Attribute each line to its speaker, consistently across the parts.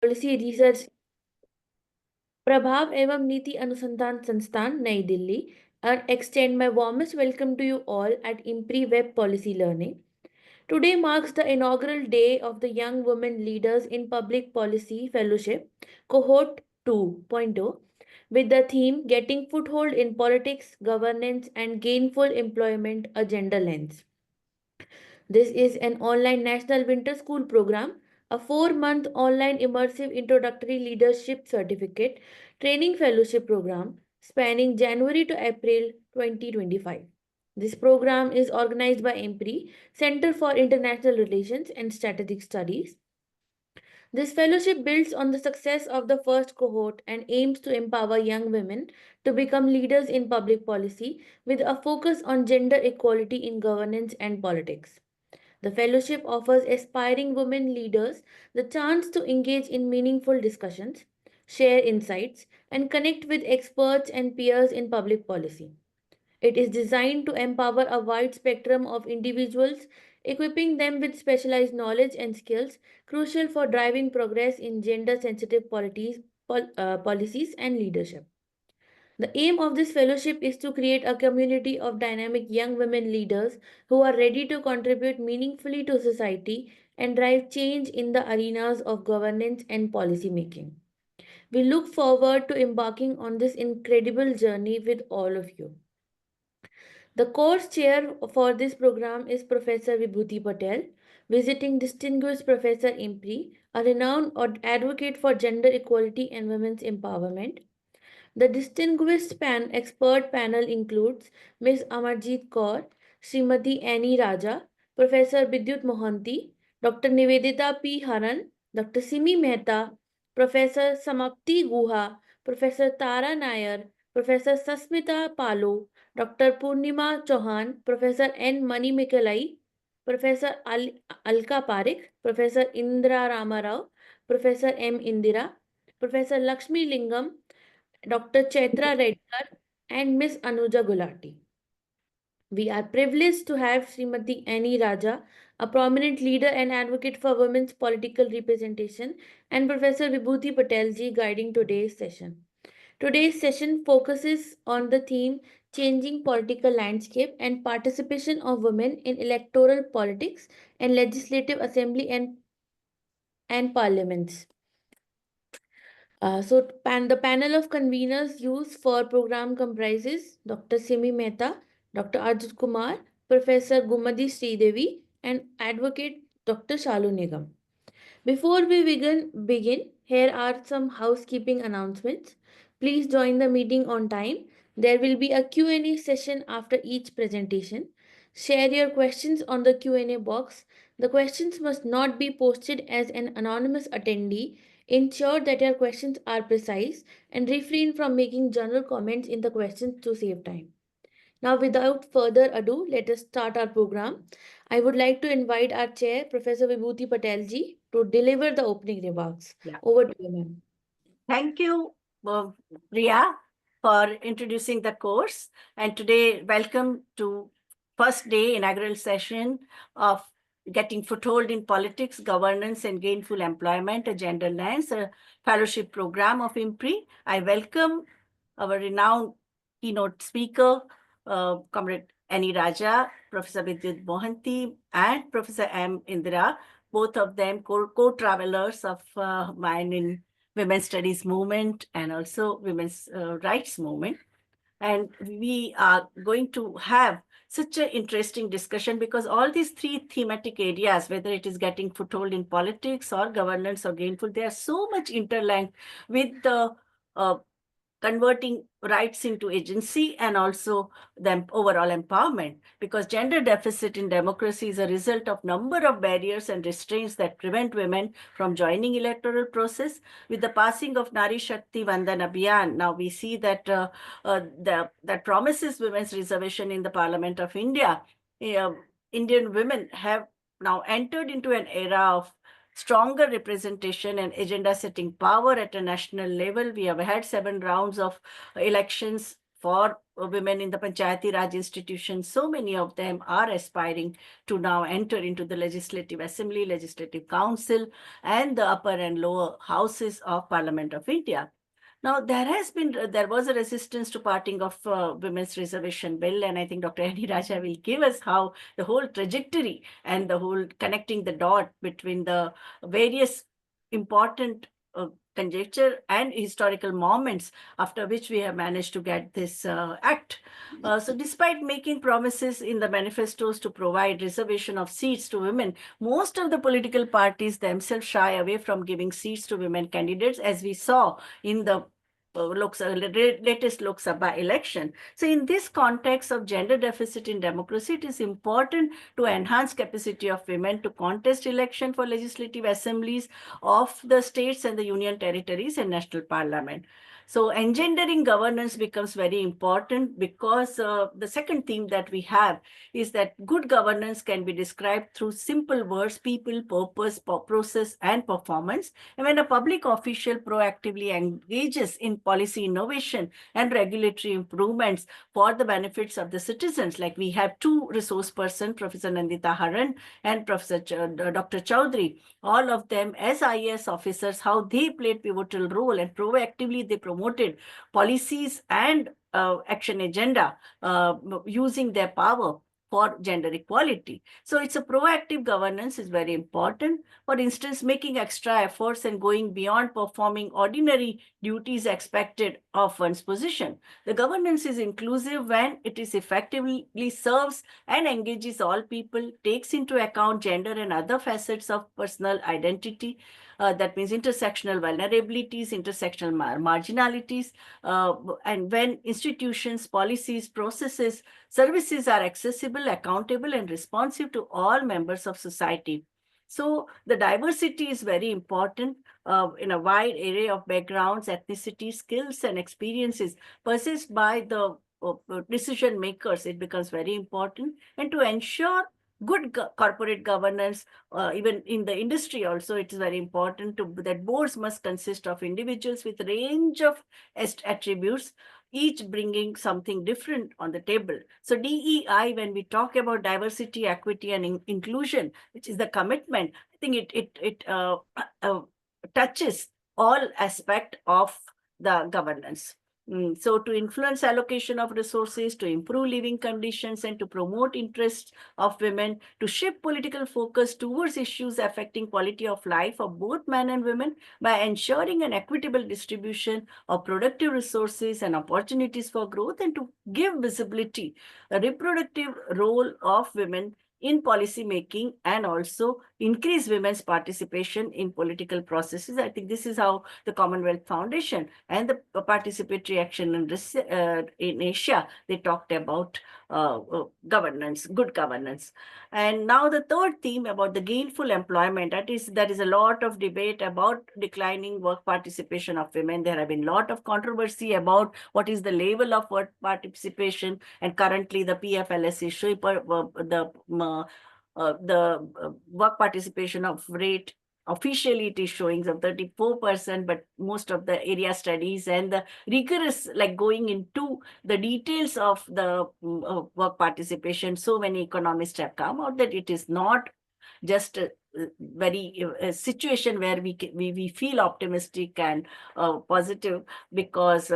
Speaker 1: Policy research प्रभाव एवं नीति अनुसंधान संस्थान नई Delhi and extend my warmest welcome to you all at IMPRI Web Policy Learning. Today marks the inaugural day of the Young Women Leaders in Public Policy Fellowship, Cohort 2.0, with the theme Getting Foothold in Politics, Governance, and Gainful Employment, a Gender Lens. This is an online national winter school program, a 4-month online immersive introductory leadership certificate training fellowship program spanning January to April 2025. This program is organized by IMPRI, Center for International Relations and Strategic Studies. This fellowship builds on the success of the first cohort and aims to empower young women to become leaders in public policy with a focus on gender equality in governance and politics. The fellowship offers aspiring women leaders the chance to engage in meaningful discussions, share insights, and connect with experts and peers in public policy. It is designed to empower a wide spectrum of individuals, equipping them with specialized knowledge and skills crucial for driving progress in gender sensitive policies and leadership. The aim of this fellowship is to create a community of dynamic young women leaders who are ready to contribute meaningfully to society and drive change in the arenas of governance and policy making. We look forward to embarking on this incredible journey with all of you. The course chair for this program is Professor Vibhuti Patel, visiting distinguished Professor IMPRI, a renowned advocate for gender equality and women's empowerment. The distinguished expert panel includes Ms. Amarjeet Kaur, Srimati Annie Raja, Professor Bidyut Mohanty, Dr. Nivedita P. Haran, Dr. Simi Mehta, Professor Samapti Guha, Professor Tara Nair, Professor Sasmita Palo, Dr. Purnima Chauhan, Professor N. Mani Mikalai, Professor Alka Parekh, Professor Indra Ramarao, Professor M. Indira, Professor Lakshmi Lingam, Dr. Chaitra Redkar, and Miss Anuja Gulati. We are privileged to have Srimati Annie Raja, a prominent leader and advocate for women's political representation, and Professor Vibhuti Patelji guiding today's session. Today's session focuses on the theme Changing Political Landscape and Participation of Women in Electoral Politics and Legislative Assembly and Parliaments. The panel of conveners used for program comprises Dr. Simi Mehta, Dr. Ajit Kumar, Professor Gumadi Sridevi, and Advocate Dr. Shalu Nigam. Before we begin, here are some housekeeping announcements. Please join the meeting on time. There will be a Q&A session after each presentation. Share your questions on the Q&A box. The questions must not be posted as an anonymous attendee. Ensure that your questions are precise and refrain from making general comments in the questions to save time. Now, without further ado, let us start our program. I would like to invite our chair, Professor Vibhuti Patelji, to deliver the opening remarks.
Speaker 2: Yeah.
Speaker 1: Over to you, ma'am.
Speaker 2: Thank you, Priya, for introducing the course. And today, welcome to first day inaugural session of Getting Foothold in Politics, Governance and Gainful Employment, a Gender Lens, a fellowship program of IMPRI. I welcome our renowned keynote speaker, Comrade Annie Raja, Professor Bidyut Mohanty, and Professor M. Indira, both of them co-travelers of mine in women's studies movement and also women's rights movement. And we are going to have such an interesting discussion because all these three thematic areas, whether it is getting foothold in politics or governance or gainful, they are so much interlinked with the converting rights into agency and also the overall empowerment, because gender deficit in democracy is a result of number of barriers and restraints that prevent women from joining electoral process. With the passing of Nari Shakti Vandan Abhiyan, now we see that that promises women's reservation in the Parliament of India. Indian women have now entered into an era of stronger representation and agenda setting power at a national level. We have had 7 rounds of elections for women in the Panchayati Raj institutions. So many of them are aspiring to now enter into the Legislative Assembly, Legislative Council, and the upper and lower houses of Parliament of India. Now, there was a resistance to parting of women's reservation bill, and I think Dr. Edi Raja will give us how the whole trajectory and the whole connecting the dot between the various important conjecture and historical moments after which we have managed to get this act. So despite making promises in the manifestos to provide reservation of seats to women, most of the political parties themselves shy away from giving seats to women candidates, as we saw in the latest Lok Sabha election. So in this context of gender deficit in democracy, it is important to enhance capacity of women to contest election for legislative assemblies of the states and the union territories and national parliament. So engendering governance becomes very important because the second theme that we have is that good governance can be described through simple words: people, purpose, process, and performance. And when a public official proactively engages in policy innovation and regulatory improvements for the benefits of the citizens, like we have two resource persons, Professor Nandita Haran and Professor Dr. Chaudhary, all of them as IAS officers, how they played pivotal role and proactively they promoted policies and action agenda using their power for gender equality. So it's a proactive governance is very important. For instance, making extra efforts and going beyond performing ordinary duties expected of one's position. The governance is inclusive when it is effectively serves and engages all people, takes into account gender and other facets of personal identity. That means intersectional vulnerabilities, intersectional marginalities, and when institutions, policies, processes, services are accessible, accountable, and responsive to all members of society. So the diversity is very important in a wide array of backgrounds, ethnicities, skills, and experiences possessed by the decision makers. It becomes very important. And to ensure good corporate governance, even in the industry also, it is very important that boards must consist of individuals with range of attributes, each bringing something different on the table. So DEI, when we talk about diversity, equity, and inclusion, which is the commitment, I think it touches all aspect of the governance. So to influence allocation of resources, to improve living conditions, and to promote interests of women, to shift political focus towards issues affecting quality of life of both men and women by ensuring an equitable distribution of productive resources and opportunities for growth, and to give visibility, a reproductive role of women in policy making, and also increase women's participation in political processes. I think this is how the Commonwealth Foundation and the Participatory Action in Asia, they talked about governance, good governance. And now the third theme about the gainful employment, there is a lot of debate about declining work participation of women. There have been a lot of controversy about what is the level of work participation, and currently the PFLS is showing the work participation of rate. Officially, it is showing some 34%, but most of the area studies and the rigorous, like going into the details of the work participation, so many economists have come out that it is not just a very situation where we feel optimistic and positive, because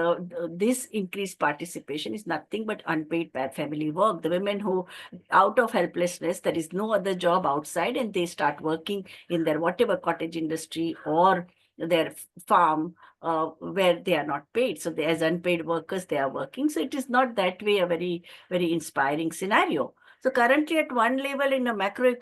Speaker 2: this increased participation is nothing but unpaid family work. The women who, out of helplessness, there is no other job outside, and they start working in their whatever cottage industry or their farm where they are not paid. So they, as unpaid workers, they are working. So it is not that way a very, very inspiring scenario. So currently at one level in a macro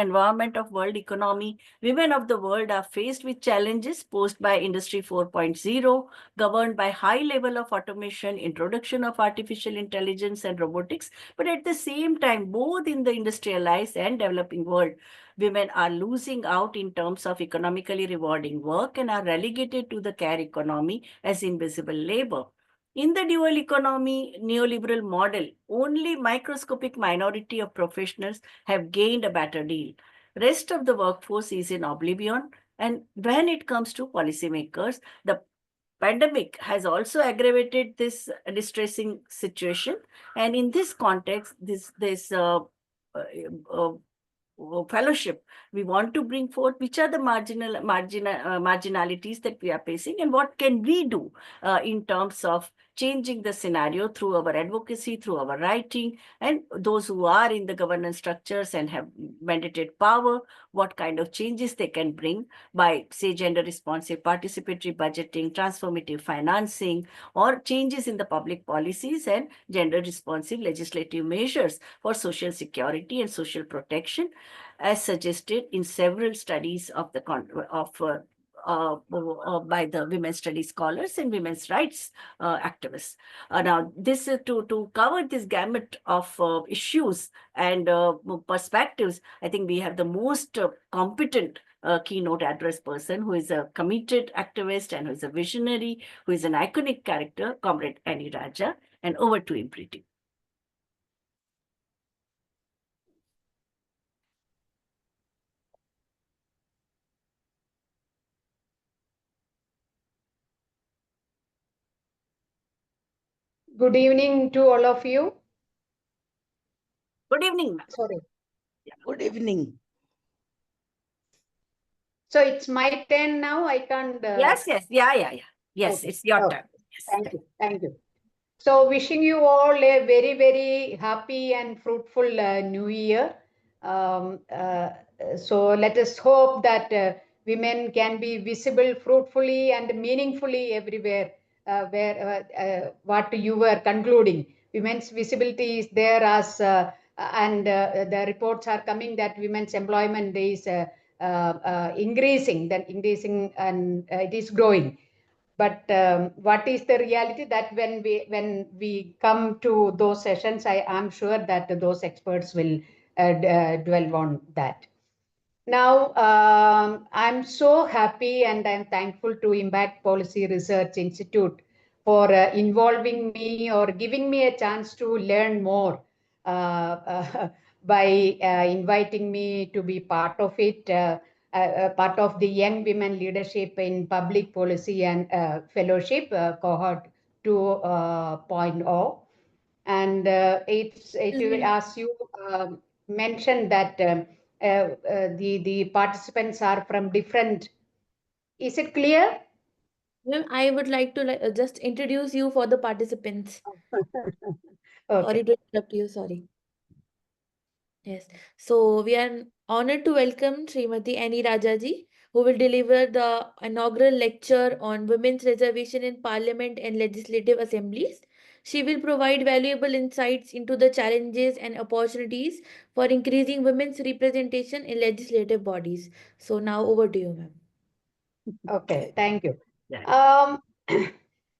Speaker 2: environment of world economy, women of the world are faced with challenges posed by Industry 4.0, governed by high level of automation, introduction of artificial intelligence and robotics. But at the same time, both in the industrialized and developing world, women are losing out in terms of economically rewarding work and are relegated to the care economy as invisible labor. In the dual economy neoliberal model, only microscopic minority of professionals have gained a better deal. Rest of the workforce is in oblivion. And when it comes to policymakers, the pandemic has also aggravated this distressing situation. And in this context, this fellowship, we want to bring forth which are the marginalities that we are facing, and what can we do in terms of changing the scenario through our advocacy, through our writing, and those who are in the governance structures and have mandated power, what kind of changes they can bring by, say, gender responsive participatory budgeting, transformative financing, or changes in the public policies and gender responsive legislative measures for social security and social protection, as suggested in several studies of the by the women's studies scholars and women's rights activists. Now, this to cover this gamut of issues and perspectives, I think we have the most competent keynote address person, who is a committed activist and who is a visionary, who is an iconic character, Comrade Annie Raja. And over to IMPRI.
Speaker 3: Good evening to all of you.
Speaker 2: Good evening.
Speaker 3: Sorry.
Speaker 4: Good evening.
Speaker 3: So it's my turn now. I can't.
Speaker 2: Yes. Yeah. Yes,
Speaker 3: okay.
Speaker 2: it's your turn. Yes.
Speaker 3: Thank you. So wishing you all a very, very happy and fruitful new year. So let us hope that women can be visible fruitfully and meaningfully everywhere where what you were concluding. Women's visibility is there as and the reports are coming that women's employment is increasing and it is growing. But what is the reality that when we come to those sessions, I am sure that those experts will dwell on that. Now, I'm so happy and I'm thankful to Impact Policy Research Institute for involving me or giving me a chance to learn more by inviting me to be part of it, part of the Young Women Leadership in Public Policy and Fellowship, Cohort 2.0. And it will, as you mentioned, that the participants are from different. Is it clear?
Speaker 1: Ma'am, I would like to just introduce you for the participants.
Speaker 3: Okay.
Speaker 1: Sorry to interrupt you. Sorry. Yes. So we are honored to welcome Srimati Annie Rajaji, who will deliver the inaugural lecture on women's reservation in Parliament and legislative assemblies. She will provide valuable insights into the challenges and opportunities for increasing women's representation in legislative bodies. So now over to you, ma'am.
Speaker 3: Okay, thank you.
Speaker 2: Yeah.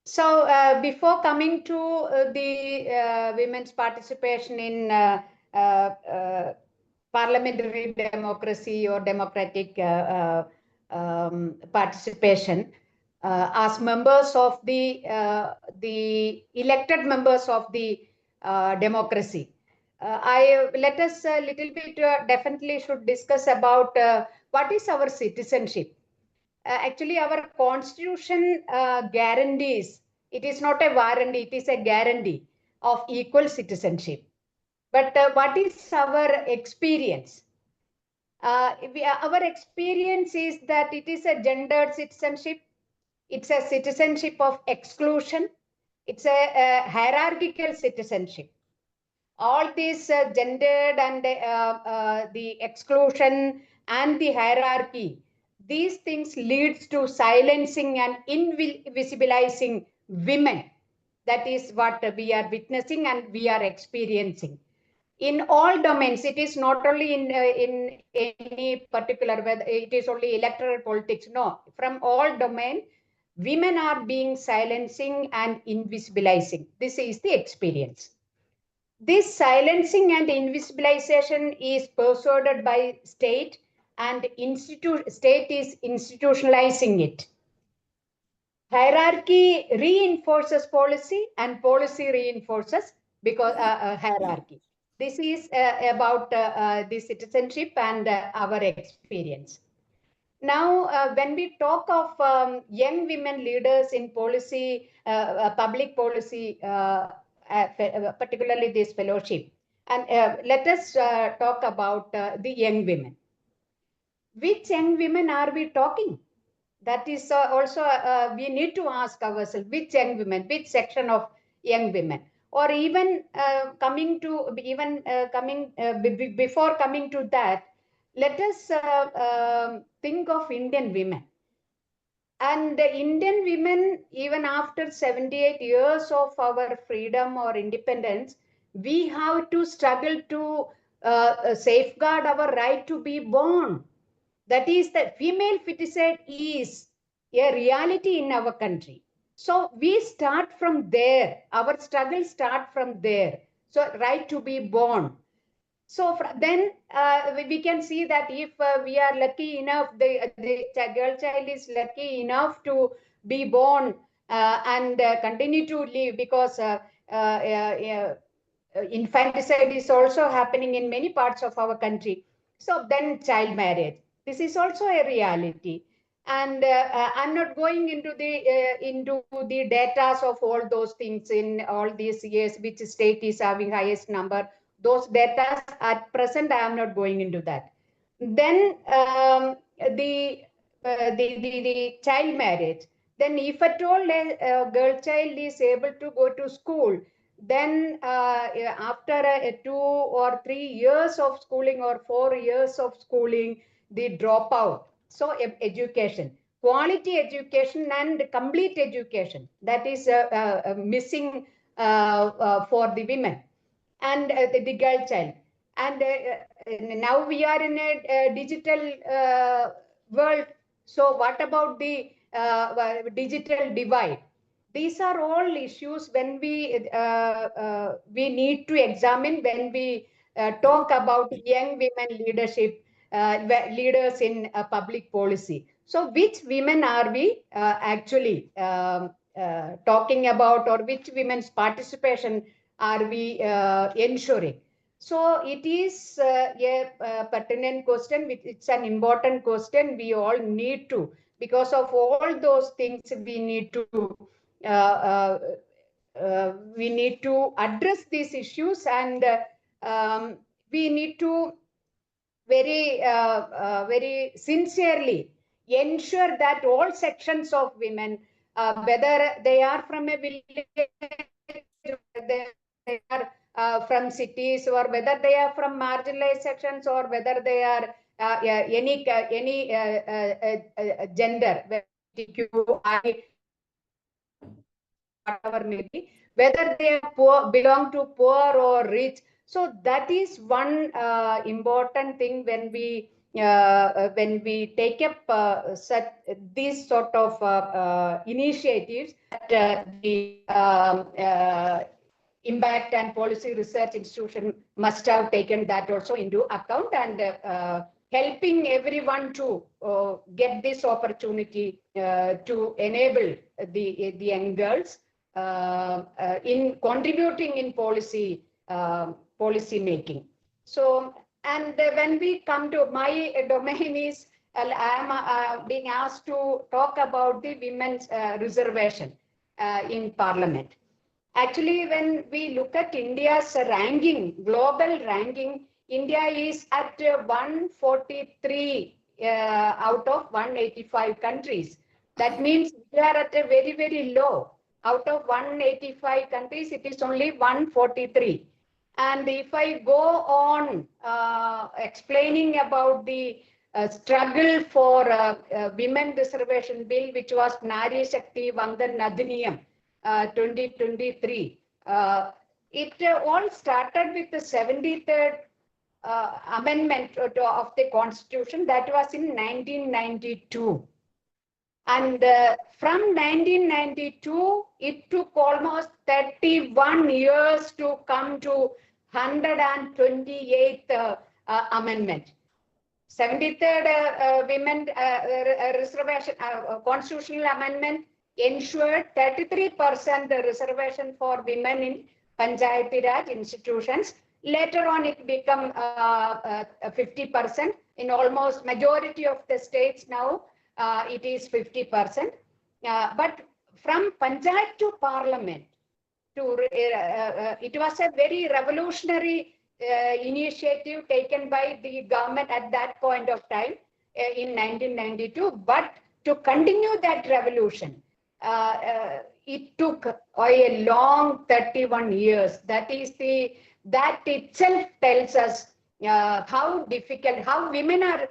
Speaker 3: So before coming to the women's participation in parliamentary democracy or democratic participation, as members of the elected members of the democracy, let us a little bit definitely should discuss about what is our citizenship. Actually, our constitution guarantees, it is not a warranty, it is a guarantee of equal citizenship. But what is our experience? Our experience is that it is a gendered citizenship, it's a citizenship of exclusion, it's a hierarchical citizenship. All these gendered and the exclusion and the hierarchy, these things leads to silencing and invisibilizing women. That is what we are witnessing and we are experiencing in all domains. It is not only in any particular, whether it is only electoral politics. No, from all domain, women are being silencing and invisibilizing. This is the experience. This silencing and invisibilization is persuaded by state, and state is institutionalizing it. Hierarchy reinforces policy and policy reinforces because hierarchy. This is about the citizenship and our experience. Now, when we talk of young women leaders in policy, public policy, particularly this fellowship, and let us talk about the young women. Which young women are we talking? That is also we need to ask ourselves which young women, which section of young women, or even before coming to that, let us think of Indian women. And the Indian women, even after 78 years of our freedom or independence, we have to struggle to safeguard our right to be born. That is, the female feticide is a reality in our country. So we start from there. Our struggles start from there. So right to be born. So then we can see that if we are lucky enough, the girl child is lucky enough to be born and continue to live, because infanticide is also happening in many parts of our country. So then child marriage. This is also a reality. And I'm not going into the data of all those things in all these years, which state is having highest number. Those data at present, I am not going into that. Then the child marriage. Then if at all a girl child is able to go to school, then after 2 or 3 years of schooling or 4 years of schooling, the dropout. So education, quality education and complete education, that is missing for the women and the girl child. And now we are in a digital world. So what about the digital divide? These are all issues when we need to examine when we talk about young women leadership, leaders in public policy. So which women are we actually talking about, or which women's participation are we ensuring? So it is a pertinent question. It's an important question. We all need to, because of all those things, we need to address these issues, and we need to very sincerely ensure that all sections of women, whether they are from a village, whether they are from cities, or whether they are from marginalized sections, or whether they are any gender, LGBTQI, whatever may be, whether they are poor, belong to poor or rich. So that is one important thing when we take up such these sort of initiatives, that the impact and policy research institution must have taken that also into account, and helping everyone to get this opportunity to enable the young girls in contributing in policy making. So, and when we come to my domain is, I am being asked to talk about the women's reservation in Parliament. Actually, when we look at India's ranking, global ranking, India is at 143 out of 185 countries. That means we are at a very, very low. Out of 185 countries, it is only 143. And if I go on explaining about the struggle for women reservation bill, which was Nari Shakti Vandan Adhiniyam 2023, it all started with the 73rd amendment of the Constitution. That was in 1992. And from 1992, it took almost 31 years to come to 128th amendment. 73rd women reservation constitutional amendment ensured 33% reservation for women in Panchayati Raj institutions. Later on, it became 50%. in almost majority of the states now, it is 50%. But from Panchayat to Parliament, it was a very revolutionary initiative taken by the government at that point of time in 1992. But to continue that revolution, it took a long 31 years. That itself tells us how difficult, how women are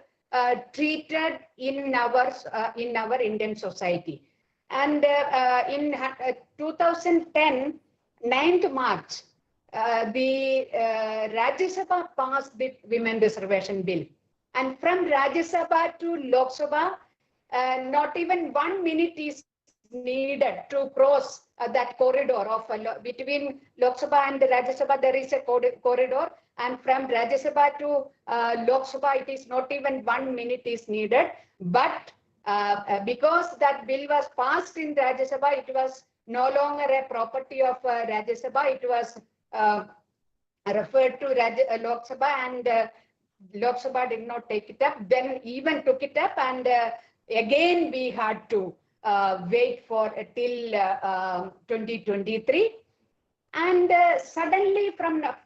Speaker 3: treated in our Indian society. And in 2010, 9th March, the Rajya Sabha passed the Women Reservation Bill. And from Rajya Sabha to Lok Sabha, not even 1 minute is needed to cross that corridor of between Lok Sabha and the Rajya Sabha. There is a corridor, and from Rajya Sabha to Lok Sabha, it is not even 1 minute is needed. But because that bill was passed in Rajya Sabha, it was no longer a property of Rajya Sabha. It was referred to Lok Sabha, and Lok Sabha did not take it up. Then even took it up, and again we had to wait for till 2023. And suddenly,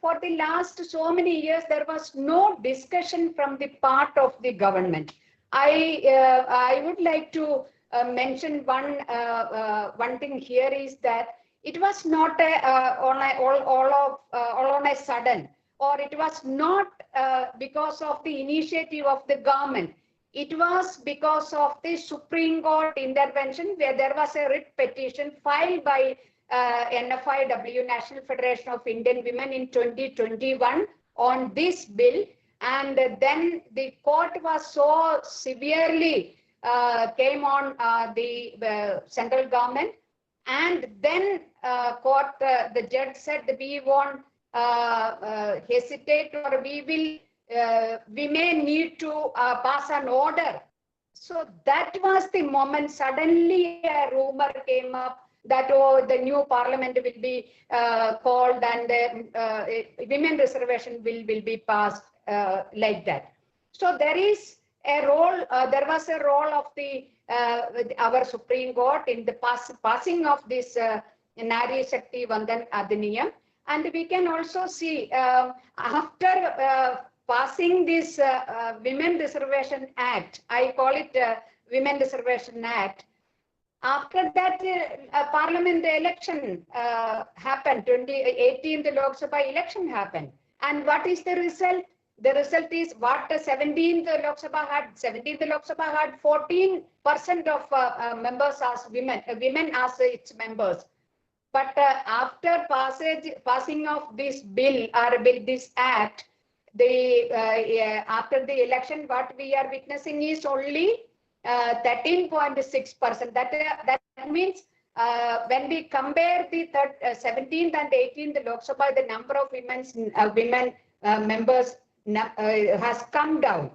Speaker 3: for the last so many years, there was no discussion from the part of the government. I would like to mention one thing here is that it was not all on a sudden, or it was not because of the initiative of the government. It was because of the Supreme Court intervention, where there was a writ petition filed by NFIW, National Federation of Indian Women, in 2021 on this bill. And then the court was so severely came on the central government. And then the judge said, we won't hesitate, or we may need to pass an order. So that was the moment. Suddenly a rumor came up that, oh, the new parliament will be called, and the women reservation bill will be passed like that. So there is a role, there was a role of our Supreme Court in the passing of this Nari Shakti Vandan Adhiniyam. And we can also see after passing this Women Reservation Act, I call it Women Reservation Act. After that, Parliament election happened, 2018, the Lok Sabha election happened. And what is the result? The result is what 17th Lok Sabha had. 17th Lok Sabha had 14% of members as women as its members. But after passing of this bill, this act, after the election, what we are witnessing is only 13.6%. That means when we compare the 17th and 18th Lok Sabha, the number of women members has come down.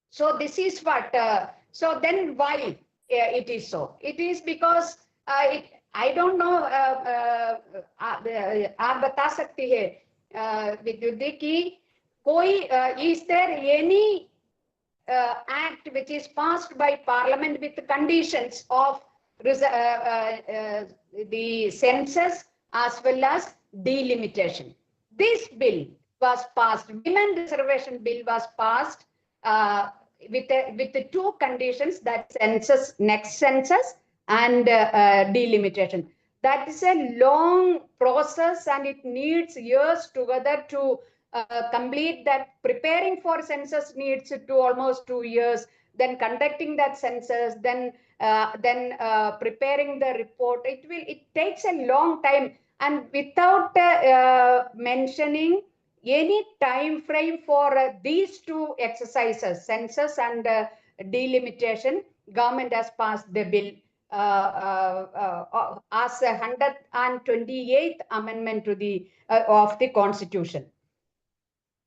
Speaker 3: So this is what. So then why it is so? It is because I don't know. आप बता सकती है विद्युत कि कोई is there any act which is passed by Parliament with conditions of the census as well as delimitation? This bill was passed, Women Reservation Bill was passed with the two conditions, that census, next census, and delimitation. That is a long process, and it needs years together to complete that. Preparing for census needs to almost 2 years, then conducting that census, then preparing the report. It takes a long time, and without mentioning any time frame for these two exercises, census and delimitation, government has passed the bill as a 128th amendment to the of the Constitution.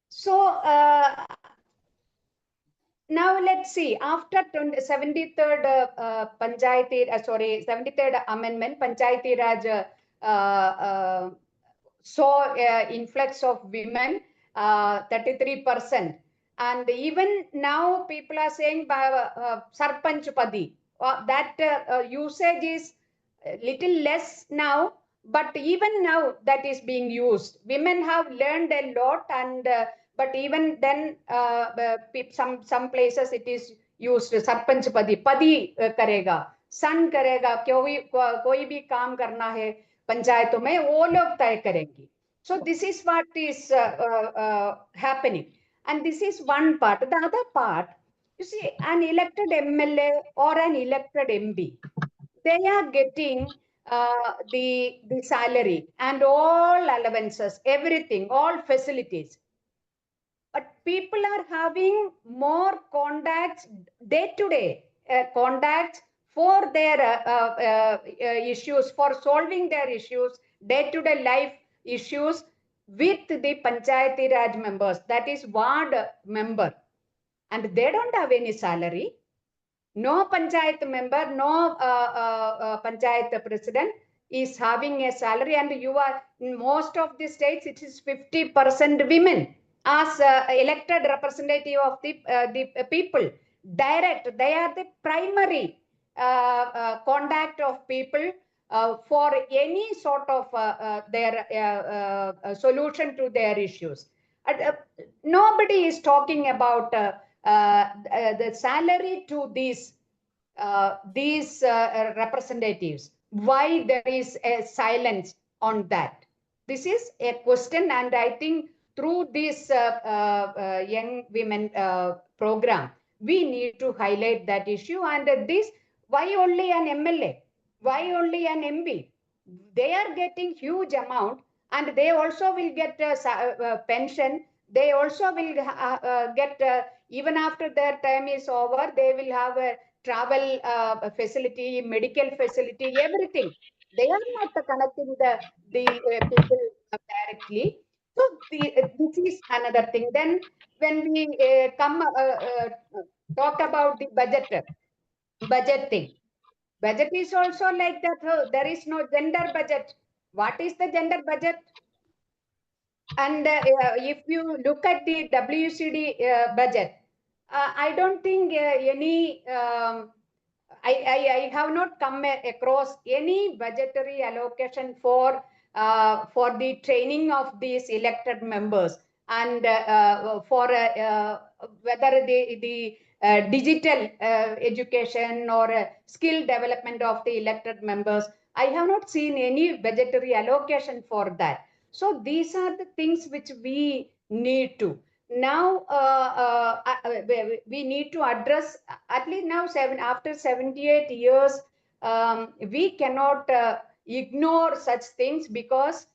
Speaker 3: So now let's see, after 73rd 73rd amendment, Panchayati Raj saw influx of women, 33%. And even now people are saying Sarpanch Padi. That usage is a little less now, but even now that is being used. Women have learned a lot, and but even then some places it is used. Sarpanch Padi, Padi karega, son karega, koi bhi kaam karna hai पंचायतों में वो लोग तय करेंगी. So this is what is happening. And this is one part. The other part, you see, an elected MLA or an elected MP, they are getting the salary and all allowances, everything, all facilities. But people are having more contacts, day-to-day contacts for their issues, for solving their issues, day-to-day life issues with the Panchayati Raj members, that is ward member. And they don't have any salary. No panchayat member, no panchayat president is having a salary, and you are in most of the states it is 50% women as elected representative of the people. Direct, they are the primary contact of people for any sort of their solution to their issues. Nobody is talking about the salary to these representatives. Why there is a silence on that? This is a question, and I think through this young women program, we need to highlight that issue. And this, why only an MLA? Why only an MP? They are getting huge amount, and they also will get pension. They also will get, even after their time is over, they will have a travel facility, medical facility, everything. They are not connecting the people directly. So this is another thing. Then when we talk about the budget thing, budget is also like that. There is no gender budget. What is the gender budget? And if you look at the WCD budget, I don't think any, I have not come across any budgetary allocation for the training of these elected members, and for whether the digital education or skill development of the elected members. I have not seen any budgetary allocation for that. So these are the things which we need to. Now we need to address, at least now after 78 years, we cannot ignore such things, because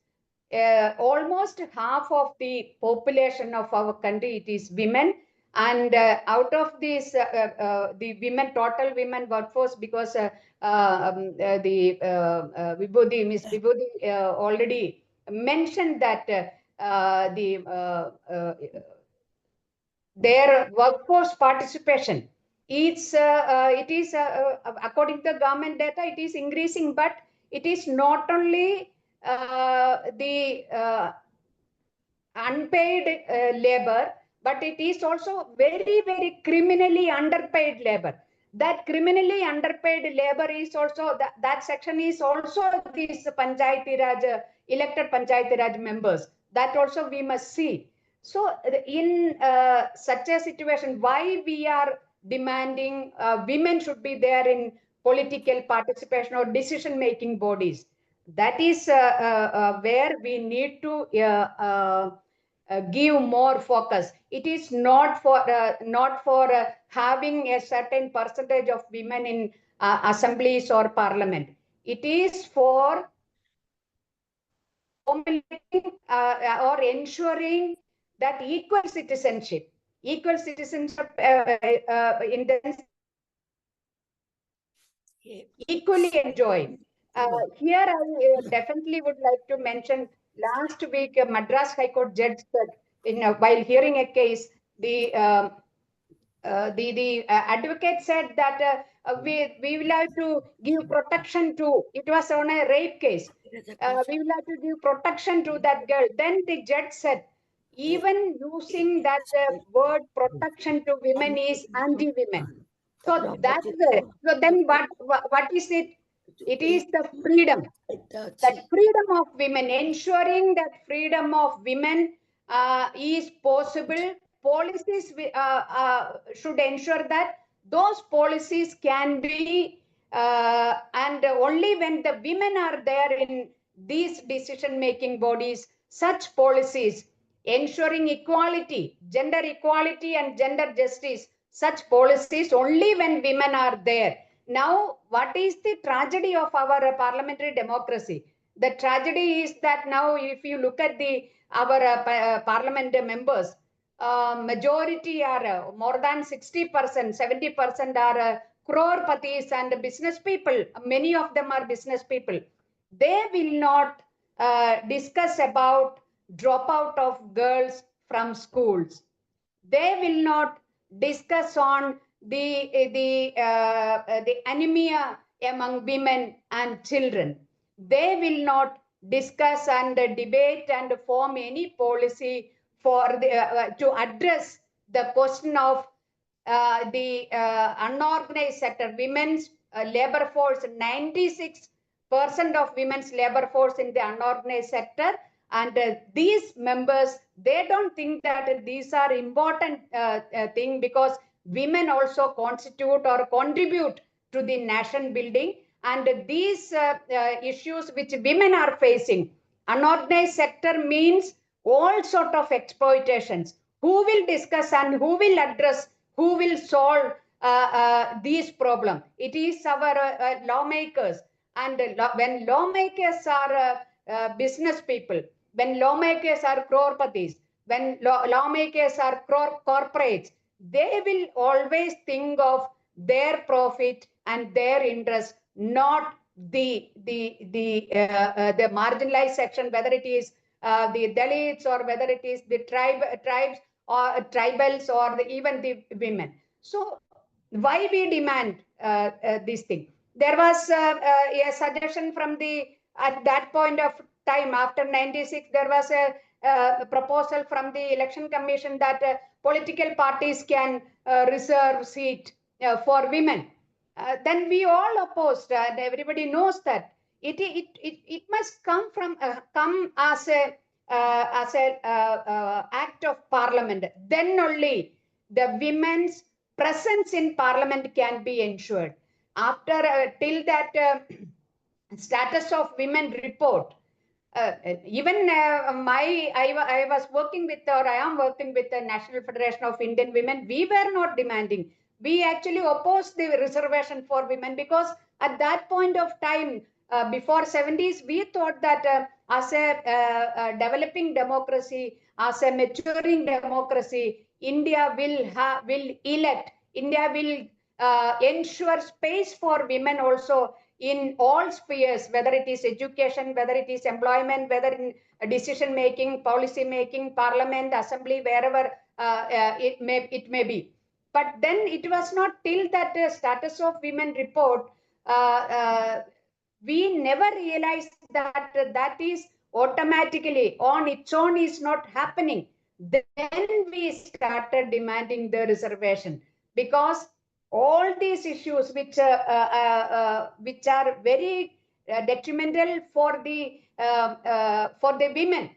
Speaker 3: almost half of the population of our country, it is women. And out of this, the women, total women workforce, because the Vibhuti, Miss Vibhuti already mentioned that their workforce participation, it's it is according to the government data, it is increasing, but it is not only the unpaid labor, but it is also very, very criminally underpaid labor. That criminally underpaid labor is also, that section is also these Panchayati Raj, elected Panchayati Raj members. That also we must see. So in such a situation, why we are demanding women should be there in political participation or decision-making bodies? That is where we need to give more focus. It is not for having a certain percentage of women in assemblies or parliament. It is for formulating or ensuring that equal citizenship in the sense equally enjoyed. Here I definitely would like to mention, last week Madras High Court judge said, while hearing a case, the advocate said that we will have to give protection to, it was on a rape case, we will have to give protection to that girl. Then the judge said, even using that word protection to women is anti-women. So that's it. So then what is it? It is the freedom. That freedom of women, ensuring that freedom of women is possible. Policies should ensure that those policies can be, and only when the women are there in these decision-making bodies, such policies ensuring equality, gender equality and gender justice, such policies only when women are there. Now, what is the tragedy of our parliamentary democracy? The tragedy is that now, if you look at our parliament members, majority are more than 60%, 70% are crore-patis and business people. Many of them are business people. They will not discuss about dropout of girls from schools. They will not discuss on the anemia among women and children. They will not discuss and debate and form any policy for to address the question of the unorganized sector, women's labor force. 96% of women's labor force in the unorganized sector, and these members, they don't think that these are important thing, because women also constitute or contribute to the nation building, and these issues which women are facing. Unorganized sector means all sort of exploitations. Who will discuss and who will address, who will solve these problems? It is our lawmakers. And when lawmakers are business people, when lawmakers are crore-patis, when lawmakers are corporates, they will always think of their profit and their interest, not the marginalized section, whether it is the Dalits or whether it is the tribes or tribals or even the women. So why we demand this thing? There was a suggestion from at that point of time after 96, there was a proposal from the election commission that political parties can reserve seat for women. Then we all opposed, and everybody knows that it must come from come as a act of parliament. Then only the women's presence in parliament can be ensured. After till that status of women report, even I was working with, or I am working with the National Federation of Indian Women. We were not demanding. We actually opposed the reservation for women, because at that point of time, before 70s, we thought that as a developing democracy, as a maturing democracy, India will elect, India will ensure space for women also in all spheres, whether it is education, whether it is employment, whether in decision making, policy making, parliament, assembly, wherever it may be. But then it was not till that status of women report, we never realized that that is automatically on its own is not happening. Then we started demanding the reservation, because all these issues which are very detrimental for the women,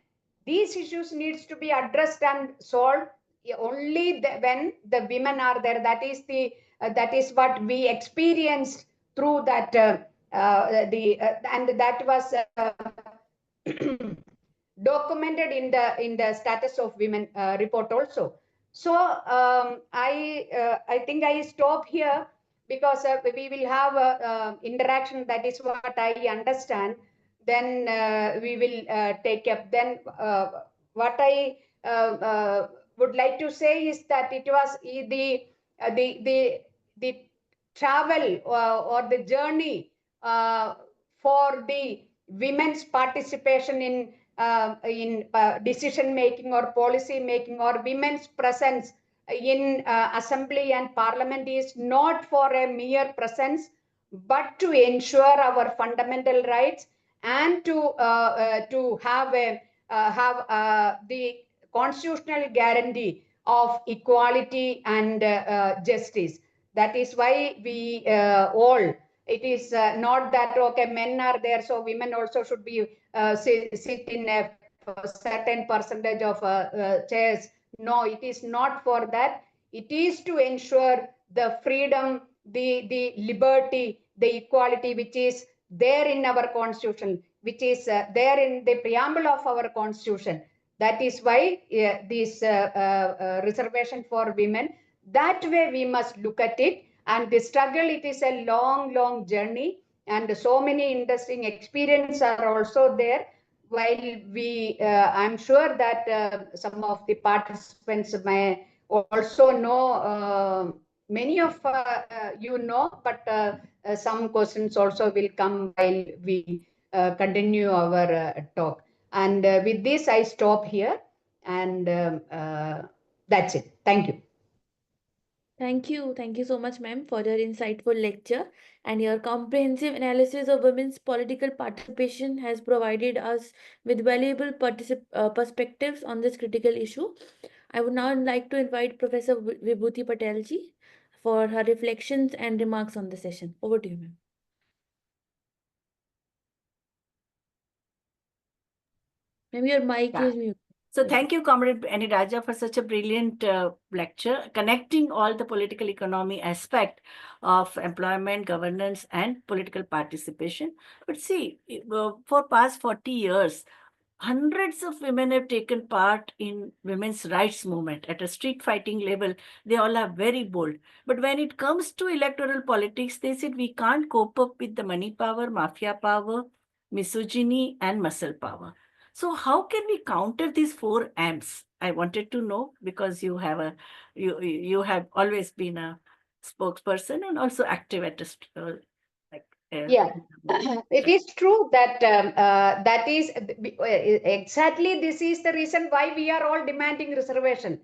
Speaker 3: these issues needs to be addressed and solved only when the women are there. That is what we experienced through that and that was documented in the status of women report also. So I think I stop here, because we will have interaction. That is what I understand. Then we will take up. Then what I would like to say is that it was the travel or the journey for the women's participation in decision making or policy making, or women's presence in assembly and parliament, is not for a mere presence, but to ensure our fundamental rights, and to have the constitutional guarantee of equality and justice. That is why we all, it is not that, okay, men are there, so women also should be sit in a certain percentage of chairs. No, it is not for that. It is to ensure the freedom, the liberty, the equality which is there in our constitution, which is there in the preamble of our constitution. That is why this reservation for women, that way we must look at it. And the struggle, it is a long journey, and so many interesting experiences are also there. While we, I'm sure that some of the participants may also know, many of you know, but some questions also will come while we continue our talk. And with this, I stop here, and that's it. Thank you.
Speaker 1: Thank you. Thank you so much, ma'am, for your insightful lecture, and your comprehensive analysis of women's political participation has provided us with valuable perspectives on this critical issue. I would now like to invite Professor Vibhuti Patel ji for her reflections and remarks on the session. Over to you, ma'am. Ma'am, your mic is muted.
Speaker 2: So thank you, Comrade Aniraja, for such a brilliant lecture, connecting all the political economy aspect of employment, governance, and political participation. But see, for past 40 years, hundreds of women have taken part in women's rights movement at a street fighting level. They all are very bold. But when it comes to electoral politics, they said we can't cope up with the money power, mafia power, misogyny, and muscle power. So how can we counter these 4 M's? I wanted to know, because you have always been a spokesperson and also active at
Speaker 3: yeah, it is true that that is exactly, this is the reason why we are all demanding reservation.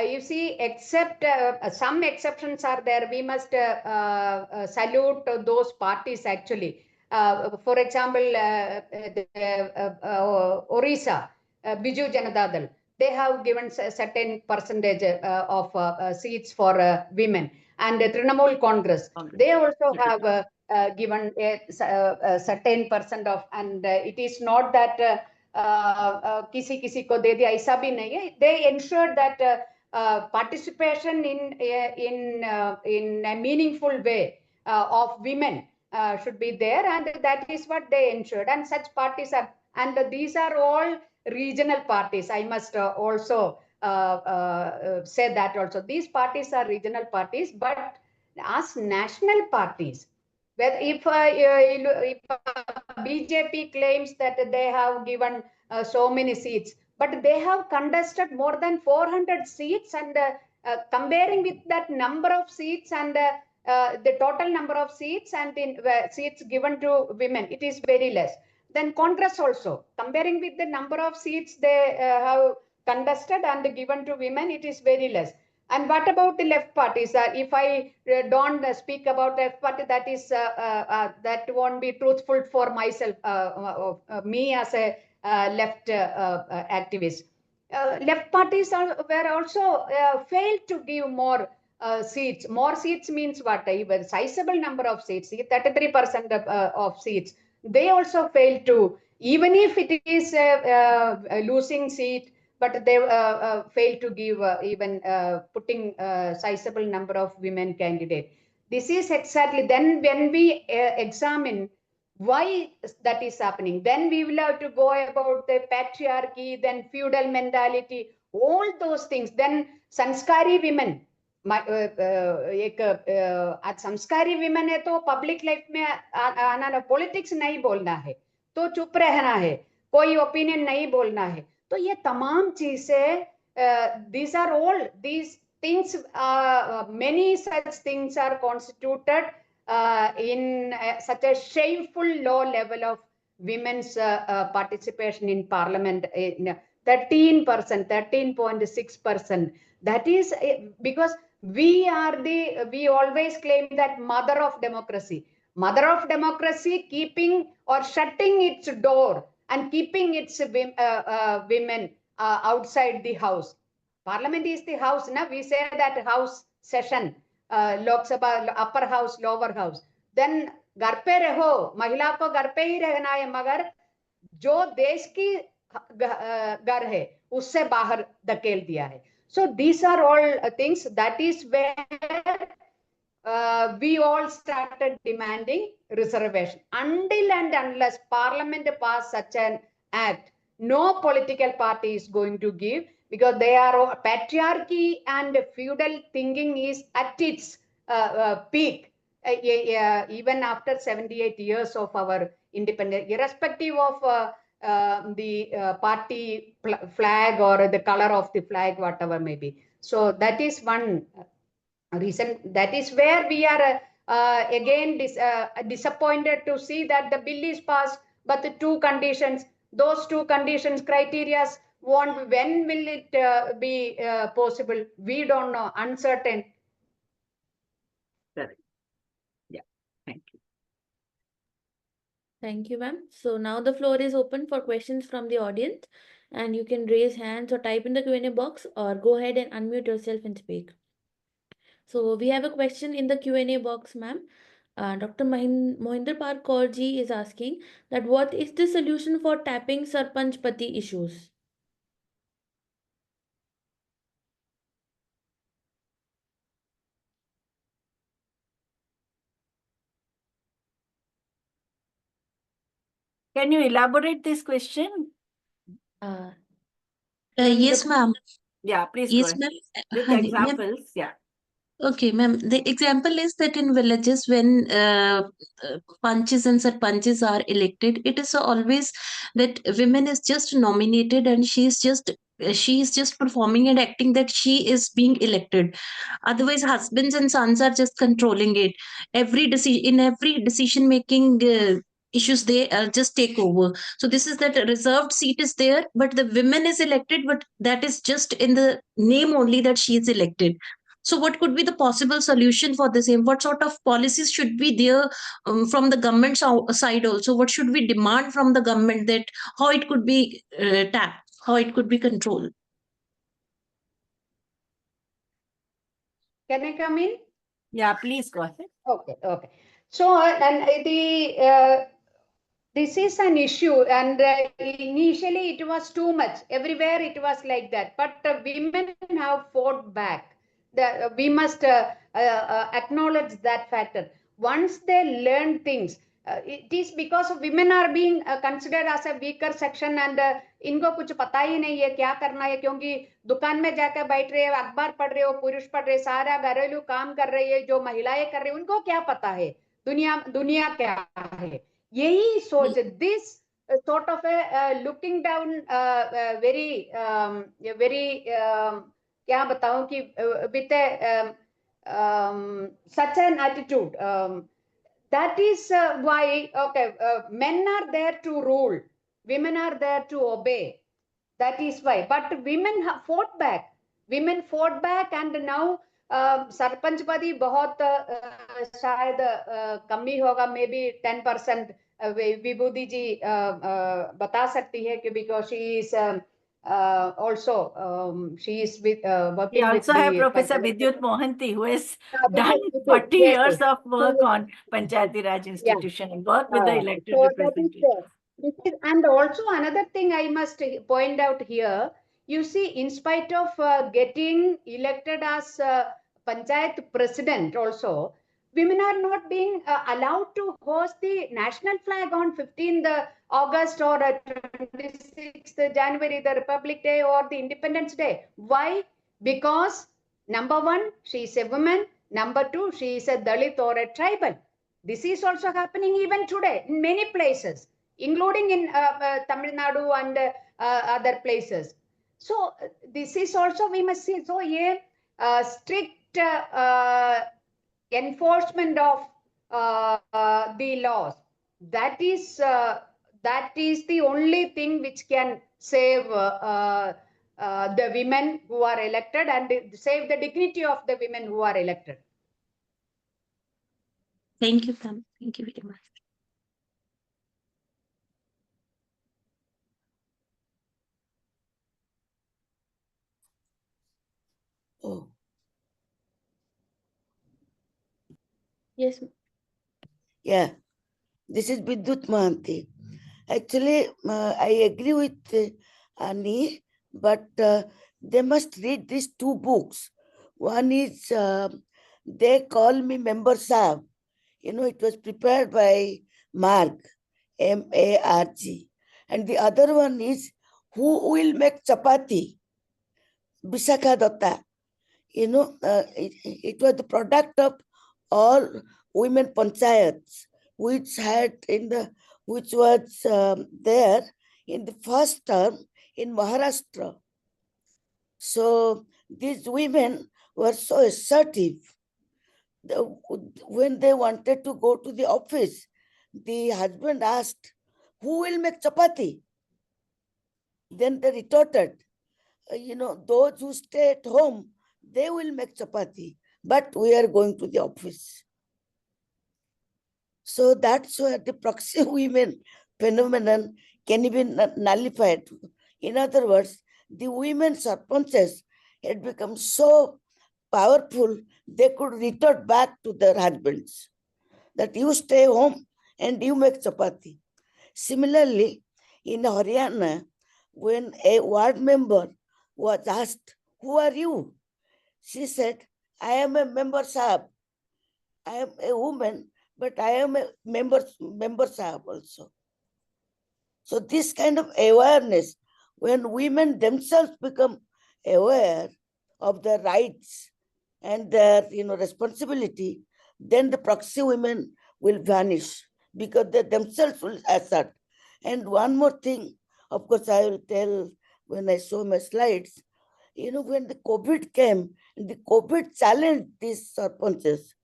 Speaker 3: You see, except some exceptions are there. We must salute those parties actually. For example, Orissa, Biju Janata Dal, they have given a certain percentage of seats for women. And Trinamool Congress, they also have given a certain percent of, and it is not that kisi kisi ko de diya, aisa bhi nahi hai. They ensured that participation in a meaningful way of women should be there, and that is what they ensured. And such parties are, and these are all regional parties. I must also say that also. These parties are regional parties, but as national parties, whether if BJP claims that they have given so many seats, but they have contested more than 400 seats, and comparing with that number of seats and the total number of seats and in seats given to women, it is very less. Then Congress also, comparing with the number of seats they have contested and given to women, it is very less. And what about the left parties? If I don't speak about left party, that is that won't be truthful for myself, me as a left activist. Left parties were also failed to give more seats. More seats means what? Even sizable number of seats, 33% of seats. They also failed to, even if it is a losing seat, but they failed to give even putting sizable number of women candidates. This is exactly, then when we examine why that is happening, then we will have to go about the patriarchy, then feudal mentality, all those things. Then sanskari women, एक आज संस्कारी women है तो public life में आना, politics नहीं बोलना है तो चुप रहना है, कोई ओपिनियन नहीं बोलना है. तो ये तमाम चीजें, these are all these things, many such things are constituted in such a shameful low level of women's participation in parliament, in 13%, 13.6%. That is because we always claim that mother of democracy keeping or shutting its door and keeping its women outside the house. Parliament is the house. Now we say that house session, Lok Sabha, upper house, lower house. Then घर पे रहो, महिला को घर पे ही रहना है, मगर जो देश की घर है उससे बाहर धकेल दिया है. So these are all things. That is where we all started demanding reservation. Until and unless Parliament pass such an act, no political party is going to give, because they are patriarchy and feudal thinking is at its peak. Even after 78 years of our independence, irrespective of the party flag or the color of the flag, whatever may be. So that is one reason. That is where we are again disappointed to see that the bill is passed, but the two conditions, those two conditions, criteria, when will it be possible? We don't know, uncertain.
Speaker 2: Correct. Yeah, thank you.
Speaker 1: Thank you, ma'am. So now the floor is open for questions from the audience, and you can raise hands or type in the Q&A box, or go ahead and unmute yourself and speak. So we have a question in the Q&A box, ma'am. Dr. Mohinder Kaur ji is asking that what is the solution for tapping Sarpanch Pati issues?
Speaker 2: Can you elaborate this question?
Speaker 5: Yes, ma'am.
Speaker 2: Yeah, please
Speaker 5: Yes,
Speaker 2: go
Speaker 5: ma'am.
Speaker 2: ahead. With
Speaker 5: Ma'am.
Speaker 2: examples, yeah.
Speaker 5: Okay, ma'am. The example is that in villages, when panches and sarpanches are elected, it is always that women is just nominated and she is just performing and acting that she is being elected. Otherwise, husbands and sons are just controlling it. Every decision making issues, they just take over. So this is that reserved seat is there, but the women is elected, but that is just in the name only that she is elected. So what could be the possible solution for the same? What sort of policies should be there from the government side also? What should we demand from the government, that how it could be tapped, how it could be controlled?
Speaker 3: Can I come in?
Speaker 2: Yeah, please go ahead.
Speaker 3: Okay, okay. So this is an issue, and initially it was too much. Everywhere it was like that, but women have fought back. We must acknowledge that factor. Once they learn things, it is because women are being considered as a weaker section, and इनको कुछ पता ही नहीं है क्या करना है, क्योंकि दुकान में जाकर बैठ रहे हो, अखबार पढ़ रहे हो, पुरुष पढ़ रहे, सारा घरेलू काम कर रही है जो महिलाएं कर रही है, उनको क्या पता है दुनिया क्या है. यही सोच, this sort of a looking down, very क्या बताऊं कि with a such an attitude, that is why, okay, men are there to rule, women are there to obey. That is why. But women have fought back. Women fought back, and now sarpanch पदी बहुत शायद कम ही होगा, may be 10%. विभूति जी बता सकती है कि because she is also she is with working
Speaker 2: We
Speaker 3: with
Speaker 2: also have
Speaker 3: the
Speaker 2: Professor Bidyut Mohanty, who has done
Speaker 3: Bidyut,
Speaker 2: 40
Speaker 3: yes,
Speaker 2: years
Speaker 3: yes.
Speaker 2: of work on Panchayati Raj institution and work with the elected
Speaker 3: So that is
Speaker 2: representatives.
Speaker 3: there. This is, and also another thing I must point out here, you see, in spite of getting elected as Panchayat president also, women are not being allowed to host the national flag on 15th August or 26th January, the Republic Day or the Independence Day. Why? Because number one, she is a woman. Number two, she is a Dalit or a tribal. This is also happening even today in many places, including in Tamil Nadu and other places. So this is also, we must see, so a strict enforcement of the laws. That is the only thing which can save the women who are elected, and save the dignity of the women who are elected.
Speaker 5: Thank you, ma'am. Thank you very much.
Speaker 4: Oh,
Speaker 1: Yes.
Speaker 4: yeah. This is Bidyut Mohanty. Actually, I agree with Annie, but they must read these two books. One is They Call Me Member Sahab. You know, it was prepared by Marg, Marg. And the other one is Who Will Make Chapati? Bisakha Datta. You know, it was the product of all women panchayats, which had which was there in the first term in Maharashtra. So these women were so assertive. When they wanted to go to the office, the husband asked, "Who will make chapati?" Then they retorted, you know, those who stay at home, they will make chapati, but we are going to the office. So that's where the proxy women phenomenon can be nullified. In other words, the women sarpanches had become so powerful, they could retort back to their husbands that you stay home and you make chapati. Similarly, in Haryana, when a ward member was asked, "Who are you?" she said, "I am a member sahab. I am a woman, but I am a member sahab also." So this kind of awareness, when women themselves become aware of their rights and their responsibility, then the proxy women will vanish because they themselves will assert. And one more thing, of course, I will tell when I show my slides, when the COVID came, and the COVID challenged these sarpanches.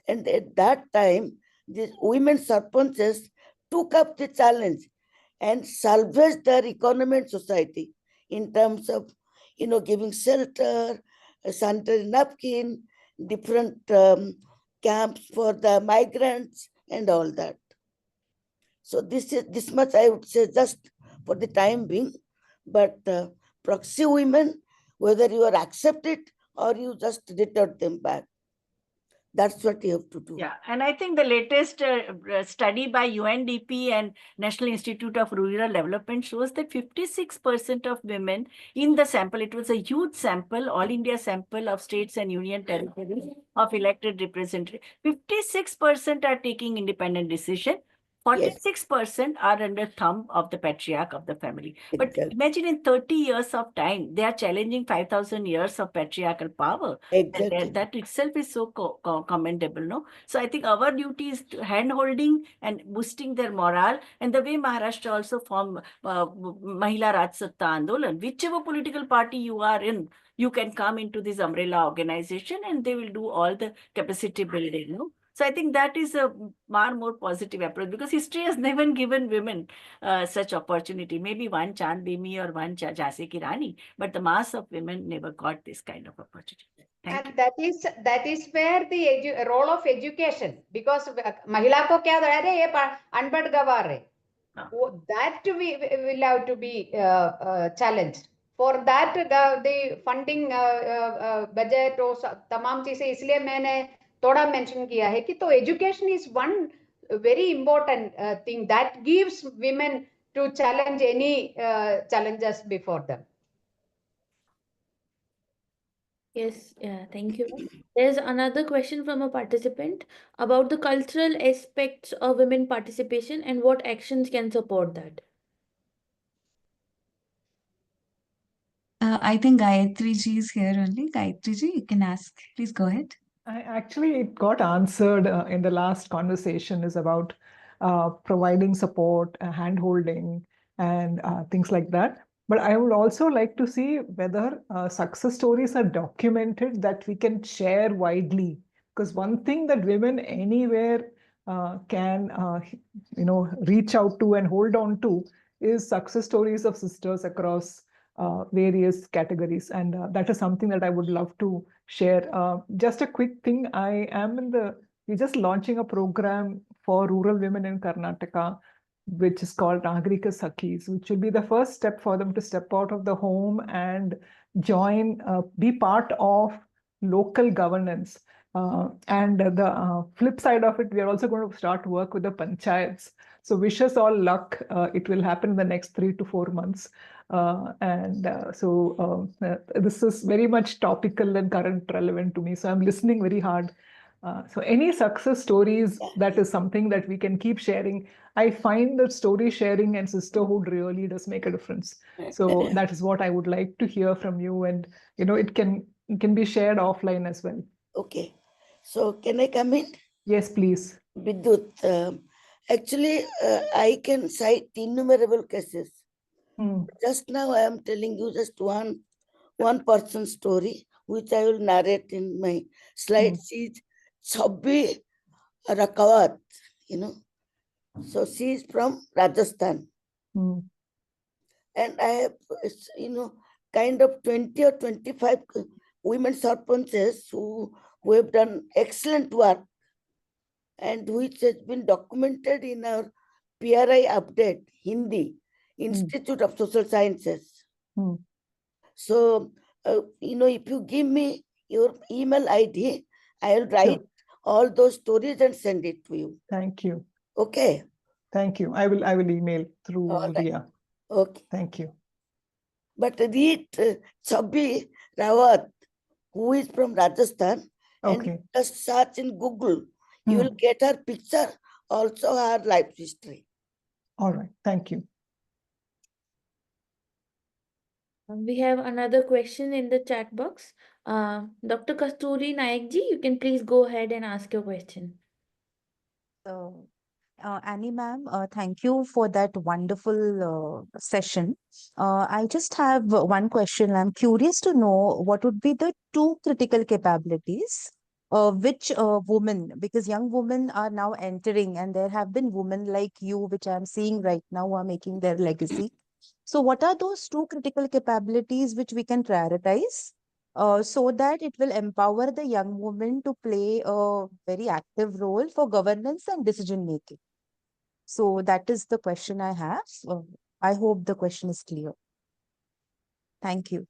Speaker 4: And at that time, these women sarpanches took up the challenge and salvaged their economy and society in terms of, giving shelter, a sanitary napkin, different camps for the migrants and all that. So this much I would say just for the time being, but proxy women, whether you are accepted or you just return them back, that's what you have to do.
Speaker 2: Yeah, and I think the latest study by UNDP and National Institute of Rural Development shows that 56% of women in the sample, it was a huge sample, all India sample of states and union territories of elected representatives, 56% are taking independent decision. 46% are under thumb of the patriarch of the family. But
Speaker 4: Exactly.
Speaker 2: imagine in 30 years of time, they are challenging 5,000 years of patriarchal power.
Speaker 4: Exactly.
Speaker 2: And that itself is so commendable, no? So I think our duty is hand-holding and boosting their morale. And the way Maharashtra also formed Mahila Raj Satta Andolan, whichever political party you are in, you can come into this umbrella organization and they will do all the capacity building, no? So I think that is a far more positive approach because history has never given women such opportunity. Maybe one Chand Bimi or one Jhansi Ki Rani, but the mass of women never got this kind of opportunity. Thank you.
Speaker 3: And that is where the role of education, because महिला को क्या अरे ये अनपढ़ गवार है, that we will have to be challenged. For that the funding budget और तमाम चीजें, इसलिए मैंने थोड़ा mention किया है कि तो education is one very important thing that gives women to challenge any challenges before them.
Speaker 1: Yes, yeah, thank you. There's another question from a participant about the cultural aspects of women participation and what actions can support that.
Speaker 6: I think Gayatri ji is here only. Gayatri ji, you can ask. Please go ahead.
Speaker 7: Actually, it got answered in the last conversation, is about providing support, hand-holding, and things like that. But I would also like to see whether success stories are documented that we can share widely. Because one thing that women anywhere can reach out to and hold on to is success stories of sisters across various categories. And that is something that I would love to share. Just a quick thing, we're just launching a program for rural women in Karnataka which is called Nagarika Sakhis, which will be the first step for them to step out of the home and join, be part of local governance. And the flip side of it, we are also going to start work with the panchayats. So wish us all luck. It will happen in the next 3 to 4 months. This is very much topical and current relevant to me. So I'm listening very hard. So any success stories, that is something that we can keep sharing. I find that story sharing and sisterhood really does make a difference. So that is what I would like to hear from you. And, it can be shared offline as well.
Speaker 4: Okay. So can I come in?
Speaker 7: Yes, please.
Speaker 4: Bidyut, actually, I can cite innumerable cases. Just now, I am telling you just one person story, which I will narrate in my slides. She's Chabbi Rakawat, So she is from Rajasthan. And I have, kind of 20 or 25 women sarpanches who have done excellent work and which has been documented in our PRI update, Hindi, Institute of Social Sciences. So, if you give me your email ID, I will write all those stories and send it to you.
Speaker 7: Thank you.
Speaker 4: Okay.
Speaker 7: Thank you. I will email through Ria.
Speaker 4: Okay.
Speaker 7: Thank you.
Speaker 4: But read Chabbi Rawat, who is from Rajasthan, and just search in Google. You will get her picture, also her life history.
Speaker 7: All right. Thank you.
Speaker 1: We have another question in the chat box. Dr. Kasturi Naikji, you can please go ahead and ask your question.
Speaker 8: Annie ma'am, thank you for that wonderful session. I just have one question. I'm curious to know what would be the two critical capabilities which women, because young women are now entering and there have been women like you, which I'm seeing right now, who are making their legacy. So what are those two critical capabilities which we can prioritize so that it will empower the young women to play a very active role for governance and decision making? So that is the question I have. I hope the question is clear. Thank you.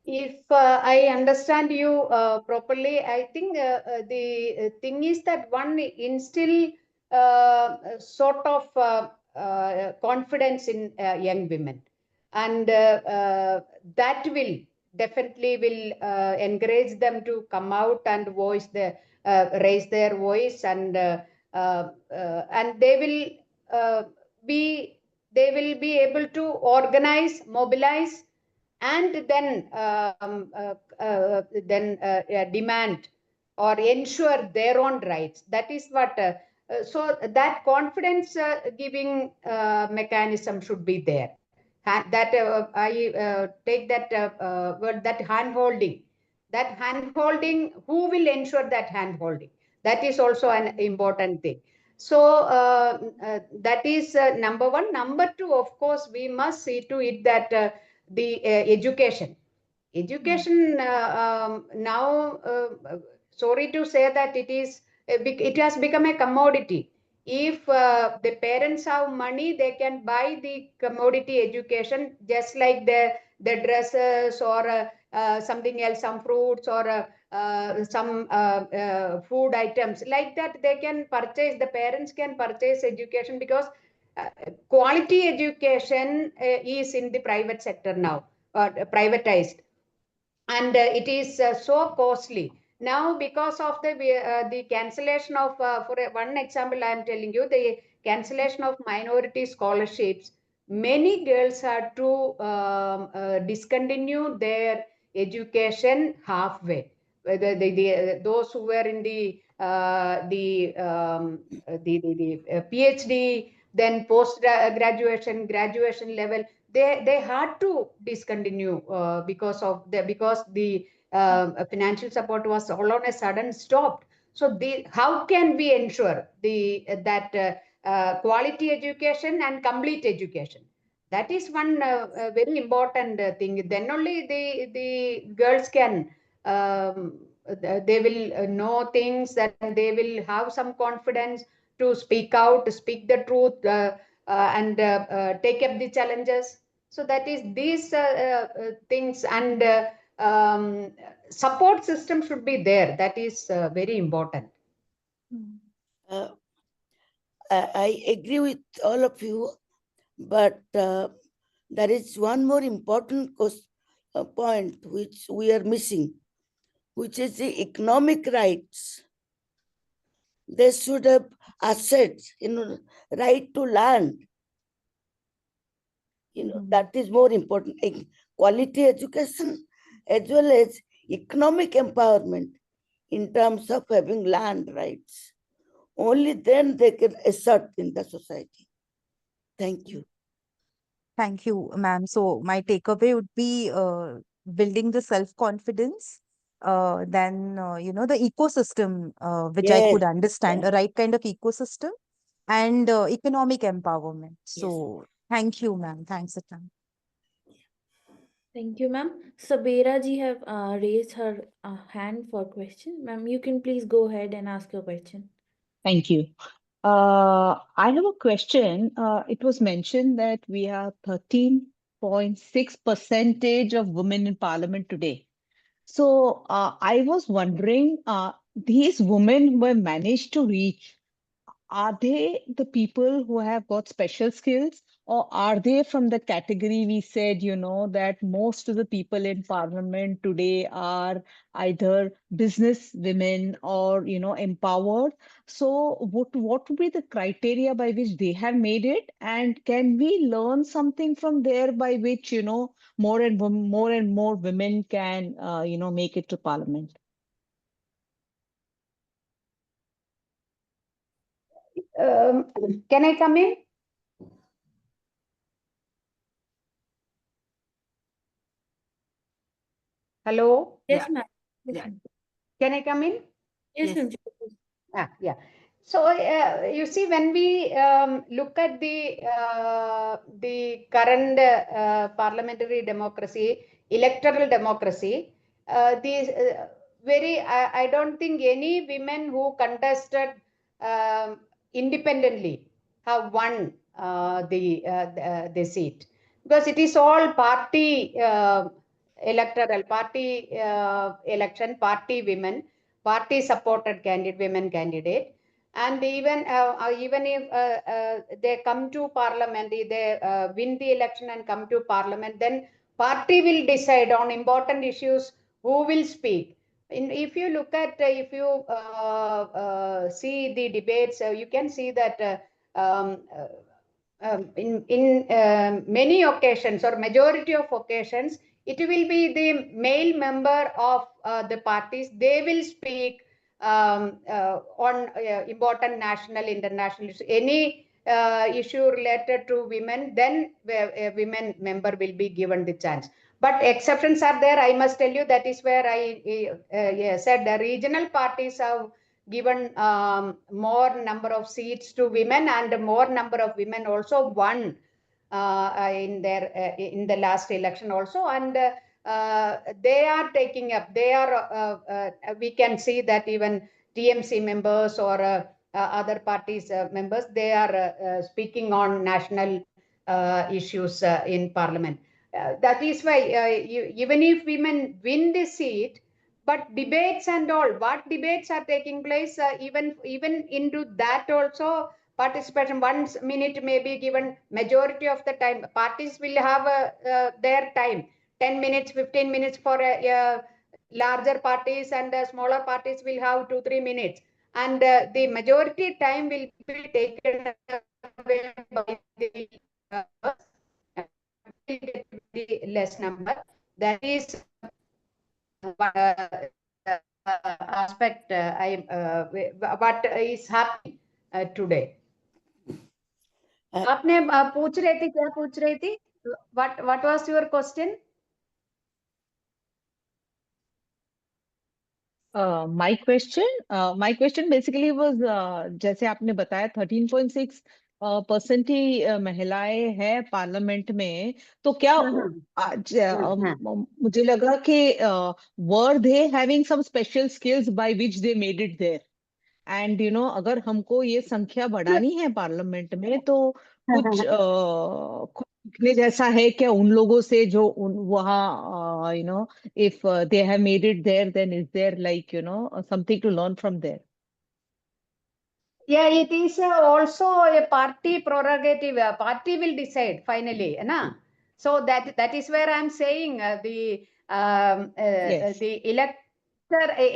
Speaker 3: If I understand you properly, I think the thing is that one instill sort of confidence in young women, and that will definitely encourage them to come out and raise their voice, and they will be able to organize, mobilize, and then demand or ensure their own rights. That is what. So that confidence giving mechanism should be there. I take that word, that hand holding. That hand holding. Who will ensure that hand holding? That is also an important thing. So that is number one. Number two, of course, we must see to it that the education now, sorry to say that it has become a commodity. If the parents have money, they can buy the commodity education, just like the dresses or something else, some fruits or some food items like that. They can purchase, the parents can purchase education, because quality education is in the private sector now, privatized, and it is so costly now because of the cancellation of one example I am telling you, the cancellation of minority scholarships. Many girls had to discontinue their education halfway. Those who were in the PhD, then post graduation level, they had to discontinue because the financial support was all on a sudden stopped. So how can we ensure that quality education and complete education? That is one very important thing. Then only the girls can they will know things, and they will have some confidence to speak out, speak the truth, and take up the challenges. So that is these things, and support system should be there. That is very important.
Speaker 4: Uh, I agree with all of you, but there is one more important point which we are missing, which is the economic rights. They should have assets, right to land. That is more important. Quality education as well as economic empowerment in terms of having land rights. Only then they can assert in the society. Thank you.
Speaker 8: Thank you, ma'am. So my takeaway would be building the self-confidence, then the ecosystem, which I could understand, a right kind of ecosystem, and economic empowerment. So thank you, ma'am. Thanks a ton.
Speaker 1: Thank you, ma'am. Sabera ji have raised her hand for question. Ma'am, you can please go ahead and ask your question.
Speaker 9: Thank you. I have a question. It was mentioned that we have 13.6% of women in parliament today. So I was wondering, these women who have managed to reach, are they the people who have got special skills, or are they from the category we said, that most of the people in parliament today are either business women or, empowered? So what would be the criteria by which they have made it? And can we learn something from there by which, more and more women can, make it to parliament?
Speaker 3: Can I come in? Hello?
Speaker 1: Yes, ma'am.
Speaker 3: Can I come in?
Speaker 1: Yes, ma'am.
Speaker 3: Yeah. So you see, when we look at the current parliamentary democracy, electoral democracy, I don't think any women who contested independently have won the seat, because it is all party electoral, party election, party women, party supported women candidate. And even if they come to parliament, they win the election and come to parliament, then party will decide on important issues who will speak. If you look at, if you see the debates, you can see that in many occasions, or majority of occasions, it will be the male member of the parties. They will speak on important national, international issues. Any issue related to women, then a women member will be given the chance. But exceptions are there. I must tell you, that is where I said the regional parties have given more number of seats to women, and more number of women also won in the last election also. And they are taking up, we can see that even TMC members or other parties members, they are speaking on national issues in parliament. That is why even if women win the seat, but debates and all, what debates are taking place, even into that also participation. 1 minute may be given. Majority of the time parties will have their time, 10 minutes, 15 minutes for larger parties, and smaller parties will have 2-3 minutes, and the majority time will be taken away by the less number. That is aspect what is happening today. आपने पूछ रहे थे, क्या पूछ रही थी? What was your question?
Speaker 9: My question basically was, जैसे आपने बताया 13.6% ही महिलाएं हैं पार्लियामेंट में, तो क्या आज मुझे लगा कि were they having some special skills by which they made it there, and अगर हमको ये संख्या बढ़ानी है पार्लियामेंट में तो कुछ कुछ सीखने जैसा है क्या उन लोगों से जो वहाँ if they have made it there then is there like something to learn from there.
Speaker 3: Yeah, it is also a party prerogative. Party will decide finally, na? So that is where I'm saying
Speaker 9: Yes.
Speaker 3: the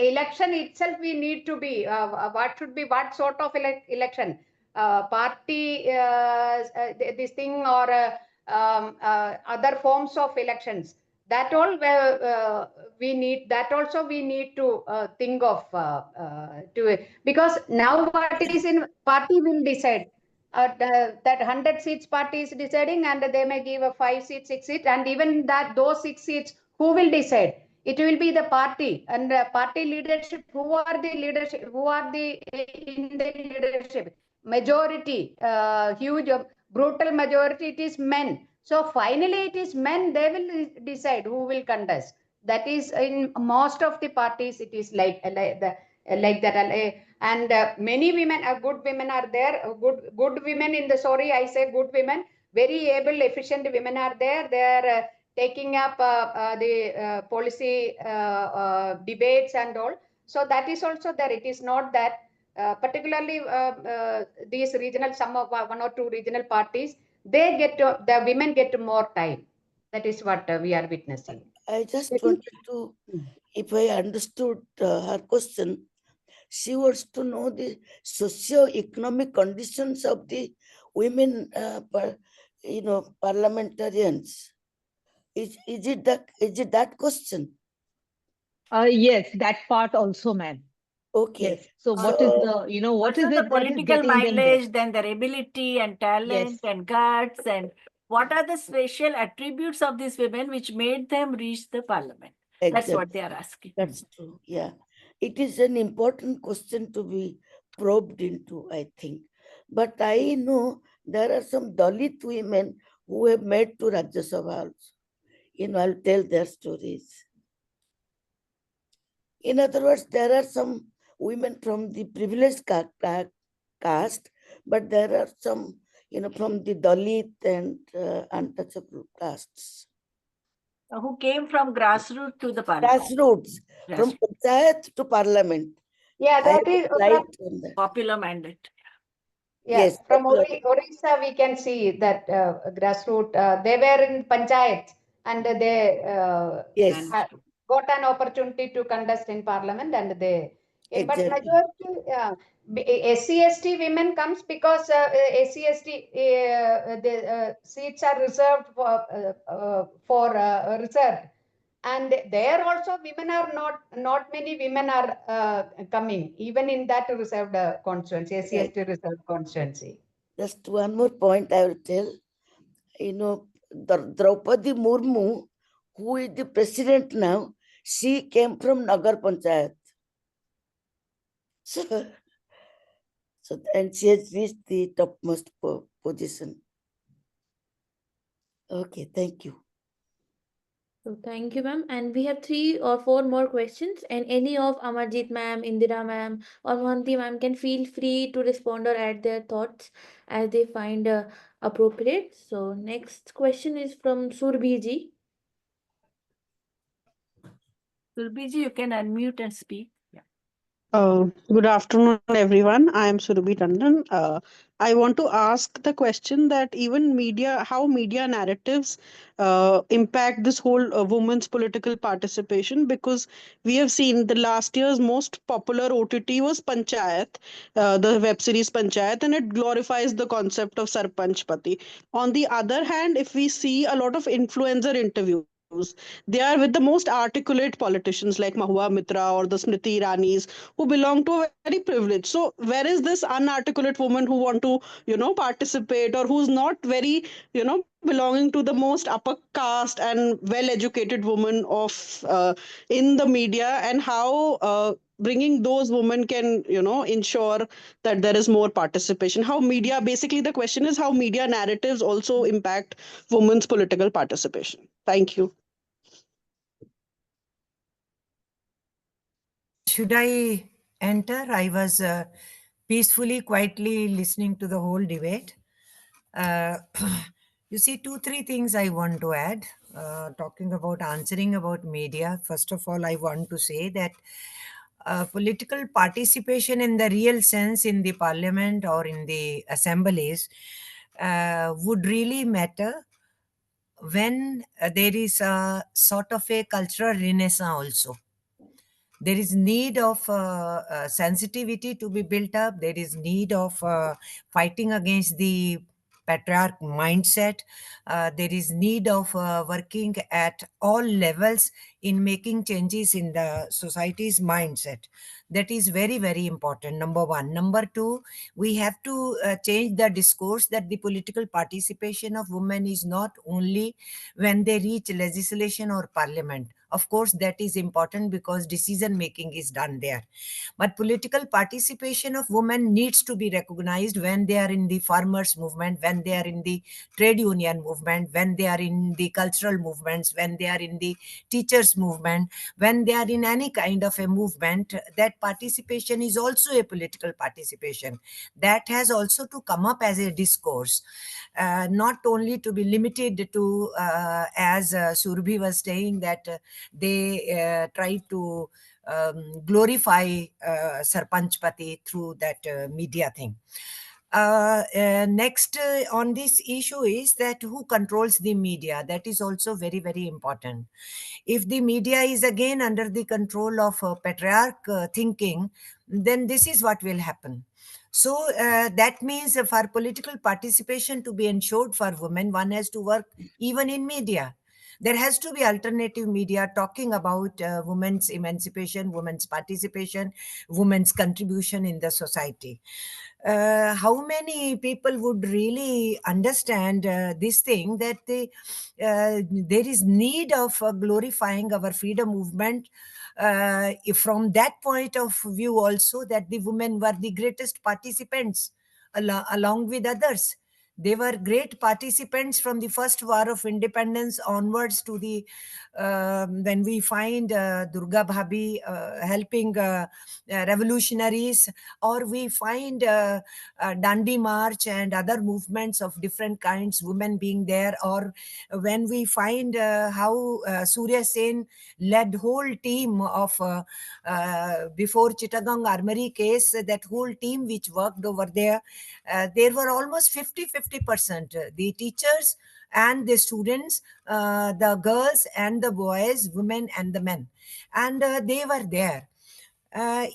Speaker 3: election itself we need to be what should be what sort of election party this thing or other forms of elections that all we need that also we need to think of to because now what it is in party will decide that 100 seats party is deciding and they may give a 5 seats 6 seats and even that those 6 seats who will decide it will be the party and party leadership who are the leadership who are the in the leadership majority huge brutal majority it is men so finally it is men they will decide who will contest that is in most of the parties it is like that and many women good women are there good women in the sorry I say good women very able efficient women are there they are taking up the policy debates and all so that is also there it is not that particularly these regional some of one or two regional parties they get the women get more time that is what we are witnessing.
Speaker 4: I just wanted to, if I understood her question, she wants to know the socio-economic conditions of the women, parliamentarians. Is it that question?
Speaker 9: Yes, that part also, ma'am.
Speaker 4: Okay.
Speaker 9: Yes. So what is the, what
Speaker 2: also
Speaker 9: is
Speaker 2: the
Speaker 9: it that is
Speaker 2: political
Speaker 9: getting them there?
Speaker 2: mileage, then their ability and talent
Speaker 9: Yes.
Speaker 2: and guts, and what are the special attributes of these women which made them reach the parliament? That's
Speaker 4: Exactly.
Speaker 2: what they are asking.
Speaker 4: That's true. Yeah. It is an important question to be probed into, I think. But I know there are some Dalit women who have made to Rajya Sabha also. I'll tell their stories. In other words, there are some women from the privileged caste, but there are some, from the Dalit and untouchable castes.
Speaker 2: Who came from grassroots to the parliament.
Speaker 4: Grassroots, from panchayat to parliament.
Speaker 3: Yeah, that is
Speaker 2: popular mandate.
Speaker 3: Yeah,
Speaker 4: Yes,
Speaker 3: from Orissa we can see that grassroots, they were in panchayat and they
Speaker 4: yes.
Speaker 3: got an opportunity to contest in parliament and they, but
Speaker 4: Exactly.
Speaker 3: majority SC/ST women comes because SC/ST the seats are reserved for reserved. And there also women are not many women are coming even in that reserved constituency, SC/ST reserved constituency.
Speaker 4: Just one more point I will tell. Draupadi Murmu, who is the president now, she came from Nagar Panchayat. So and she has reached the topmost position. Okay, thank you.
Speaker 1: So thank you, ma'am. And we have 3 or 4 more questions, and any of Amarjeet ma'am, Indira ma'am, or Mohanty ma'am can feel free to respond or add their thoughts as they find appropriate. So next question is from Surbhi ji.
Speaker 2: Surbhi ji, you can unmute and speak.
Speaker 10: Good afternoon, everyone. I am Surabhi Tandon. I want to ask the question that even how media narratives impact this whole women's political participation, because we have seen the last year's most popular OTT was Panchayat, the web series Panchayat, and it glorifies the concept of Sarpanch Pati. On the other hand, if we see a lot of influencer interviews, they are with the most articulate politicians like Mahua Mitra or the Smriti Iranis, who belong to a very privileged. So where is this unarticulate woman who want to, participate, or who's not very, belonging to the most upper caste and well-educated woman of in the media, and how bringing those women can, ensure that there is more participation? How media, basically the question is how media narratives also impact women's political participation. Thank you.
Speaker 11: Should I enter. I was peacefully, quietly listening to the whole debate. You see, 2-3 things I want to add. Talking about answering about media, first of all, I want to say that political participation in the real sense in the parliament or in the assemblies would really matter when there is a sort of a cultural renaissance also. There is need of sensitivity to be built up. There is need of fighting against the patriarch mindset. There is need of working at all levels in making changes in the society's mindset. That is very, very important, number one. Number two, we have to change the discourse that the political participation of women is not only when they reach legislation or parliament. Of course, that is important because decision making is done there. But political participation of women needs to be recognized when they are in the farmers movement, when they are in the trade union movement, when they are in the cultural movements, when they are in the teachers movement, when they are in any kind of a movement. That participation is also a political participation. That has also to come up as a discourse, not only to be limited to, as Surbhi was saying, that they try to glorify Sarpanchpati through that media thing. Next on this issue is that who controls the media. That is also very, very important. If the media is again under the control of patriarch thinking, then this is what will happen. So that means for political participation to be ensured for women, one has to work even in media. There has to be alternative media talking about women's emancipation, women's participation, women's contribution in the society. How many people would really understand this thing, that there is need of glorifying our freedom movement from that point of view also, that the women were the greatest participants along with others. They were great participants from the first war of independence onwards to the when we find Durga Bhabi helping revolutionaries, or we find Dandi March and other movements of different kinds, women being there, or when we find how Surya Sen led whole team of before Chittagong Armory case, that whole team which worked over there, there were almost 50%, the teachers and the students, the girls and the boys, women and the men, and they were there.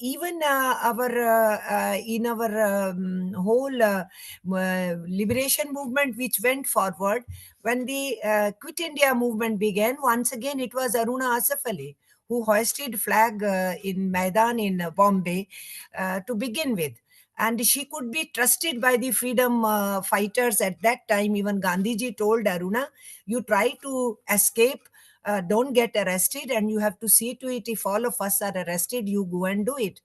Speaker 11: Even our in our whole liberation movement which went forward, when the Quit India movement began, once again it was Aruna Asaf Ali who hoisted flag in Maidan in Bombay to begin with. And she could be trusted by the freedom fighters at that time. Even Gandhiji told Aruna, you try to escape, don't get arrested, and you have to see to it, if all of us are arrested, you go and do it.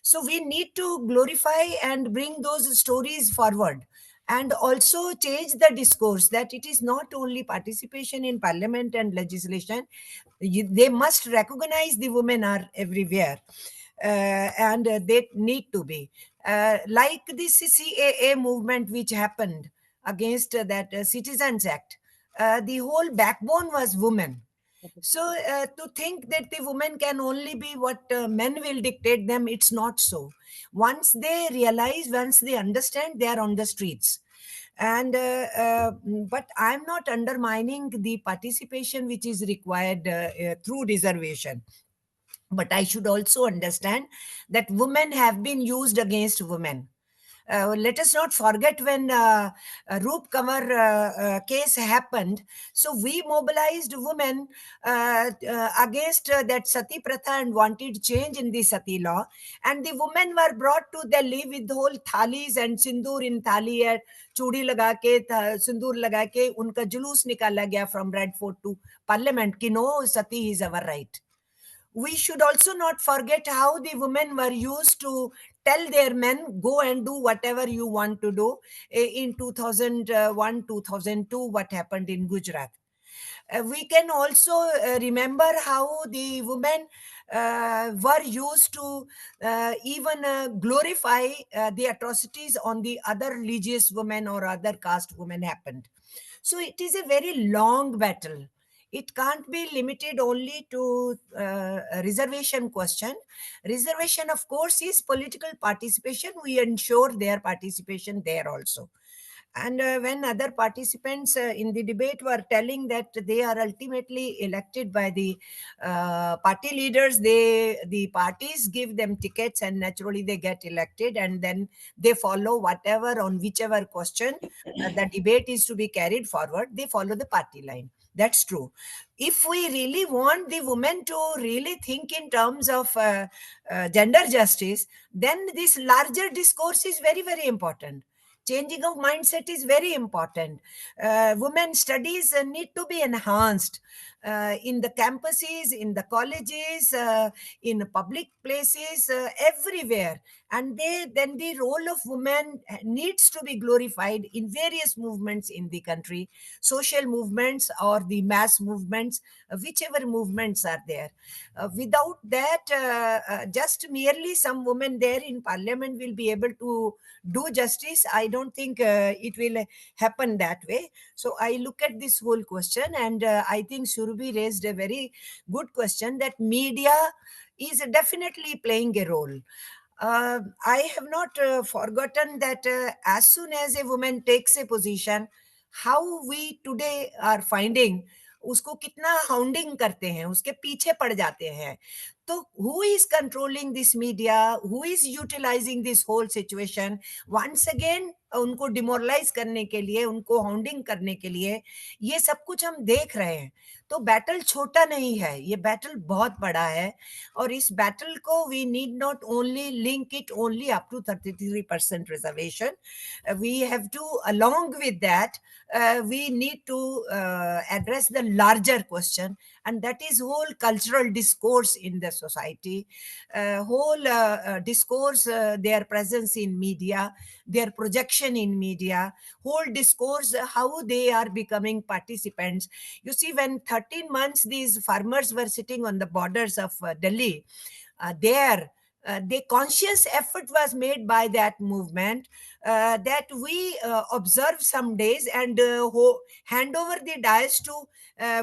Speaker 11: So we need to glorify and bring those stories forward, and also change the discourse that it is not only participation in parliament and legislation. They must recognize the women are everywhere, and they need to be like this CAA movement which happened against that Citizens Act. The whole backbone was women. So to think that the women can only be what men will dictate them, it's not so. Once they realize, once they understand, they are on the streets. And but I'm not undermining the participation which is required through reservation. But I should also understand that women have been used against women. Let us not forget when Roop Kamar case happened. So we mobilized women against that Sati Pratha and wanted change in the Sati law. And the women were brought to Delhi with the whole thalis and sindoor in thali and chudi laga ke, sindoor laga ke, unka julus nikala gaya from Red Fort to Parliament ki no, Sati is our right. We should also not forget how the women were used to tell their men, go and do whatever you want to do. In 2001, 2002, what happened in Gujarat. We can also remember how the women were used to even glorify the atrocities on the other religious women or other caste women happened. So it is a very long battle. It can't be limited only to a reservation question. Reservation, of course, is political participation. We ensure their participation there also. And when other participants in the debate were telling that they are ultimately elected by the party leaders, the parties give them tickets and naturally they get elected, and then they follow whatever on whichever question the debate is to be carried forward. They follow the party line. That's true. If we really want the women to really think in terms of gender justice, then this larger discourse is very, very important. Changing of mindset is very important. Women studies need to be enhanced in the campuses, in the colleges, in public places, everywhere. And then the role of women needs to be glorified in various movements in the country, social movements or the mass movements, whichever movements are there. Without that, just merely some women there in parliament will be able to do justice. I don't think it will happen that way. So I look at this whole question, and I think Surabhi raised a very good question, that media is definitely playing a role. I have not forgotten that as soon as a woman takes a position, how we today are finding उसको कितना हाउंडिंग करते हैं, उसके पीछे पड़ जाते हैं. तो who is controlling this media, who is utilizing this whole situation? Once again उनको डिमोरलाइज करने के लिए, उनको हाउंडिंग करने के लिए, ये सब कुछ हम देख रहे हैं. तो बैटल छोटा नहीं है, ये बैटल बहुत बड़ा है. और इस बैटल को we need not only link it only up to 33% reservation. We have to, along with that, we need to address the larger question, and that is whole cultural discourse in the society, whole discourse, their presence in media, their projection in media, whole discourse, how they are becoming participants. You see, when 13 months these farmers were sitting on the borders of Delhi, there the conscious effort was made by that movement, that we observe some days and hand over the dais to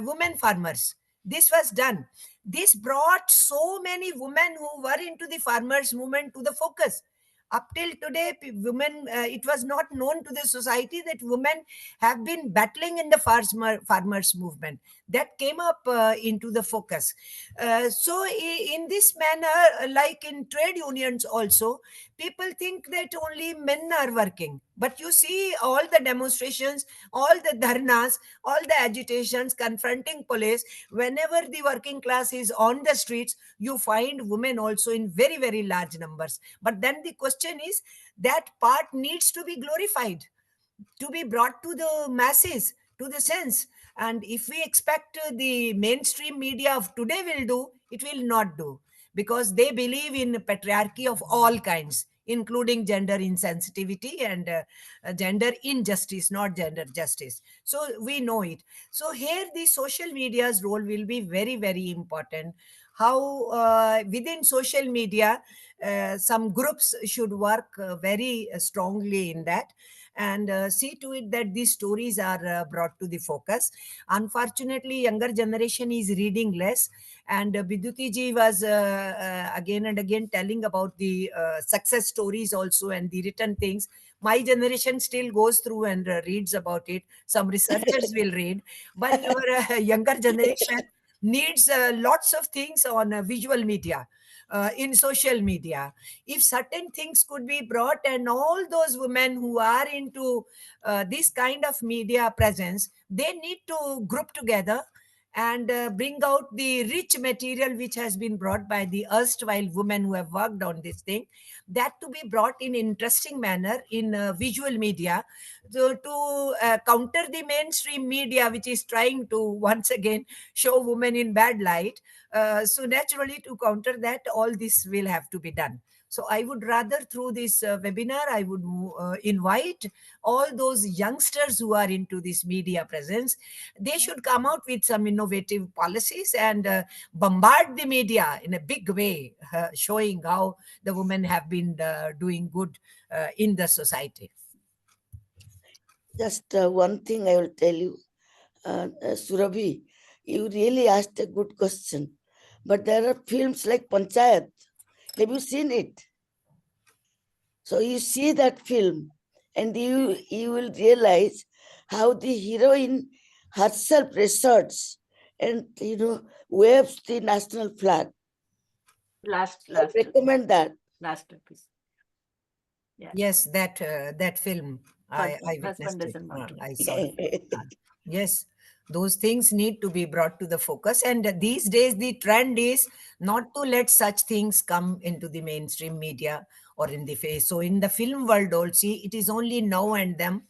Speaker 11: women farmers. This was done. This brought so many women who were into the farmers movement to the focus. Up till today, women, it was not known to the society that women have been battling in the farmers movement. That came up into the focus. So in this manner, like in trade unions also, people think that only men are working. But you see all the demonstrations, all the dharnas, all the agitations confronting police, whenever the working class is on the streets, you find women also in very, very large numbers. But then the question is, that part needs to be glorified, to be brought to the masses, to the sense. And if we expect the mainstream media of today will do, it will not do, because they believe in patriarchy of all kinds, including gender insensitivity and gender injustice, not gender justice. So we know it. So here the social media's role will be very, very important. How within social media, some groups should work very strongly in that, and see to it that these stories are brought to the focus. Unfortunately, younger generation is reading less, and Bidyuti ji was again and again telling about the success stories also and the written things. My generation still goes through and reads about it. Some researchers will read, but our younger generation needs lots of things on visual media, in social media. If certain things could be brought, and all those women who are into this kind of media presence, they need to group together and bring out the rich material which has been brought by the erstwhile women who have worked on this thing, that to be brought in interesting manner in visual media, to counter the mainstream media which is trying to once again show women in bad light. So naturally, to counter that, all this will have to be done. So I would rather through this webinar, I would invite all those youngsters who are into this media presence. They should come out with some innovative policies and bombard the media in a big way, showing how the women have been doing good in the society.
Speaker 4: Just one thing I will tell you, Surabhi, you really asked a good question. But there are films like Panchayat. Have you seen it? So you see that film and you will realize how the heroine herself resorts and waves the national flag.
Speaker 2: Last
Speaker 4: recommend that.
Speaker 2: Last episode.
Speaker 11: Yeah. Yes, that film. I
Speaker 2: husband
Speaker 11: witnessed it.
Speaker 2: doesn't want to.
Speaker 11: I saw it. Yes, those things need to be brought to the focus. And these days, the trend is not to let such things come into the mainstream media or in the face. So in the film world also, it is only now and then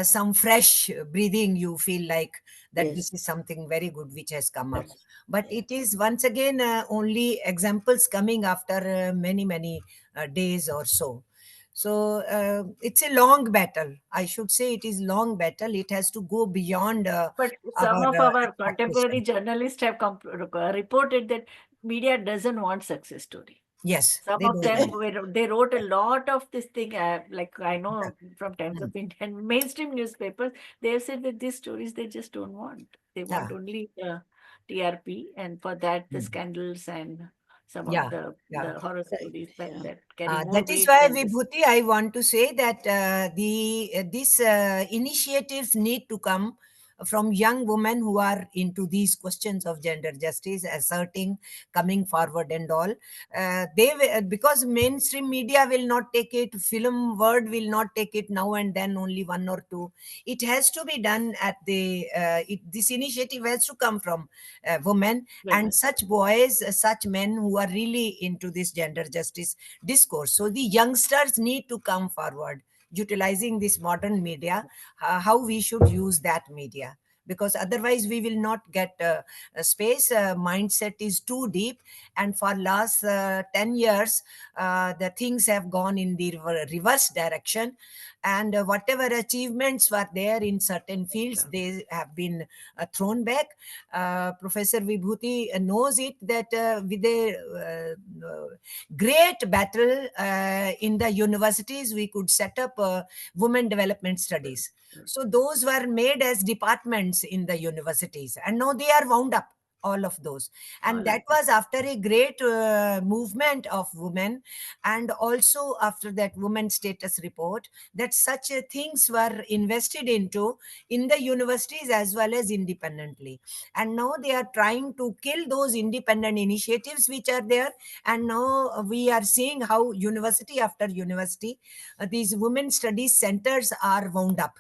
Speaker 11: some fresh breathing you feel like that this is something very good which has come up. But it is once again only examples coming after many days or so. So it's a long battle. I should say it is long battle. It has to go beyond.
Speaker 2: But some of our contemporary
Speaker 11: expectation.
Speaker 2: journalists have reported that media doesn't want success story.
Speaker 11: Yes,
Speaker 2: Some
Speaker 11: they
Speaker 2: of
Speaker 11: don't.
Speaker 2: them they wrote a lot of this thing. Like I know from Times of India and mainstream newspapers, they have said that these stories they just don't want. They want only TRP, and for that the scandals and some of the horror stories that carry more
Speaker 11: that is
Speaker 2: weight
Speaker 11: why,
Speaker 2: than this.
Speaker 11: Vibhuti, I want to say that these initiatives need to come from young women who are into these questions of gender justice, asserting, coming forward and all. Because mainstream media will not take it, film world will not take it now and then, only one or two. It has to be done at the, this initiative has to come from women and such boys, such men who are really into this gender justice discourse. So the youngsters need to come forward, utilizing this modern media, how we should use that media, because otherwise we will not get a space. Mindset is too deep, and for last 10 years the things have gone in the reverse direction, and whatever achievements were there in certain fields, they have been thrown back. Professor Vibhuti knows it, that with a great battle in the universities, we could set up women development studies. So those were made as departments in the universities, and now they are wound up, all of those. And that was after a great movement of women, and also after that women status report, that such things were invested into in the universities as well as independently. And now they are trying to kill those independent initiatives which are there, and now we are seeing how university after university these women studies centers are wound up.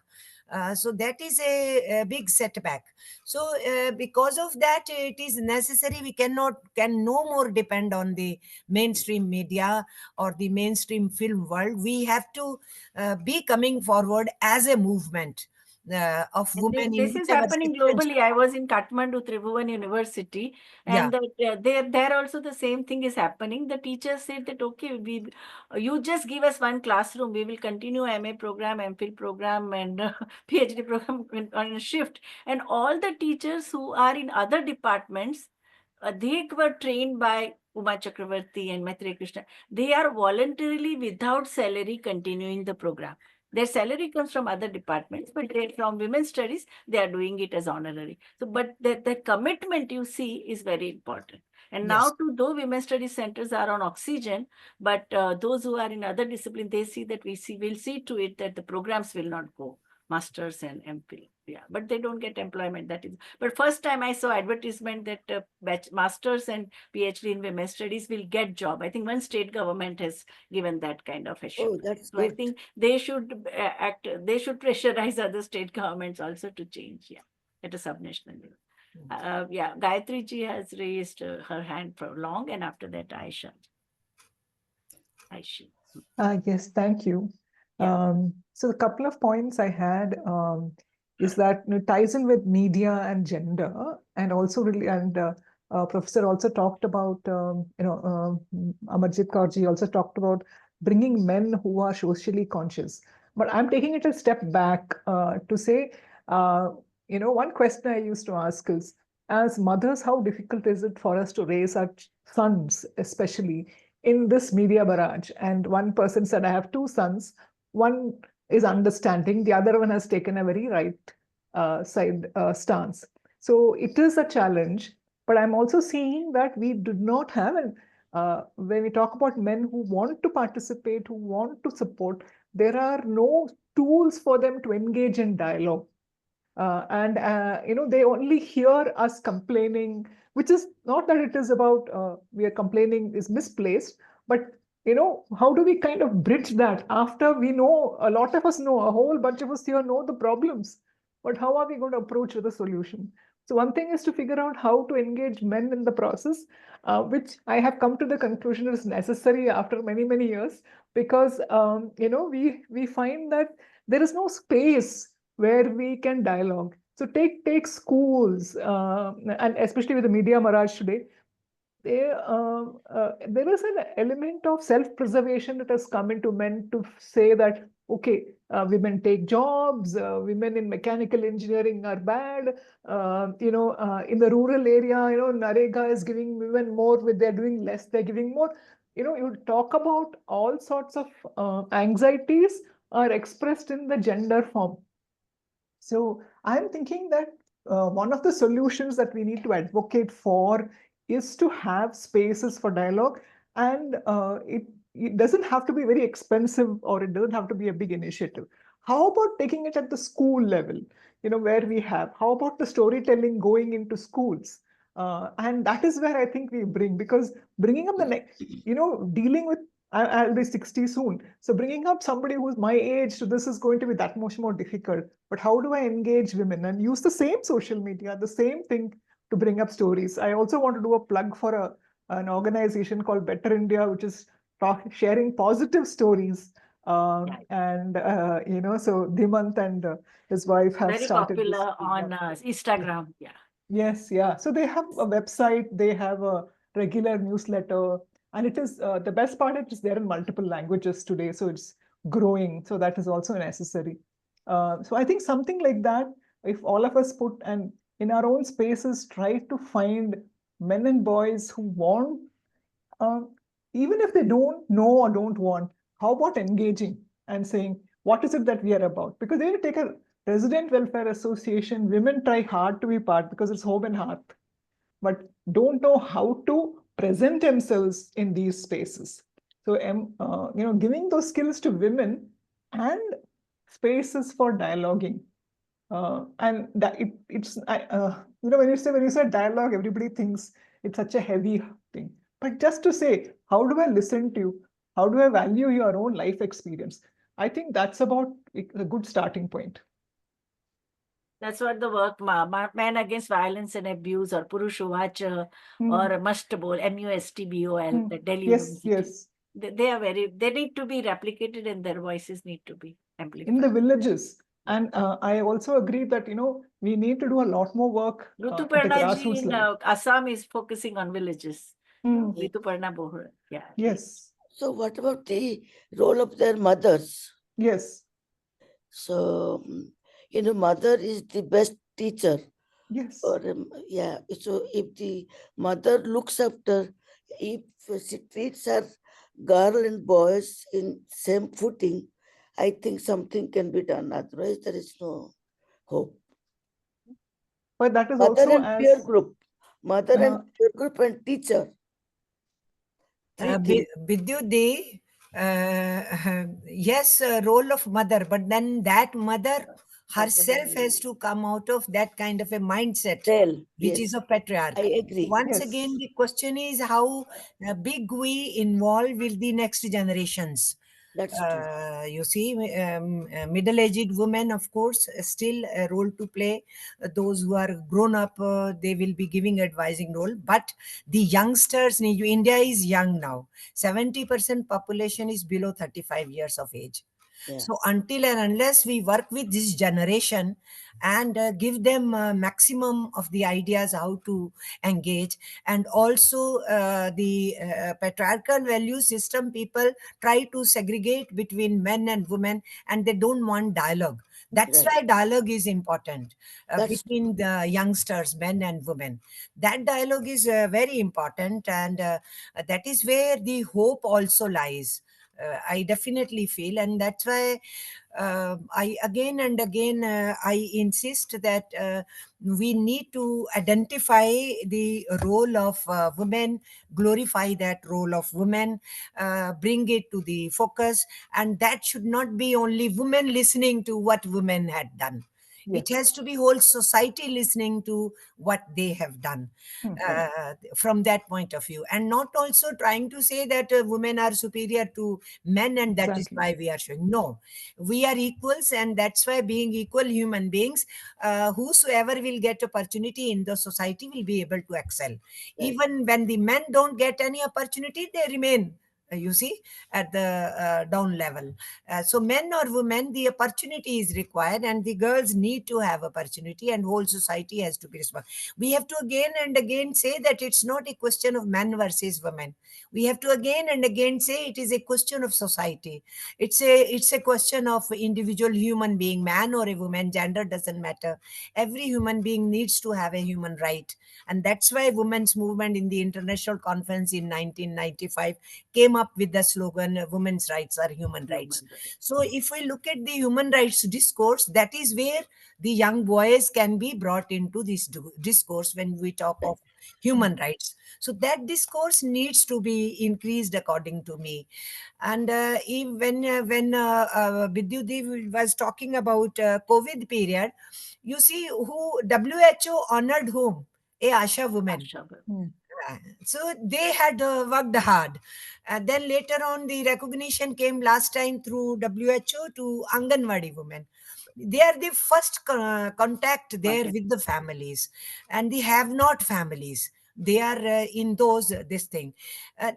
Speaker 11: So that is a big setback. So because of that, it is necessary, we can no more depend on the mainstream media or the mainstream film world. We have to be coming forward as a movement of women in
Speaker 2: This is
Speaker 11: whichever
Speaker 2: happening
Speaker 11: sections.
Speaker 2: globally. I was in Kathmandu, Tribhuvan University, and there also the same thing is happening. The teachers said that, okay, you just give us one classroom, we will continue MA program, MPhil program, and PhD program on a shift. And all the teachers who are in other departments, they were trained by Uma Chakravarti and Maitreya Krishna. They are voluntarily without salary continuing the program. Their salary comes from other departments, but from women's studies, they are doing it as honorary. So, but the commitment you see is very important. And now, though women's studies centers are on oxygen, but those who are in other disciplines, they see that we'll see to it that the programs will not go, masters and MPhil. Yeah, but they don't get employment. That is. But first time I saw advertisement that masters and PhD in women's studies will get job. I think one state government has given that kind of assurance.
Speaker 4: Oh, that's
Speaker 2: so
Speaker 4: good.
Speaker 2: I think they should act. They should pressurize other state governments also to change. Yeah, at a subnational level. Gayatri ji has raised her hand for long, and after that, Aisha.
Speaker 7: Yes, thank you. So a couple of points I had is that ties in with media and gender, and also really Professor also talked about, Amarjeet Kaurji also talked about bringing men who are socially conscious. But I'm taking it a step back to say, one question I used to ask is, as mothers, how difficult is it for us to raise our sons, especially in this media barrage? And one person said, I have two sons. One is understanding, the other one has taken a very right side stance. So it is a challenge, but I'm also seeing that we do not have, and when we talk about men who want to participate, who want to support, there are no tools for them to engage in dialogue. They only hear us complaining, which is not that it is about we are complaining is misplaced, but how do we kind of bridge that after we know, a lot of us know, a whole bunch of us here know the problems, but how are we going to approach the solution? So one thing is to figure out how to engage men in the process, which I have come to the conclusion is necessary after many, many years, because we find that there is no space where we can dialogue. So take schools, and especially with the media mirage today, there is an element of self-preservation that has come into men to say that, okay, women take jobs, women in mechanical engineering are bad, in the rural area, Narega is giving women more, with they're doing less, they're giving more. You talk about all sorts of anxieties are expressed in the gender form. So I'm thinking that one of the solutions that we need to advocate for is to have spaces for dialogue, and it doesn't have to be very expensive, or it doesn't have to be a big initiative. How about taking it at the school level, where we have, how about the storytelling going into schools? And that is where I think we because bringing up the next, dealing with, I'll be 60 soon. So bringing up somebody who's my age to this is going to be that much more difficult. But how do I engage women and use the same social media, the same thing to bring up stories? I also want to do a plug for an organization called Better India, which is sharing positive stories. And, so Dimant and his wife have
Speaker 2: Very
Speaker 7: started
Speaker 2: popular
Speaker 7: this
Speaker 2: on Instagram. Yeah.
Speaker 7: Yes, yeah. So they have a website, they have a regular newsletter, and it is the best part is there in multiple languages today, so it's growing. So that is also necessary. So I think something like that, if all of us put and in our own spaces try to find men and boys who want, even if they don't know or don't want, how about engaging and saying, what is it that we are about? Because they take a resident welfare association, women try hard to be part because it's home and hearth, but don't know how to present themselves in these spaces. So, giving those skills to women and spaces for dialoguing. And that when you say dialogue, everybody thinks it's such a heavy thing. But just to say, how do I listen to you? How do I value your own life experience? I think that's about a good starting point.
Speaker 2: That's what the work, Men Against Violence and Abuse, or Purushowach, or Mustbol, MUSTBOL, the Delhi University.
Speaker 7: Yes.
Speaker 2: They are they need to be replicated, and their voices need to be amplified.
Speaker 7: In the villages. And I also agree that, we need to do a lot more work at the grassroots level.
Speaker 2: In Assam is focusing on villages. Rituparna Bohra. Yeah.
Speaker 7: Yes.
Speaker 4: So what about the role of their mothers?
Speaker 7: Yes.
Speaker 4: So, mother is the best teacher.
Speaker 7: Yes.
Speaker 4: Or, yeah. So if the mother looks after, if she treats her girl and boys in same footing, I think something can be done. Otherwise, there is no hope.
Speaker 7: But that is
Speaker 4: mother
Speaker 7: also
Speaker 4: and peer group. Mother and peer group and teacher.
Speaker 11: Bidyut, yes, role of mother, but then that mother herself has to come out of that kind of a mindset, which is a patriarch.
Speaker 4: I agree.
Speaker 11: Once again, the question is how big we involve with the next generations.
Speaker 4: That's true.
Speaker 11: You see, middle-aged women, of course, still a role to play. Those who are grown up, they will be giving advising role. But the youngsters, India is young now. 70% population is below 35 years of age.
Speaker 4: Yeah.
Speaker 11: So until and unless we work with this generation and give them maximum of the ideas how to engage, and also the patriarchal value system, people try to segregate between men and women, and they don't want dialogue. That's
Speaker 4: Right.
Speaker 11: why dialogue is important
Speaker 4: That's
Speaker 11: between the youngsters, men and women. That dialogue is very important, and that is where the hope also lies. I definitely feel, and that's why I again and again I insist that we need to identify the role of women, glorify that role of women, bring it to the focus, and that should not be only women listening to what women had done. It has to be whole society listening to what they have done from that point of view, and not also trying to say that women are superior to men, and that is
Speaker 7: Exactly.
Speaker 11: why we are showing. No, we are equals, and that's why, being equal human beings, whosoever will get opportunity in the society will be able to excel. Even when the men don't get any opportunity, they remain, you see, at the down level. So men or women, the opportunity is required, and the girls need to have opportunity, and whole society has to be responsible. We have to again and again say that it's not a question of men versus women. We have to again and again say it is a question of society. It's a question of individual human being, man or a woman, gender doesn't matter. Every human being needs to have a human right, and that's why women's movement in the international conference in 1995 came up with the slogan, women's rights are human rights. So if we look at the human rights discourse, that is where the young boys can be brought into this discourse when we talk of human rights. So that discourse needs to be increased, according to me. And when Bidyut was talking about COVID period, you see who WHO honored whom? A Asha woman. So they had worked hard. And then later on, the recognition came last time through WHO to Anganwadi women. They are the first contact there with the families and the have not families. They are in those this thing.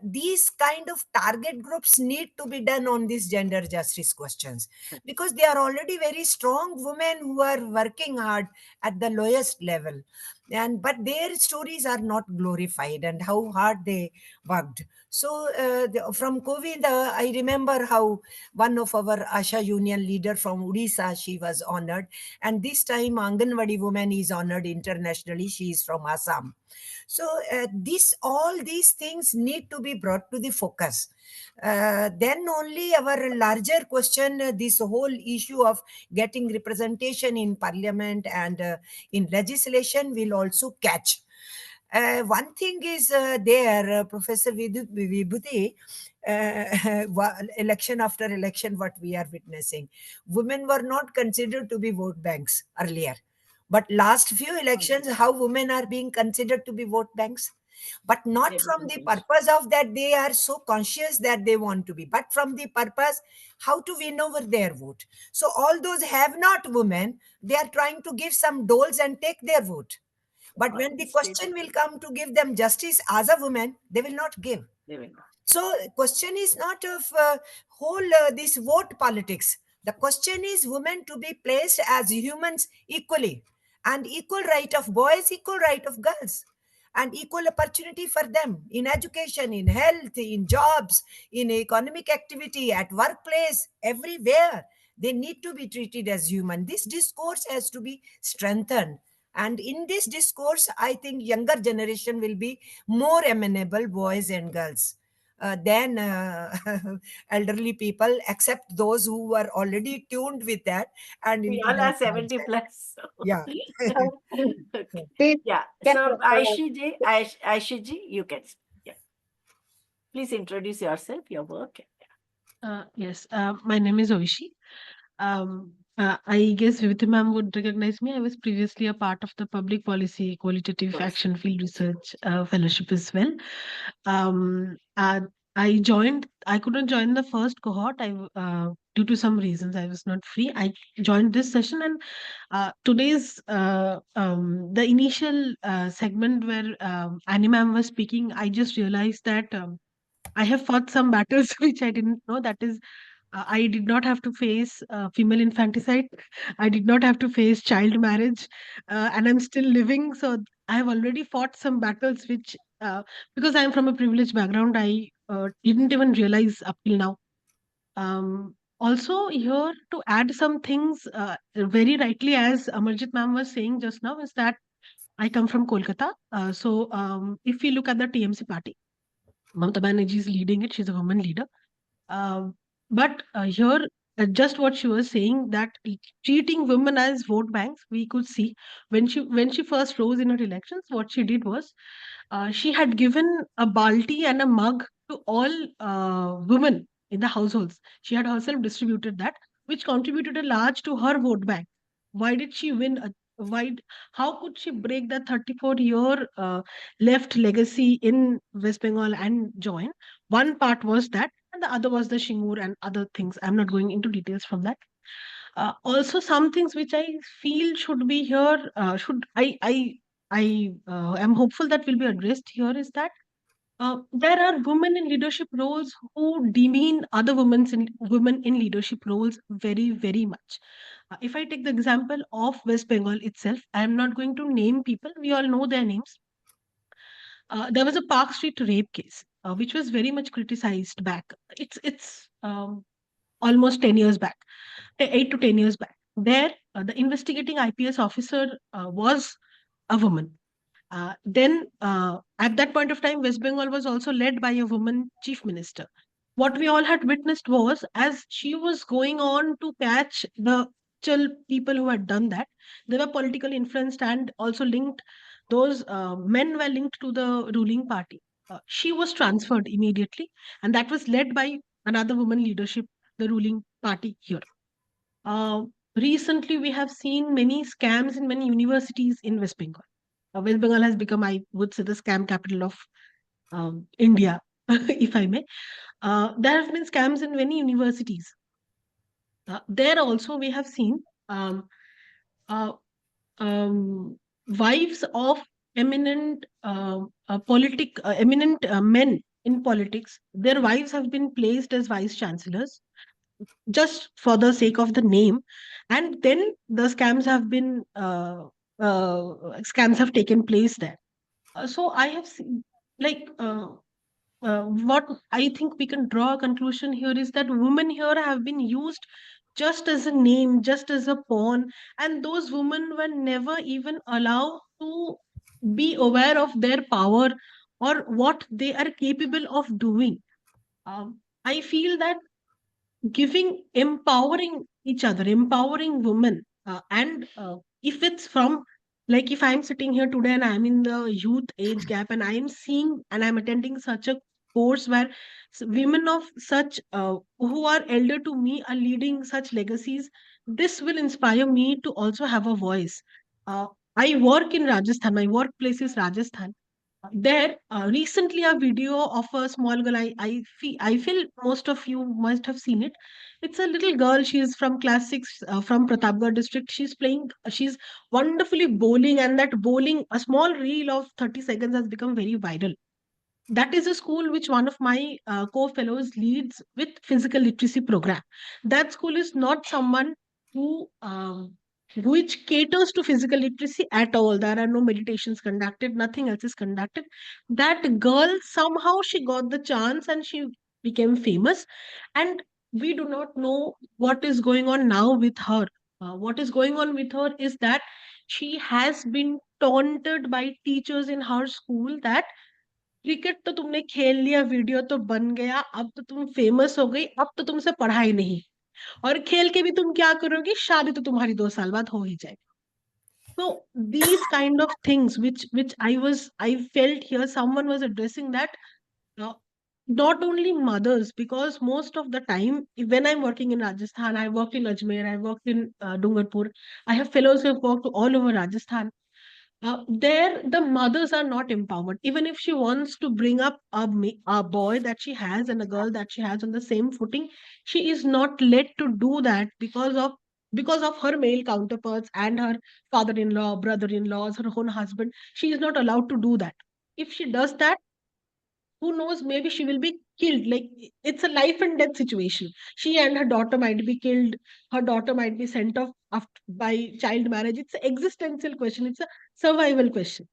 Speaker 11: These kind of target groups need to be done on these gender justice questions, because they are already very strong women who are working hard at the lowest level, and but their stories are not glorified, and how hard they worked. So from COVID, I remember how one of our Asha Union leader from Odisha, she was honored, and this time Anganwadi woman is honored internationally. She is from Assam. So all these things need to be brought to the focus. Then only our larger question, this whole issue of getting representation in parliament and in legislation will also catch. One thing is there, Professor Vibhuti, election after election, what we are witnessing. Women were not considered to be vote banks earlier. But last few elections, how women are being considered to be vote banks? But not from the purpose of that they are so conscious that they want to be, but from the purpose how to win over their vote. So all those have not women, they are trying to give some doles and take their vote. But when the question will come to give them justice as a woman, they will not give. So question is not of whole this vote politics. The question is women to be placed as humans equally, and equal right of boys, equal right of girls, and equal opportunity for them in education, in health, in jobs, in economic activity, at workplace, everywhere. They need to be treated as human. This discourse has to be strengthened. And in this discourse, I think younger generation will be more amenable, boys and girls, than elderly people, except those who were already tuned with that. And
Speaker 2: We
Speaker 11: into
Speaker 2: all are
Speaker 11: that
Speaker 2: 70
Speaker 11: mindset.
Speaker 2: plus.
Speaker 11: Yeah.
Speaker 2: Okay. Yeah. So Aishi ji, you can. Yeah. Please introduce yourself, your work.
Speaker 12: Yes, my name is Oishi. I guess Vibhuti ma'am would recognize me. I was previously a part of the Public Policy Qualitative Action Field Research Fellowship as well. I couldn't join the first cohort. Due to some reasons, I was not free. I joined this session, and today's the initial segment where Annie ma'am was speaking, I just realized that I have fought some battles which I didn't know. That is I did not have to face female infanticide. I did not have to face child marriage, and I'm still living. So I have already fought some battles, which because I'm from a privileged background, I didn't even realize up till now. Also, here to add some things, very rightly, as Amarjeet ma'am was saying just now, is that I come from Kolkata. If we look at the TMC party, Mamata Banerjee is leading it. She's a woman leader. But here, just what she was saying, that treating women as vote banks, we could see when she first rose in her elections. What she did was she had given a balti and a mug to all women in the households. She had herself distributed that, which contributed a large to her vote bank. Why did she win? How could she break that 34-year left legacy in West Bengal and join? One part was that, and the other was the Shingur and other things. I'm not going into details from that. Also, some things which I feel should be here, should I am hopeful that will be addressed here, is that there are women in leadership roles who demean other women in leadership roles very, very much. If I take the example of West Bengal itself, I am not going to name people. We all know their names. There was a Park Street rape case, which was very much criticized back. It's almost 10 years back, 8 to 10 years back. There, the investigating IPS officer was a woman. Then, at that point of time, West Bengal was also led by a woman chief minister. What we all had witnessed was, as she was going on to catch the actual people who had done that, they were politically influenced and also linked. Those men were linked to the ruling party. She was transferred immediately, and that was led by another woman leadership, the ruling party here. Uh, Recently, we have seen many scams in many universities in West Bengal. West Bengal has become, I would say, the scam capital of India, if I may. There have been scams in many universities. There also, we have seen um, uh, wives of eminent eminent men in politics. Their wives have been placed as vice chancellors just for the sake of the name, and then the scams have taken place there. So I have seen, like, what I think we can draw a conclusion here is that women here have been used just as a name, just as a pawn, and those women were never even allowed to be aware of their power or what they are capable of doing. I feel that empowering each other, empowering women, and if it's from, like, if I'm sitting here today and I'm in the youth age gap and I'm seeing and I'm attending such a course where women of such who are elder to me are leading such legacies, this will inspire me to also have a voice. uh, I work in Rajasthan, my workplace is Rajasthan. There, recently a video of a small girl. I feel most of you must have seen it. It's a little girl. She is from class six, from Pratapgarh district. She's playing. She's wonderfully bowling, and that bowling, a small reel of 30 seconds, has become very viral. That is a school which one of my co-fellows leads with physical literacy program. That school is not someone who which caters to physical literacy at all. There are no meditations conducted, nothing else is conducted. That girl, somehow she got the chance and she became famous, and we do not know what is going on now with her. What is going on with her is that she has been taunted by teachers in her school that cricket तो तुमने खेल लिया, video तो बन गया, अब तो तुम फेमस हो गई, अब तो तुमसे पढ़ाई नहीं, और खेल के भी तुम क्या करोगी, शादी तो तुम्हारी 2 साल बाद हो ही जाएगी. So these kind of things which I felt here someone was addressing that, uh, not only mothers, because most of the time when I'm working in Rajasthan, I worked in Ajmer, I worked in Dungarpur, I have fellows who have worked all over Rajasthan. There, the mothers are not empowered. Even if she wants to bring up a boy that she has and a girl that she has on the same footing, she is not let to do that because of her male counterparts and her father-in-law, brother-in-laws, her own husband. She is not allowed to do that. If she does that, who knows, maybe she will be killed. Like, it's a life and death situation. She and her daughter might be killed. Her daughter might be sent off after, by child marriage. It's an existential question. It's a survival question.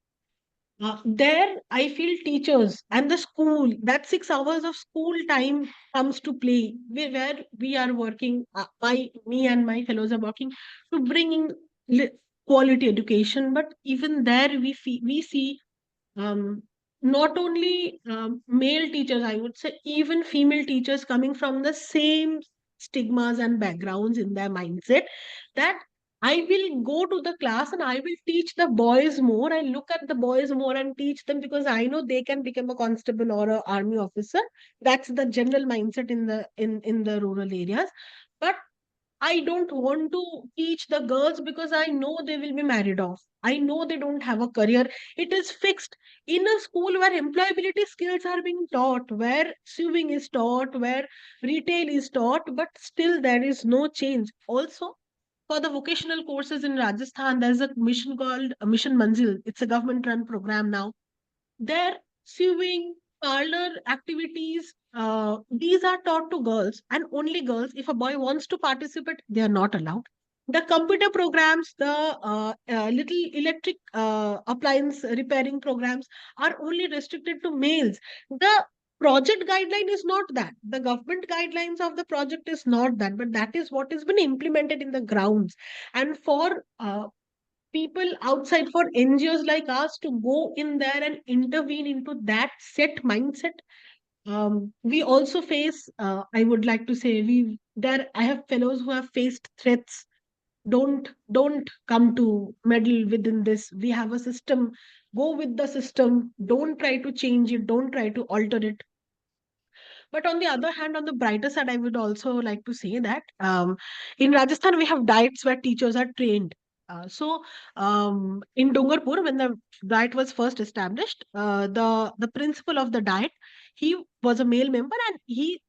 Speaker 12: There, I feel teachers and the school, that 6 hours of school time comes to play, where we are working, me and my fellows are working to bring in quality education. But even there, we see um, not only male teachers, I would say, even female teachers coming from the same stigmas and backgrounds in their mindset, that I will go to the class and I will teach the boys more. I look at the boys more and teach them because I know they can become a constable or an army officer. That's the general mindset in the rural areas. But I don't want to teach the girls because I know they will be married off. I know they don't have a career. It is fixed. In a school where employability skills are being taught, where sewing is taught, where retail is taught, but still there is no change. Also, for the vocational courses in Rajasthan, there's a mission called Mission Manzil. It's a government run program now. Their sewing, parlor activities, these are taught to girls and only girls. If a boy wants to participate, they are not allowed. The computer programs, the little electric appliance repairing programs are only restricted to males. The project guideline is not that. The government guidelines of the project is not that, but that is what has been implemented in the grounds. And for people outside, for NGOs like us to go in there and intervene into that set mindset. We also face, I would like to say, I have fellows who have faced threats. Don't come to meddle within this. We have a system. Go with the system. Don't try to change it. Don't try to alter it. But on the other hand, on the brighter side, I would also like to say that in Rajasthan, we have diets where teachers are trained. In Dungarpur, when the diet was first established, the principal of the diet, he was a male member, and he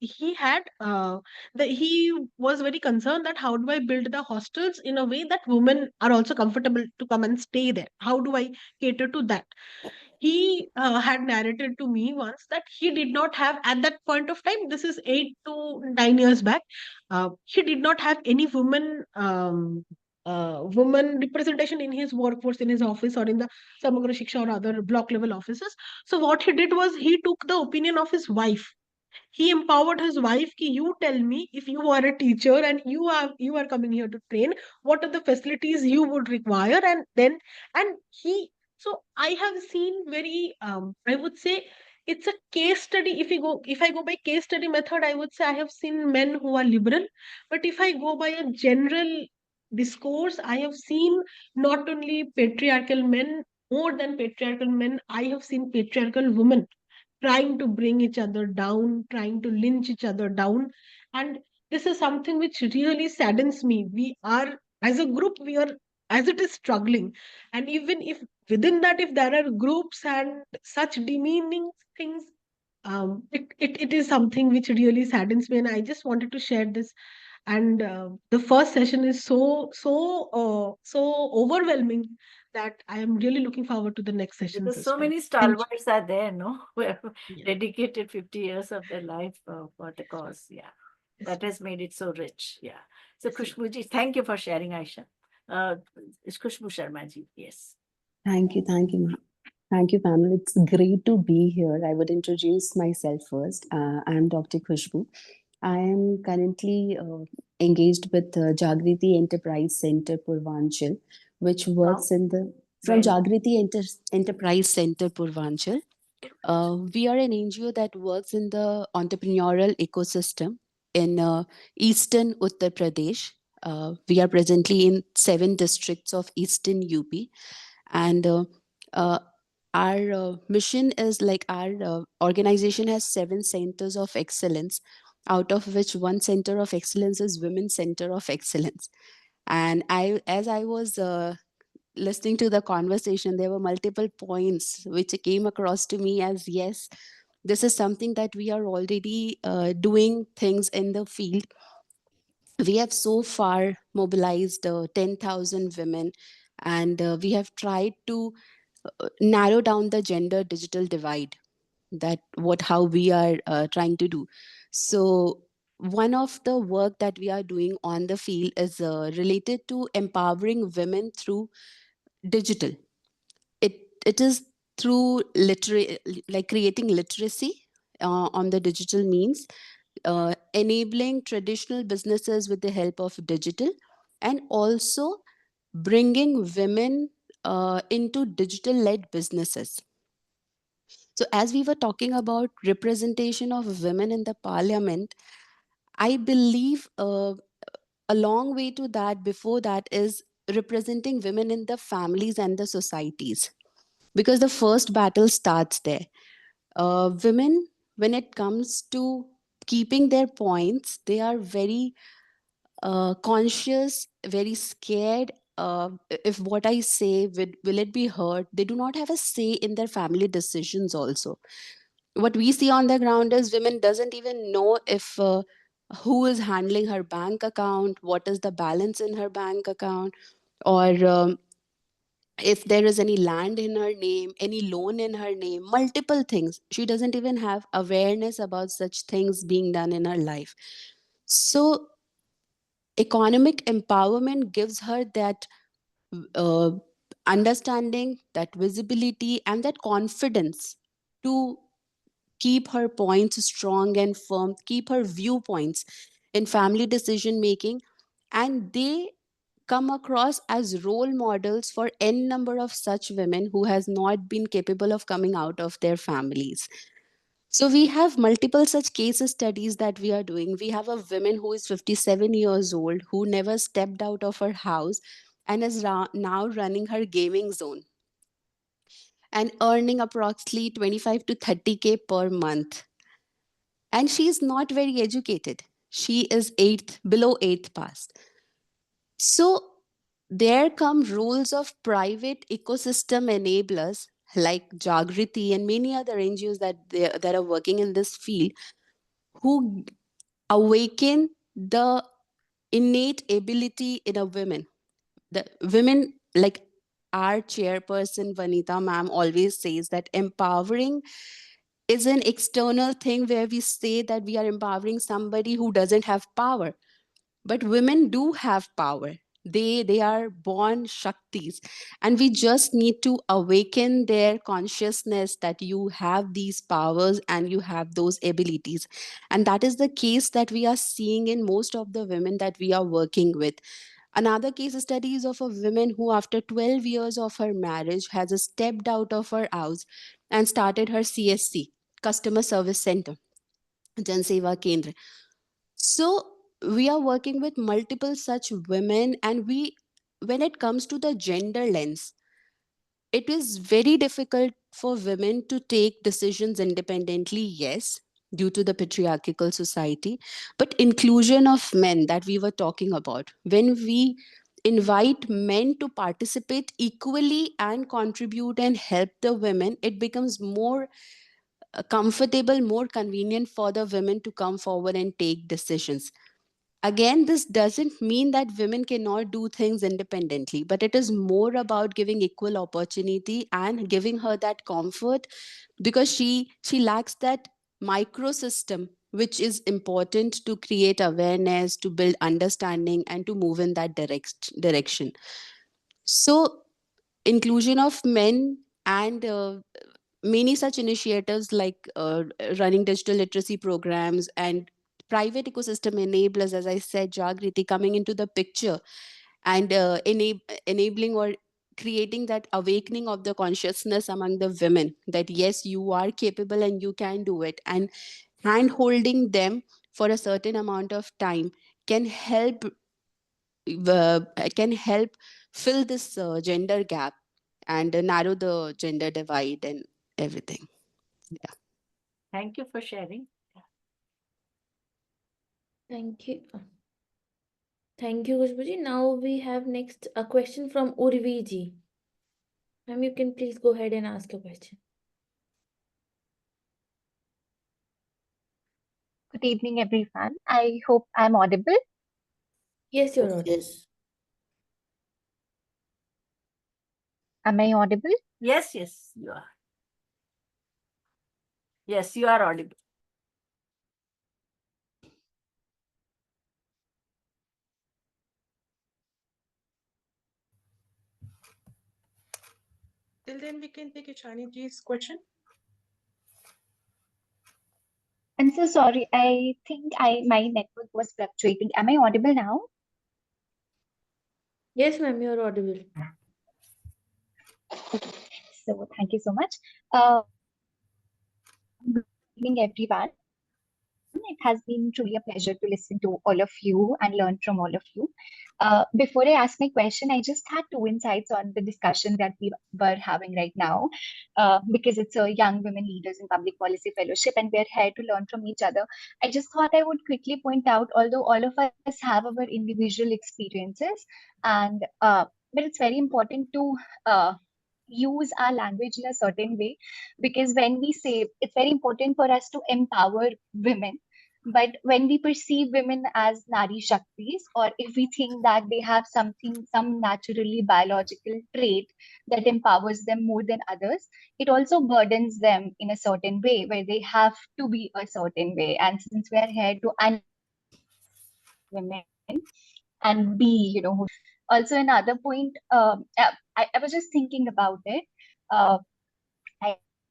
Speaker 12: was very concerned that how do I build the hostels in a way that women are also comfortable to come and stay there? How do I cater to that? He had narrated to me once that he did not have, at that point of time, this is 8 to 9 years back, he did not have any woman representation in his workforce, in his office, or in the Samagra Shiksha or other block level offices. So what he did was he took the opinion of his wife. He empowered his wife ki, you tell me, if you are a teacher and you are coming here to train, what are the facilities you would require? And he So I have seen very I would say it's a case study. If I go by case study method, I would say I have seen men who are liberal. But if I go by a general discourse, I have seen not only patriarchal men, more than patriarchal men, I have seen patriarchal women trying to bring each other down, trying to lynch each other down. And this is something which really saddens me. We are, as a group, we are, as it is, struggling. And even if within that, if there are groups and such demeaning things, it is something which really saddens me. And I just wanted to share this. And the first session is so overwhelming that I am really looking forward to the next sessions
Speaker 2: Because
Speaker 12: as
Speaker 2: so
Speaker 12: well.
Speaker 2: many
Speaker 12: Thank you.
Speaker 2: stalwarts are there, no, who have
Speaker 12: Yeah.
Speaker 2: dedicated 50 years of their life for the cause. Yeah,
Speaker 12: Yes,
Speaker 2: that has made it so rich. Yeah. So
Speaker 12: yes, ma'am.
Speaker 2: Khushbuji, thank you for sharing, Aisha. It's Khushbu Sharma ji. Yes.
Speaker 13: Thank you, ma'am. Thank you, panel. It's great to be here. I would introduce myself first. I'm Dr. Khushbu. I am currently engaged with Jagriti Enterprise Center Purvanchal, which works in the from Jagriti Enterprise Center Purvanchal. We are an NGO that works in the entrepreneurial ecosystem in eastern Uttar Pradesh. We are presently in 7 districts of eastern UP, and our mission is like our organization has 7 centers of excellence, out of which 1 center of excellence is Women's Center of Excellence. And as I was listening to the conversation, there were multiple points which came across to me as, yes, this is something that we are already doing things in the field. We have so far mobilized 10,000 women, and we have tried to narrow down the gender digital divide. how we are trying to do. So one of the work that we are doing on the field is related to empowering women through digital. It is through creating literacy on the digital means, enabling traditional businesses with the help of digital, and also bringing women into digital-led businesses. So as we were talking about representation of women in the parliament, I believe a long way to that before that is representing women in the families and the societies, because the first battle starts there. Women, when it comes to keeping their points, they are very conscious, very scared. If what I say, will it be heard? They do not have a say in their family decisions also. What we see on the ground is women doesn't even know if who is handling her bank account, what is the balance in her bank account, or if there is any land in her name, any loan in her name, multiple things. She doesn't even have awareness about such things being done in her life. So economic empowerment gives her that uh, understanding, that visibility, and that confidence to keep her points strong and firm, keep her viewpoints in family decision making, and they come across as role models for n number of such women who has not been capable of coming out of their families. So we have multiple such case studies that we are doing. We have a woman who is 57 years old who never stepped out of her house and is now running her gaming zone and earning approximately 25 to 30K per month. And she is not very educated. She is below 8th pass. So there come roles of private ecosystem enablers like Jagriti and many other NGOs that are working in this field, who awaken the innate ability in a woman. The women, like our chairperson Vanita ma'am always says, that empowering is an external thing where we say that we are empowering somebody who doesn't have power. But women do have power. They are born Shaktis, and we just need to awaken their consciousness that you have these powers and you have those abilities. And that is the case that we are seeing in most of the women that we are working with. Another case study is of a woman who, after 12 years of her marriage, has stepped out of her house and started her CSC, Customer Service Center, Jan Seva Kendra. So we are working with multiple such women, and when it comes to the gender lens, it is very difficult for women to take decisions independently, yes, due to the patriarchal society. But inclusion of men that we were talking about, when we invite men to participate equally and contribute and help the women, it becomes more comfortable, more convenient for the women to come forward and take decisions. Again, this doesn't mean that women cannot do things independently, but it is more about giving equal opportunity and giving her that comfort, because she lacks that microsystem which is important to create awareness, to build understanding, and to move in that direction. So inclusion of men and many such initiatives like running digital literacy programs and private ecosystem enablers, as I said, Jagriti, coming into the picture and enabling or creating that awakening of the consciousness among the women that yes, you are capable and you can do it, and hand holding them for a certain amount of time can help fill this gender gap and narrow the gender divide and everything. Yeah.
Speaker 2: Thank you for sharing.
Speaker 1: Thank you. Thank you, Khushbuji. Now we have next a question from Urvi ji. Ma'am, you can please go ahead and ask a question.
Speaker 14: Good evening, everyone. I hope I'm audible.
Speaker 1: Yes, you're audible.
Speaker 4: Yes.
Speaker 14: Am I audible?
Speaker 2: Yes, yes, you are. Yes, you are audible.
Speaker 12: Till then, we can take a Chinese question.
Speaker 14: I'm so sorry. I think my network was fluctuating. Am I audible now?
Speaker 1: Yes, ma'am, you're audible.
Speaker 14: So thank you so much. Good evening, everyone. It has been truly a pleasure to listen to all of you and learn from all of you. Before I ask my question, I just had two insights on the discussion that we were having right now, because it's a Young Women Leaders in Public Policy Fellowship, and we're here to learn from each other. I just thought I would quickly point out, although all of us have our individual experiences, and but it's very important to use our language in a certain way, because when we say, it's very important for us to empower women, but when we perceive women as nari shaktis, or if we think that they have some naturally biological trait that empowers them more than others, it also burdens them in a certain way where they have to be a certain way. And since we are here to women and be, also another point, I was just thinking about it.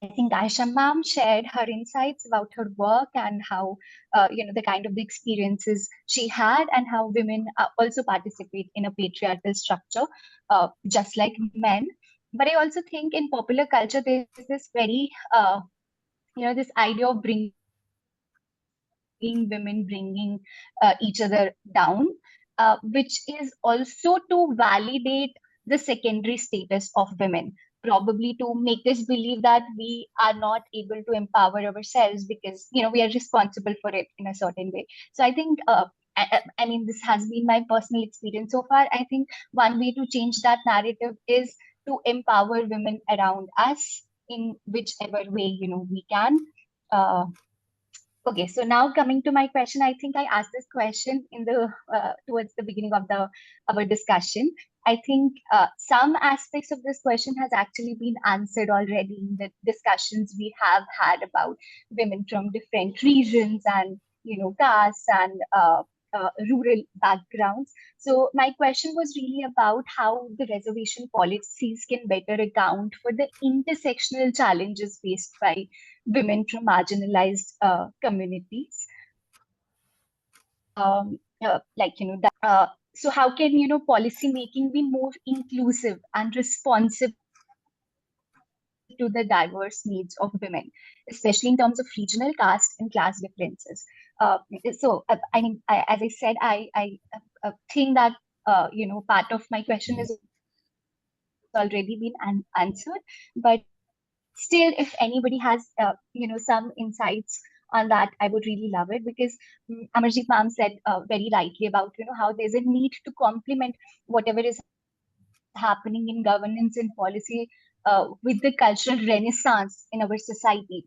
Speaker 14: I think Aisha ma'am shared her insights about her work and how, the kind of the experiences she had, and how women also participate in a patriarchal structure, just like men. But I also think in popular culture, there's this very, this idea of bringing women, bringing each other down, which is also to validate the secondary status of women, probably to make us believe that we are not able to empower ourselves because we are responsible for it in a certain way. So I think I mean, this has been my personal experience so far. I think one way to change that narrative is to empower women around us in whichever way we can. Okay, so now coming to my question, I think I asked this question in the towards the beginning of our discussion. I think some aspects of this question has actually been answered already in the discussions we have had about women from different regions and castes and rural backgrounds. So my question was really about how the reservation policies can better account for the intersectional challenges faced by women from marginalized communities. So how can policy making be more inclusive and responsive to the diverse needs of women, especially in terms of regional, caste, and class differences? I mean, as I said, I think that part of my question has already been answered, but still, if anybody has some insights on that, I would really love it, because Amarjeet ma'am said very rightly about how there's a need to complement whatever is happening in governance and policy with the cultural renaissance in our society,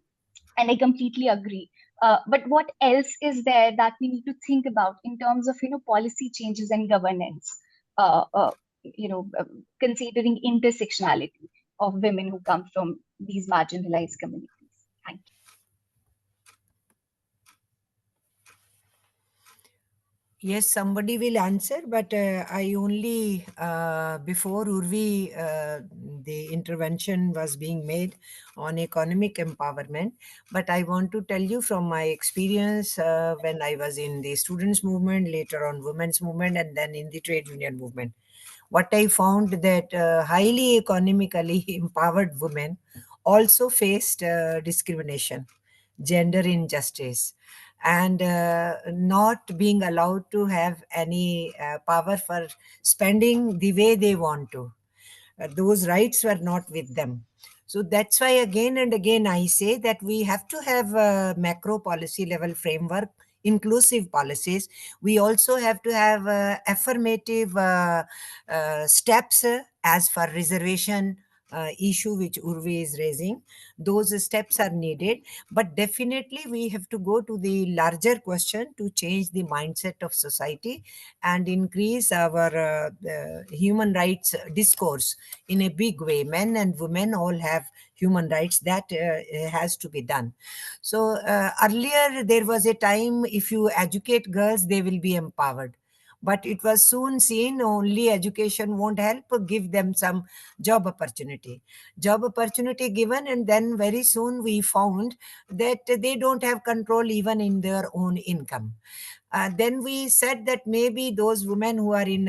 Speaker 14: and I completely agree. But what else is there that we need to think about in terms of policy changes and governance, uh, uh, considering intersectionality of women who come from these marginalized communities? Thank you.
Speaker 11: Yes, somebody will answer, but I only, before Urvi, the intervention was being made on economic empowerment. But I want to tell you from my experience when I was in the students' movement, later on women's movement, and then in the trade union movement. What I found that highly economically empowered women also faced discrimination, gender injustice, and not being allowed to have any power for spending the way they want to. Those rights were not with them. So that's why again and again I say that we have to have a macro policy level framework, inclusive policies. We also have to have affirmative steps as for reservation issue which Urvi is raising. Those steps are needed, but definitely we have to go to the larger question to change the mindset of society and increase our human rights discourse in a big way. Men and women all have human rights. That has to be done. So earlier there was a time, if you educate girls, they will be empowered. But it was soon seen only education won't help, give them some job opportunity. Job opportunity given, and then very soon we found that they don't have control even in their own income. Then we said that maybe those women who are in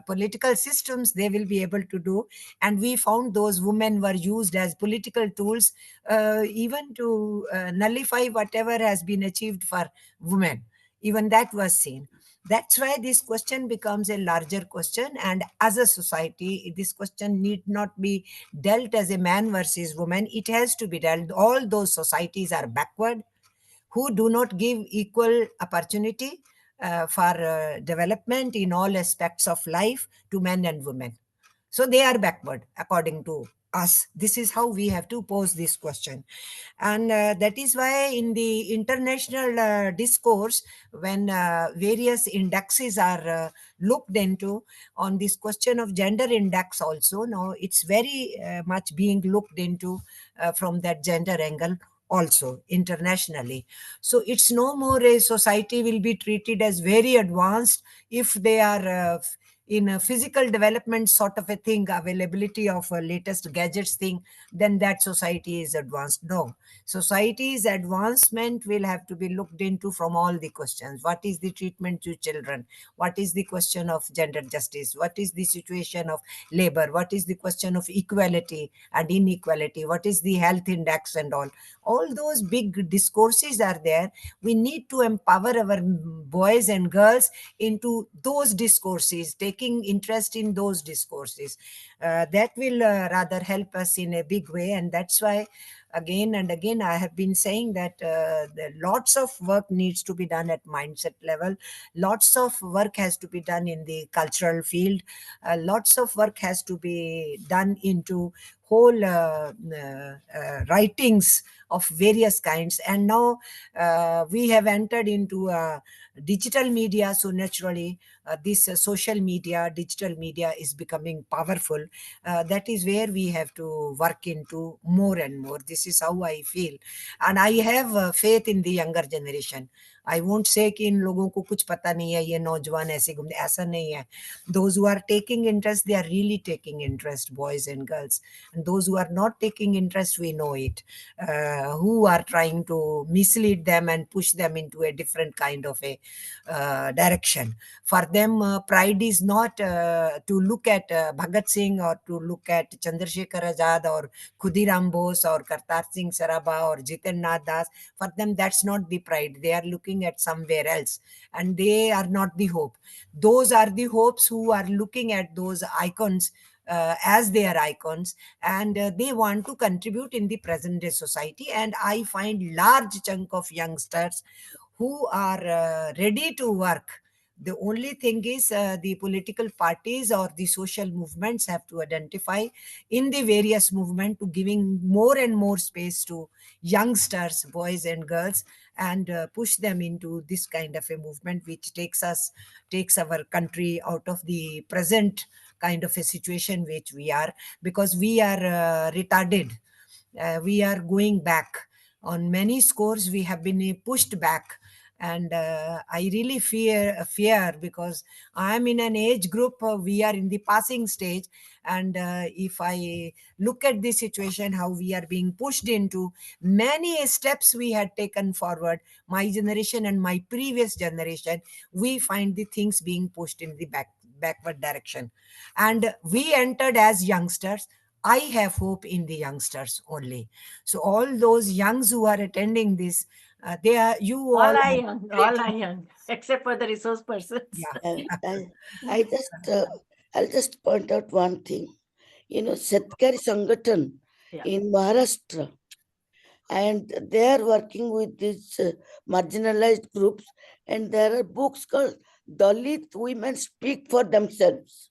Speaker 11: political systems, they will be able to do. And we found those women were used as political tools, even to nullify whatever has been achieved for women. Even that was seen. That's why this question becomes a larger question. And as a society, this question need not be dealt as a man versus woman. It has to be dealt. All those societies are backward, who do not give equal opportunity for development in all aspects of life to men and women. So they are backward according to us. This is how we have to pose this question. And that is why in the international discourse, when various indexes are looked into on this question of gender index also, now it's very much being looked into from that gender angle also internationally. So it's no more a society will be treated as very advanced if they are in a physical development sort of a thing, availability of latest gadgets thing, then that society is advanced. No, society's advancement will have to be looked into from all the questions. What is the treatment to children? What is the question of gender justice? What is the situation of labor? What is the question of equality and inequality? What is the health index and all those big discourses are there. We need to empower our boys and girls into those discourses, taking interest in those discourses. That will rather help us in a big way. And that's why again and again I have been saying that lots of work needs to be done at mindset level. Lots of work has to be done in the cultural field. Lots of work has to be done into whole writings of various kinds. And now we have entered into digital media, so naturally this social media, digital media is becoming powerful. That is where we have to work into more and more. This is how I feel. And I have faith in the younger generation. I won't say कि इन लोगों को कुछ पता नहीं है, ये नौजवान ऐसे घूमते, ऐसा नहीं है. Those who are taking interest, they are really taking interest, boys and girls. And those who are not taking interest, we know it. Who are trying to mislead them and push them into a different kind of a direction. For them, pride is not to look at Bhagat Singh or to look at Chandrasekhar Azad or Khudiram Bose or Kartar Singh Sarabha or Jiten Nath Das. For them, that's not the pride. They are looking at somewhere else, and they are not the hope. Those are the hopes who are looking at those icons as their icons, and they want to contribute in the present day society. And I find large chunk of youngsters who are ready to work. The only thing is the political parties or the social movements have to identify in the various movement to giving more and more space to youngsters, boys and girls, and push them into this kind of a movement which takes our country out of the present kind of a situation which we are, because we are retarded. We are going back on many scores. We have been pushed back, and I really fear because I am in an age group, we are in the passing stage. And if I look at the situation, how we are being pushed into many steps we had taken forward, my generation and my previous generation, we find the things being pushed in the backward direction. And we entered as youngsters. I have hope in the youngsters only. So all those youngs who are attending this, they are, you all
Speaker 2: All are
Speaker 11: are
Speaker 2: young,
Speaker 11: great.
Speaker 2: all are young, except for the resource persons.
Speaker 11: Yeah.
Speaker 4: I'll just point out one thing. Setkari Sangathan
Speaker 2: Yeah.
Speaker 4: in Maharashtra, and they are working with these marginalized groups, and there are books called Dalit Women Speak for Themselves.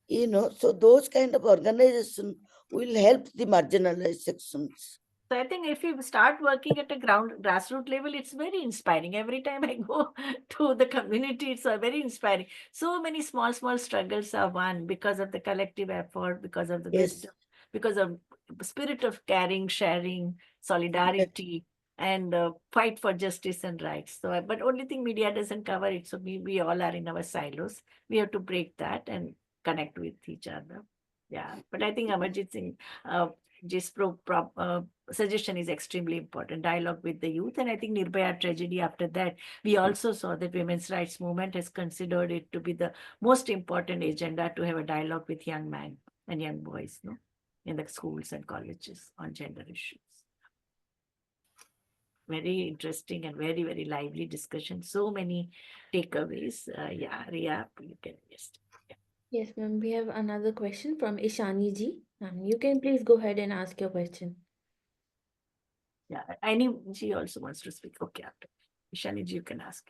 Speaker 4: So those kind of organization will help the marginalized sections.
Speaker 2: So I think if you start working at a grassroots level, it's very inspiring. Every time I go to the community, it's very inspiring. So many small struggles are won because of the collective effort, because of the wisdom, because of spirit of caring, sharing, solidarity, and fight for justice and rights. So, but only thing media doesn't cover it. So we all are in our silos. We have to break that and connect with each other. Yeah, but I think Amarjeet Singh, just suggestion is extremely important. Dialogue with the youth, and I think Nirbhaya tragedy. After that, we also saw that women's rights movement has considered it to be the most important agenda to have a dialogue with young men and young boys, no, in the schools and colleges on gender issues. Very interesting and very lively discussion. So many takeaways. Yeah, Ria, you can just.
Speaker 1: Yes, ma'am. We have another question from Ishani ji. You can please go ahead and ask your question.
Speaker 2: Yeah, Aini ji also wants to speak. Okay, after Ishani ji, you can ask.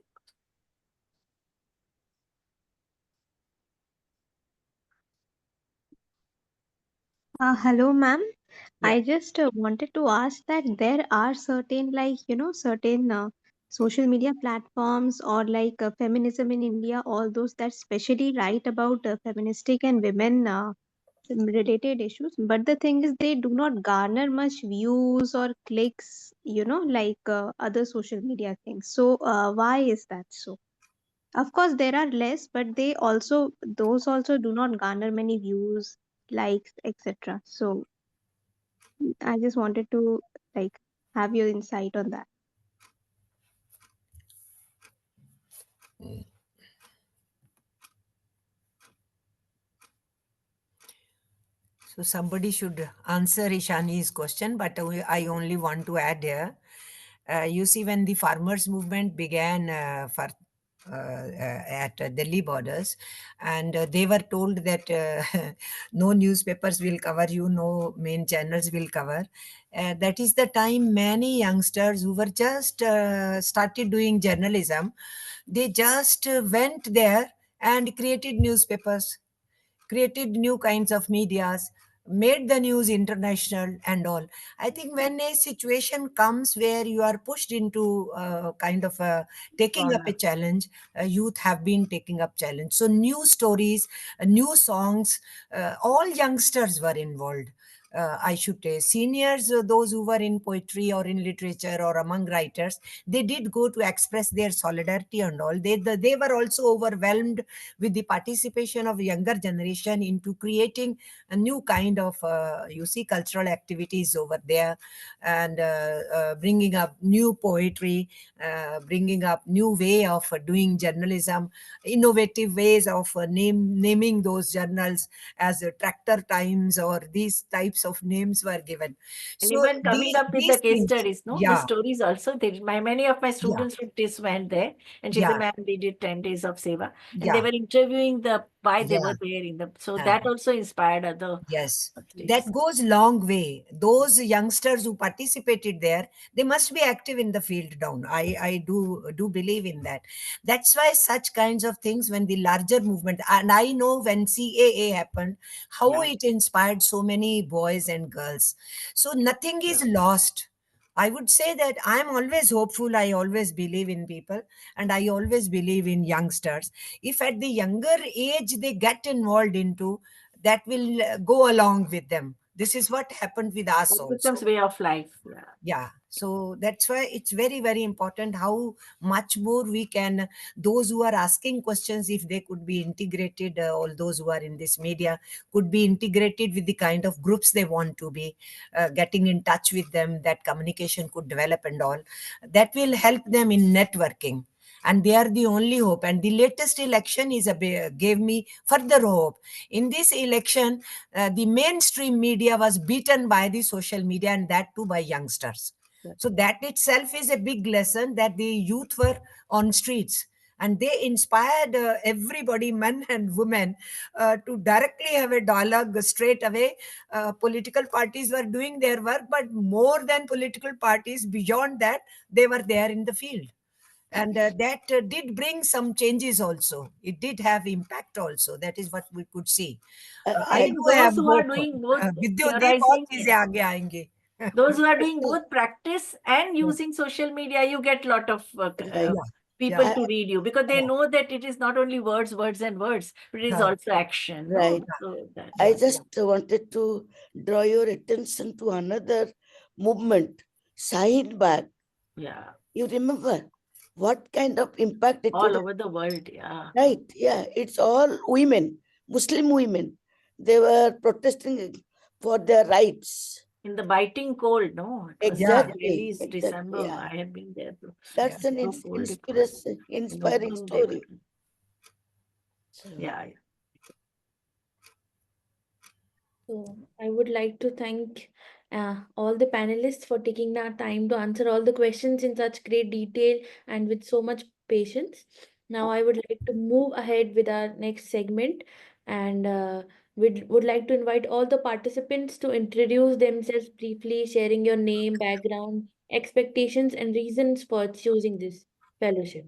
Speaker 15: Hello, ma'am.
Speaker 2: Yeah.
Speaker 15: I just wanted to ask that there are certain, certain social media platforms or like feminism in India, all those that specially write about feministic and women related issues. But the thing is, they do not garner much views or clicks, like other social media things. So, why is that so? Of course, there are less, but those also do not garner many views, likes, etc. So, I just wanted to like have your insight on that.
Speaker 11: So somebody should answer Ishani's question, but I only want to add here. You see, when the farmers' movement began at Delhi borders, and they were told that no newspapers will cover you, no main channels will cover. That is the time many youngsters who were just started doing journalism, they just went there and created newspapers, created new kinds of medias, made the news international and all. I think when a situation comes where you are pushed into kind of taking up a challenge, youth have been taking up challenge. So new stories, new songs, all youngsters were involved. I should say, seniors, those who were in poetry or in literature or among writers, they did go to express their solidarity and all. They were also overwhelmed with the participation of younger generation into creating a new kind of, cultural activities over there, and bringing up new poetry, bringing up new way of doing journalism, innovative ways of naming those journals as Tractor Times, or these types of names were given.
Speaker 2: And
Speaker 11: So
Speaker 2: even coming up with the
Speaker 11: these
Speaker 2: case
Speaker 11: things,
Speaker 2: studies, no, the stories also. Many of my students with this went there, and she said, "Ma'am, they did 10 days of seva," and they were interviewing why they were there in the. So that also inspired other.
Speaker 11: Yes, that goes long way. Those youngsters who participated there, they must be active in the field down. I do believe in that. That's why such kinds of things, when the larger movement, and I know when CAA happened, how it inspired so many boys and girls. So nothing is lost. I would say that I'm always hopeful. I always believe in people, and I always believe in youngsters. If at the younger age they get involved into, that will go along with them. This is what happened with us
Speaker 2: It
Speaker 11: also.
Speaker 2: becomes way of life.
Speaker 11: Yeah, so that's why it's very important how much more we can, those who are asking questions, if they could be integrated, all those who are in this media could be integrated with the kind of groups they want to be, getting in touch with them, that communication could develop and all, that will help them in networking. And they are the only hope. And the latest election gave me further hope. In this election, the mainstream media was beaten by the social media, and that too by youngsters. So that itself is a big lesson, that the youth were on streets, and they inspired everybody, men and women, to directly have a dialogue straight away. Political parties were doing their work, but more than political parties, beyond that, they were there in the field. And that did bring some changes also. It did have impact also. That is what we could see.
Speaker 2: I
Speaker 11: I
Speaker 2: think
Speaker 11: do have
Speaker 2: those who are
Speaker 11: hope.
Speaker 2: doing both
Speaker 11: Vidyut, de bahut
Speaker 2: theorizing,
Speaker 11: cheezein aage aayenge.
Speaker 2: those who are doing both practice and using social media, you get lot of people to read you, because they know that it is not only words, words and words, but it is also action.
Speaker 4: Right.
Speaker 2: No? So that,
Speaker 4: I just wanted to draw your attention to another movement, Shahid Bagh.
Speaker 2: yeah,
Speaker 4: You remember what kind of impact it
Speaker 2: all
Speaker 4: would
Speaker 2: over the world. Yeah.
Speaker 4: Right, yeah, it's all women, Muslim women. They were protesting for their rights.
Speaker 2: In the biting cold, no? It was
Speaker 4: Exactly,
Speaker 2: released
Speaker 4: exactly,
Speaker 2: December.
Speaker 4: yeah.
Speaker 2: I have been there.
Speaker 4: That's an
Speaker 2: So cold it was. In
Speaker 4: inspiring
Speaker 2: open they
Speaker 4: story.
Speaker 2: were. Yeah.
Speaker 1: So I would like to thank all the panelists for taking their time to answer all the questions in such great detail and with so much patience. Now I would like to move ahead with our next segment, and would like to invite all the participants to introduce themselves briefly, sharing your name, background, expectations, and reasons for choosing this fellowship.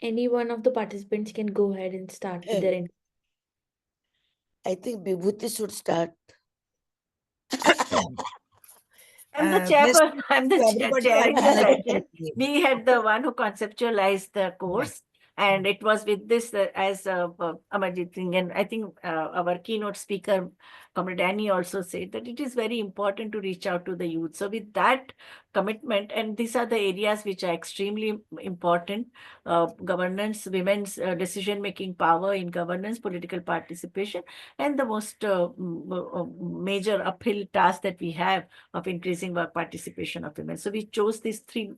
Speaker 1: Any one of the participants can go ahead and start with their
Speaker 4: I think Vibhuti should start.
Speaker 2: I'm the
Speaker 11: Best
Speaker 2: chairperson. I'm the
Speaker 11: to everybody, I
Speaker 2: chairing
Speaker 11: would
Speaker 2: the
Speaker 11: like to
Speaker 2: session.
Speaker 11: take
Speaker 2: We had the one who conceptualized the course, and it was with this as Amarjeet Singh, and I think our keynote speaker, Comrade Annie, also said that it is very important to reach out to the youth. So with that commitment, and these are the areas which are extremely important: governance, women's decision-making power in governance, political participation, and the most major uphill task that we have of increasing work participation of women. So we chose these three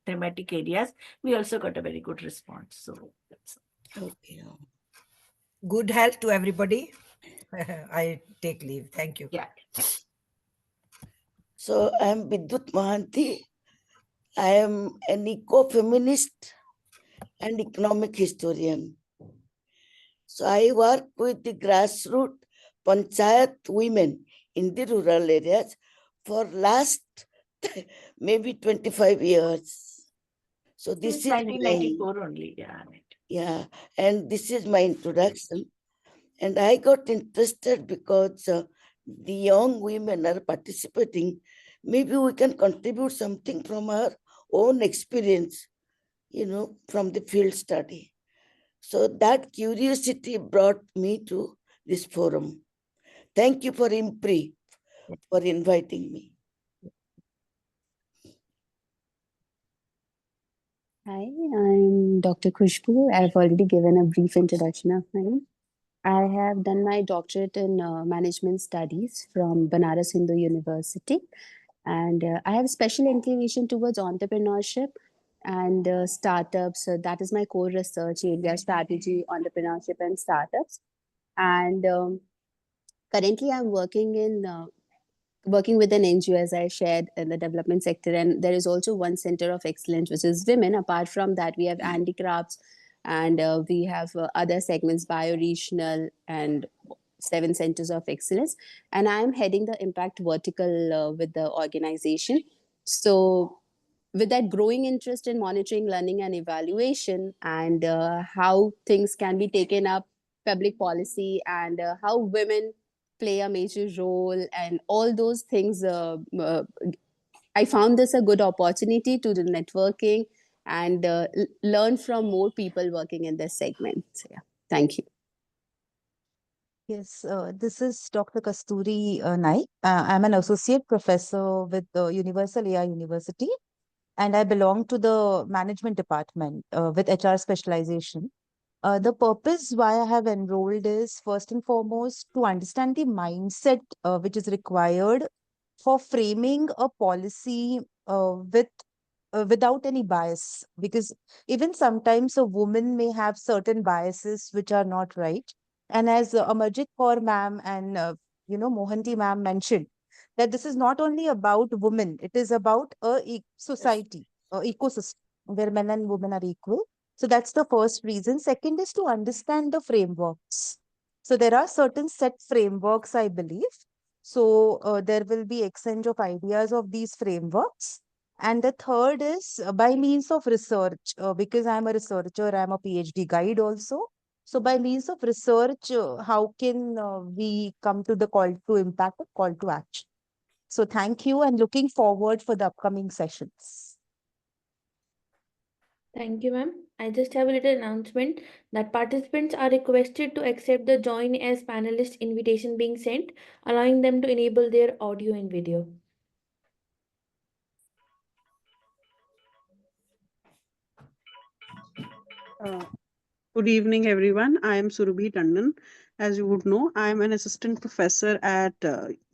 Speaker 2: thematic areas. We also got a very good response. So that's
Speaker 4: okay.
Speaker 11: Good health to everybody. I take leave. Thank you.
Speaker 2: Yeah.
Speaker 4: So I am Bidyut Mohanty. I am an eco-feminist and economic historian. So I work with the grassroots panchayat women in the rural areas for last maybe 25 years. So this
Speaker 2: Since
Speaker 4: is
Speaker 2: 1994 only. Yeah.
Speaker 4: Yeah, and this is my introduction. And I got interested because the young women are participating. Maybe we can contribute something from our own experience, from the field study. So that curiosity brought me to this forum. Thank you for IMPRI for inviting me.
Speaker 13: Hi, I'm Dr. Khushbu. I've already given a brief introduction of mine. I have done my doctorate in management studies from Banaras Hindu University. And I have special inclination towards entrepreneurship and startups. So that is my core research area: strategy, entrepreneurship, and startups. And currently, I'm working with an NGO, as I shared, in the development sector. And there is also one center of excellence, which is women. Apart from that, we have handicrafts, and we have other segments, bioregional, and 7 centers of excellence. And I am heading the impact vertical with the organization. So with that growing interest in monitoring, learning, and evaluation, and how things can be taken up, public policy, and how women play a major role, and all those things, I found this a good opportunity to do networking and learn from more people working in this segment. So, yeah, thank you.
Speaker 8: Yes, this is Dr. Kasturi Naik. I'm an associate professor with the Universal AI University, and I belong to the management department with HR specialization. The purpose why I have enrolled is first and foremost to understand the mindset which is required for framing a policy without any bias, because even sometimes a woman may have certain biases which are not right. And as Amarjeet Kaur ma'am and Mohanty ma'am mentioned, that this is not only about women, it is about a society, a ecosystem where men and women are equal. So that's the first reason. Second is to understand the frameworks. So there are certain set frameworks, I believe. So there will be exchange of ideas of these frameworks. And the third is by means of research, because I'm a researcher, I'm a PhD guide also. So by means of research, how can we come to the call to impact or call to action? So thank you and looking forward for the upcoming sessions.
Speaker 1: Thank you, ma'am. I just have a little announcement that participants are requested to accept the join as panelist invitation being sent, allowing them to enable their audio and video.
Speaker 10: Good evening, everyone. I am Surabhi Tandon. As you would know, I am an assistant professor at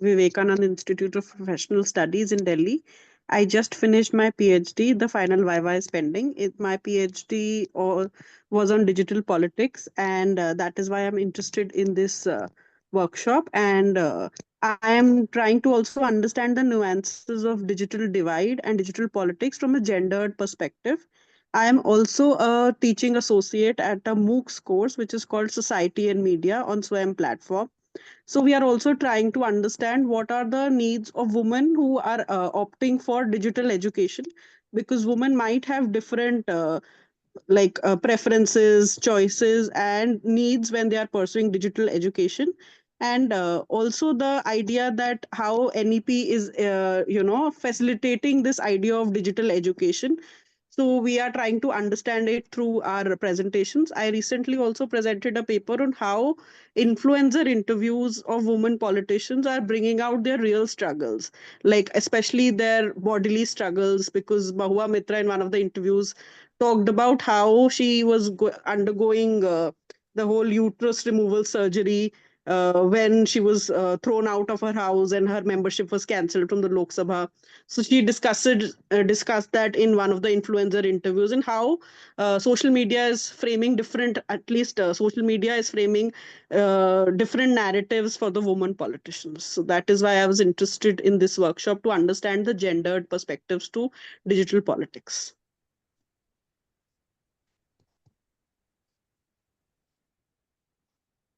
Speaker 10: Vivekananda Institute of Professional Studies in Delhi. I just finished my PhD. The final viva is pending. My PhD was on digital politics, and that is why I'm interested in this workshop. And I am trying to also understand the nuances of digital divide and digital politics from a gendered perspective. I am also a teaching associate at a MOOCs course, which is called Society and Media on SWAYAM platform. So we are also trying to understand what are the needs of women who are opting for digital education, because women might have different preferences, choices, and needs when they are pursuing digital education. And also the idea that how NEP is, facilitating this idea of digital education. So we are trying to understand it through our presentations. I recently also presented a paper on how influencer interviews of women politicians are bringing out their real struggles, like especially their bodily struggles, because Mahua Mitra in one of the interviews talked about how she was undergoing the whole uterus removal surgery when she was thrown out of her house and her membership was cancelled from the Lok Sabha. So she discussed that in one of the influencer interviews, and how social media is framing different, at least social media is framing different narratives for the women politicians. So that is why I was interested in this workshop, to understand the gendered perspectives to digital politics.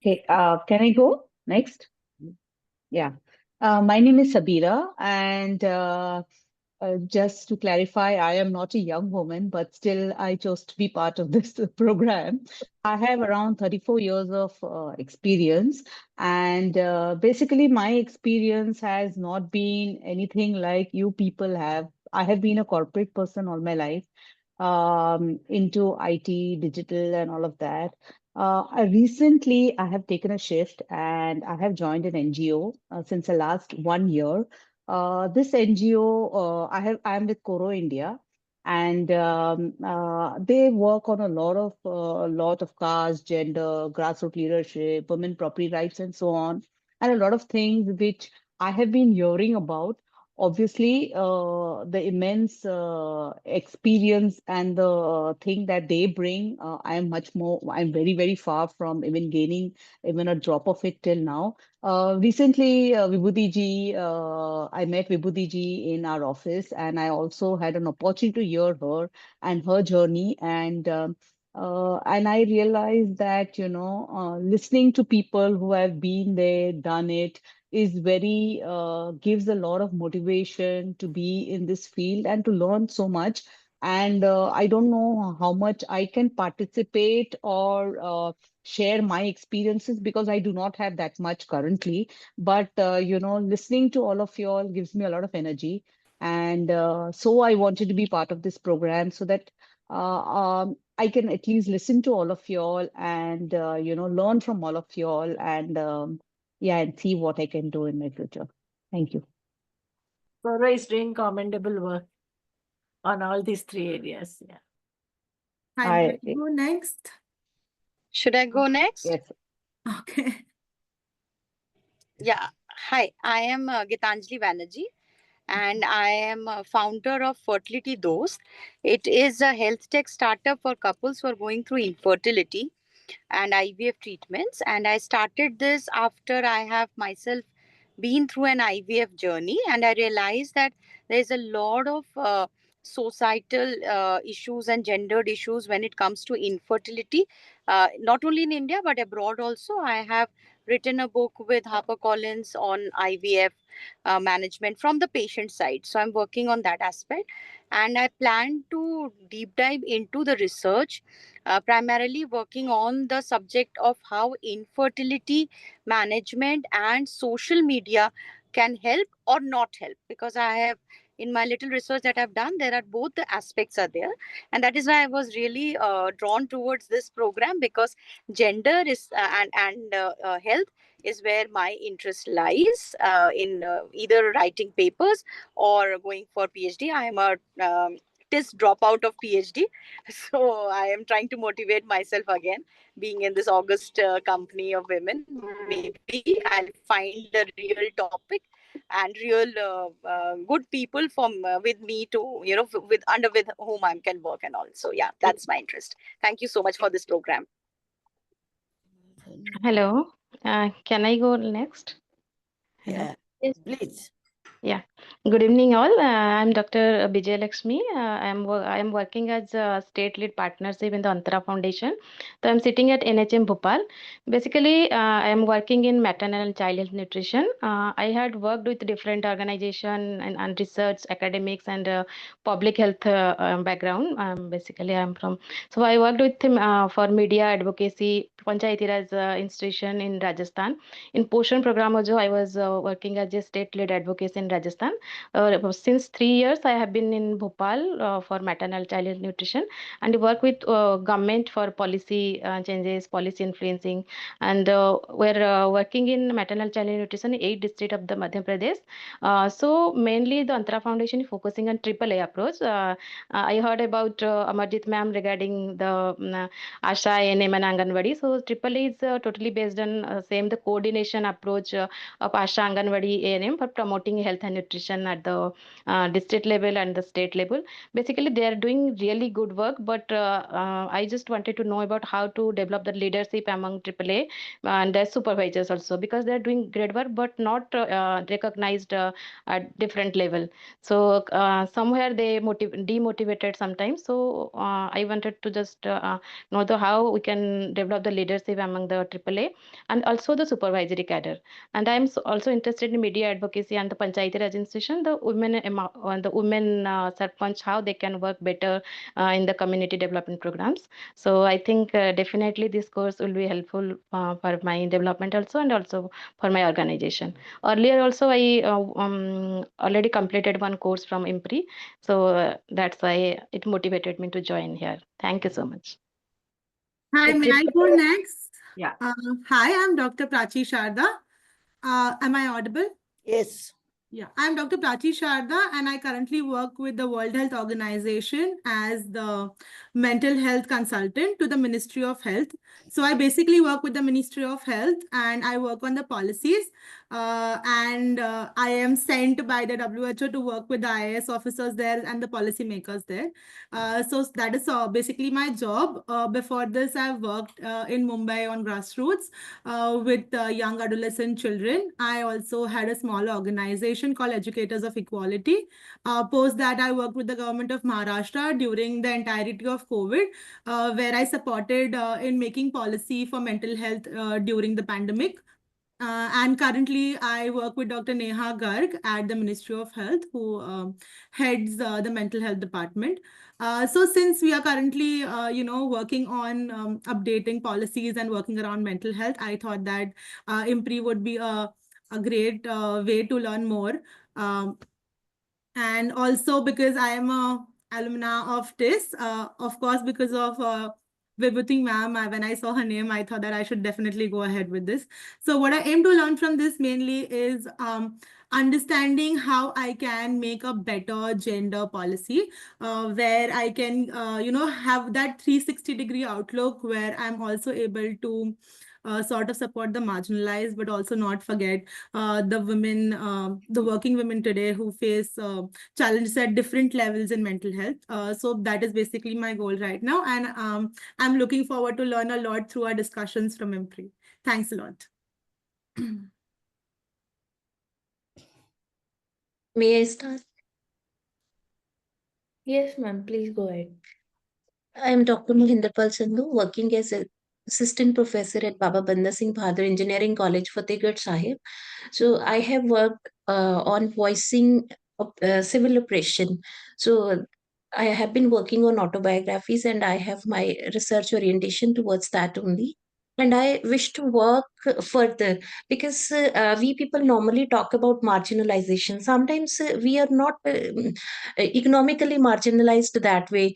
Speaker 9: Okay, can I go next? Yeah. My name is Sabira, and just to clarify, I am not a young woman, but still I chose to be part of this program. I have around 34 years of experience, and basically my experience has not been anything like you people have. I have been a corporate person all my life, into IT, digital, and all of that. I have taken a shift and I have joined an NGO since the last 1 year. This NGO, I am with Coro India, and they work on a lot of caste, gender, grassroots leadership, women property rights, and so on, and a lot of things which I have been hearing about. Obviously, the immense experience and the thing that they bring, I'm very, very far from even gaining even a drop of it till now. Recently, Vibhuti ji, I met Vibhuti ji in our office, and I also had an opportunity to hear her and her journey. And I realized that, listening to people who have been there, done it, is very gives a lot of motivation to be in this field and to learn so much. And I don't know how much I can participate or share my experiences, because I do not have that much currently. But listening to all of you all gives me a lot of energy. And so I wanted to be part of this program, so that I can at least listen to all of you all and learn from all of you all, and yeah, and see what I can do in my future. Thank you.
Speaker 2: Gaura is doing commendable work on all these three areas. Yeah.
Speaker 16: I will go next. Should I go next?
Speaker 9: Yes.
Speaker 16: Okay. Yeah. Hi, I am Gitanjali Banerjee, and I am a founder of Fertility Dost. It is a health tech startup for couples who are going through infertility and IVF treatments. And I started this after I have myself been through an IVF journey, and I realized that there's a lot of societal issues and gendered issues when it comes to infertility, not only in India but abroad also. I have written a book with HarperCollins on IVF management from the patient side. So I'm working on that aspect, and I plan to deep dive into the research, primarily working on the subject of how infertility management and social media can help or not help, because I have, in my little research that I've done, there are both the aspects are there. And that is why I was really drawn towards this program, because gender is and health is where my interest lies, in either writing papers or going for PhD. I am a TIS dropout of PhD. So I am trying to motivate myself again, being in this August company of women. Maybe I'll find a real topic and real good people from with me to, with whom I can work and all. So yeah, that's my interest. Thank you so much for this program.
Speaker 17: Hello, can I go next?
Speaker 4: Yeah,
Speaker 17: Yes.
Speaker 4: please.
Speaker 17: Yeah. Good evening, all. I'm Dr. Bijay Lakshmi. I am working as a state lead partnership in the Antara Foundation. So I'm sitting at NHM Bhopal. Basically, I am working in maternal and child health nutrition. I had worked with different organization and research, academics, and public health background. Basically, I'm from. So I worked with him for media advocacy, Panchayati Raj institution in Rajasthan. In Poshan program also, I was working as a state lead advocacy in Rajasthan. Since 3 years, I have been in Bhopal for maternal child health nutrition, and work with government for policy changes, policy influencing, and we're working in maternal child health nutrition in 8 districts of the Madhya Pradesh. So mainly the Antara Foundation is focusing on AAA approach. I heard about Amarjeet ma'am regarding the Asha, ANM and Anganwadi. So AAA is totally based on same the coordination approach of Asha, Anganwadi, ANM for promoting health and nutrition at the district level and the state level. Basically, they are doing really good work, but I just wanted to know about how to develop the leadership among AAA and their supervisors also, because they are doing great work but not recognized at different level. So somewhere they demotivated sometimes. So I wanted to just know how we can develop the leadership among the AAA and also the supervisory cadre. And I'm also interested in media advocacy and the Panchayati Raj institution, the women sarpanch, how they can work better in the community development programs. So I think definitely this course will be helpful for my development also, and also for my organization. Earlier also I already completed one course from IMPRI. So that's why it motivated me to join here. Thank you so much.
Speaker 18: Hi, may I go next?
Speaker 2: Yeah.
Speaker 18: Hi, I'm Dr. Prachi Sharda. Am I audible?
Speaker 4: Yes.
Speaker 18: Yeah, I'm Dr. Prachi Sharda, and I currently work with the World Health Organization as the mental health consultant to the Ministry of Health. So I basically work with the Ministry of Health, and I work on the policies. I am sent by the WHO to work with the IAS officers there and the policymakers there. So that is basically my job. Before this, I've worked in Mumbai on grassroots with young adolescent children. I also had a small organization called Educators of Equality. Post that, I worked with the government of Maharashtra during the entirety of COVID, where I supported in making policy for mental health during the pandemic. And currently, I work with Dr. Neha Garg at the Ministry of Health, who heads the mental health department. So since we are currently, working on updating policies and working around mental health, I thought that IMPRI would be a great way to learn more. And also because I am a alumna of TIS, of course, because of Vibhuti ma'am, when I saw her name, I thought that I should definitely go ahead with this. So what I aim to learn from this mainly is understanding how I can make a better gender policy, where I can, have that 360-degree outlook, where I'm also able to sort of support the marginalized, but also not forget the women, the working women today who face challenges at different levels in mental health. So that is basically my goal right now. And I'm looking forward to learn a lot through our discussions from IMPRI. Thanks a lot.
Speaker 5: May I start?
Speaker 1: Yes, ma'am. Please go ahead.
Speaker 5: I am Dr. Mohinder Pal Sandhu, working as an assistant professor at Baba Banda Singh Bahadur Engineering College, Fatehgarh Sahib. So I have worked on voicing civil oppression. So I have been working on autobiographies, and I have my research orientation towards that only. And I wish to work further because we people normally talk about marginalization. Sometimes we are not economically marginalized that way.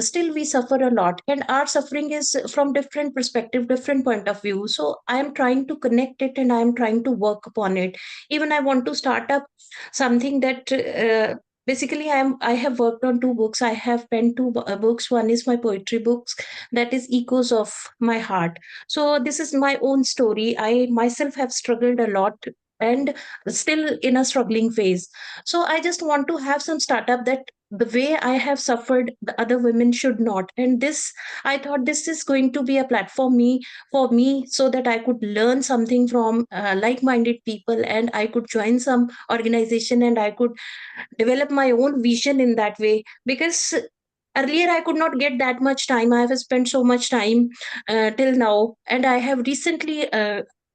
Speaker 5: Still we suffer a lot, and our suffering is from different perspective, different point of view. So I am trying to connect it, and I am trying to work upon it. Even I want to start up something that basically I have worked on two books. I have penned two books. One is my poetry books, that is Echoes of My Heart. So this is my own story. I myself have struggled a lot and still in a struggling phase. So I just want to have some startup that the way I have suffered, the other women should not. And this, I thought this is going to be a platform for me, so that I could learn something from like-minded people, and I could join some organization, and I could develop my own vision in that way. Because earlier I could not get that much time. I have spent so much time till now, and I have recently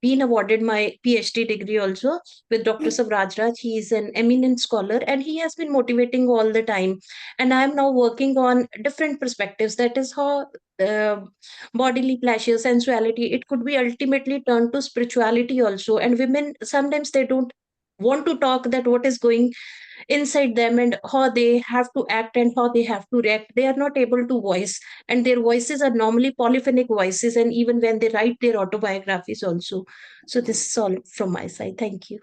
Speaker 5: been awarded my PhD degree also with Dr. Savraj Raj. He is an eminent scholar, and he has been motivating all the time. And I am now working on different perspectives. That is how uh, bodily pleasure, sensuality, it could be ultimately turned to spirituality also. And women sometimes they don't want to talk that what is going inside them, and how they have to act and how they have to react. They are not able to voice, and their voices are normally polyphonic voices, and even when they write their autobiographies also. So this is all from my side. Thank you.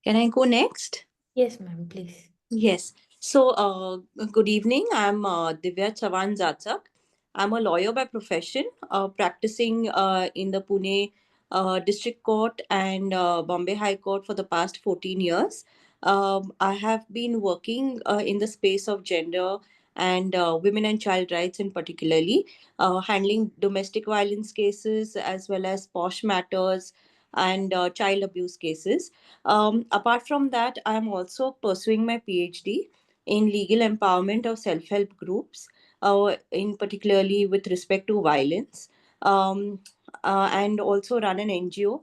Speaker 19: Can I go next?
Speaker 1: Yes, ma'am, please.
Speaker 19: Yes. So, good evening. I'm Divya Chavan Jatsak. I'm a lawyer by profession, practicing in the Pune District Court and Bombay High Court for the past 14 years. I have been working in the space of gender and women and child rights, in particularly handling domestic violence cases as well as posh matters and child abuse cases. Apart from that, I am also pursuing my PhD in legal empowerment of self-help groups, in particularly with respect to violence, and also run an NGO,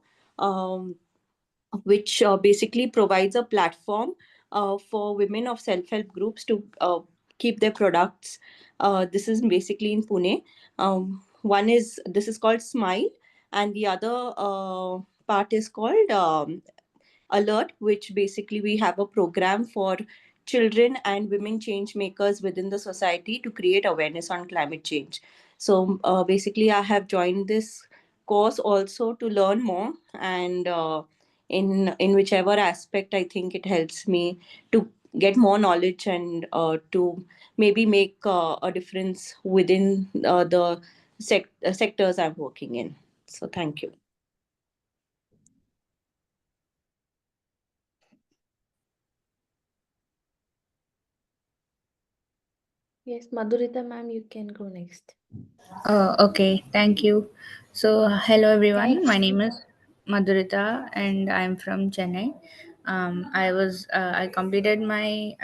Speaker 19: which basically provides a platform for women of self-help groups to keep their products. This is basically in Pune. This is called Smile, and the other part is called Alert, which basically we have a program for children and women change makers within the society to create awareness on climate change. So basically I have joined this course also to learn more, and in whichever aspect I think it helps me to get more knowledge and to maybe make a difference within the sectors I'm working in. So thank you.
Speaker 1: Yes, Madhurita ma'am, you can go next.
Speaker 20: Okay, thank you. So, hello everyone. My name is Madhurita, and I'm from Chennai. I completed my.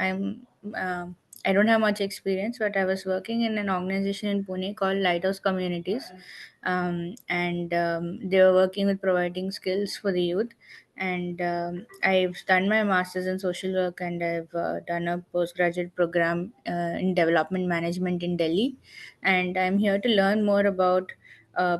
Speaker 20: I don't have much experience, but I was working in an organization in Pune called Lighthouse Communities, and they were working with providing skills for the youth. And I've done my master's in social work, and I've done a postgraduate program in development management in Delhi, and I'm here to learn more about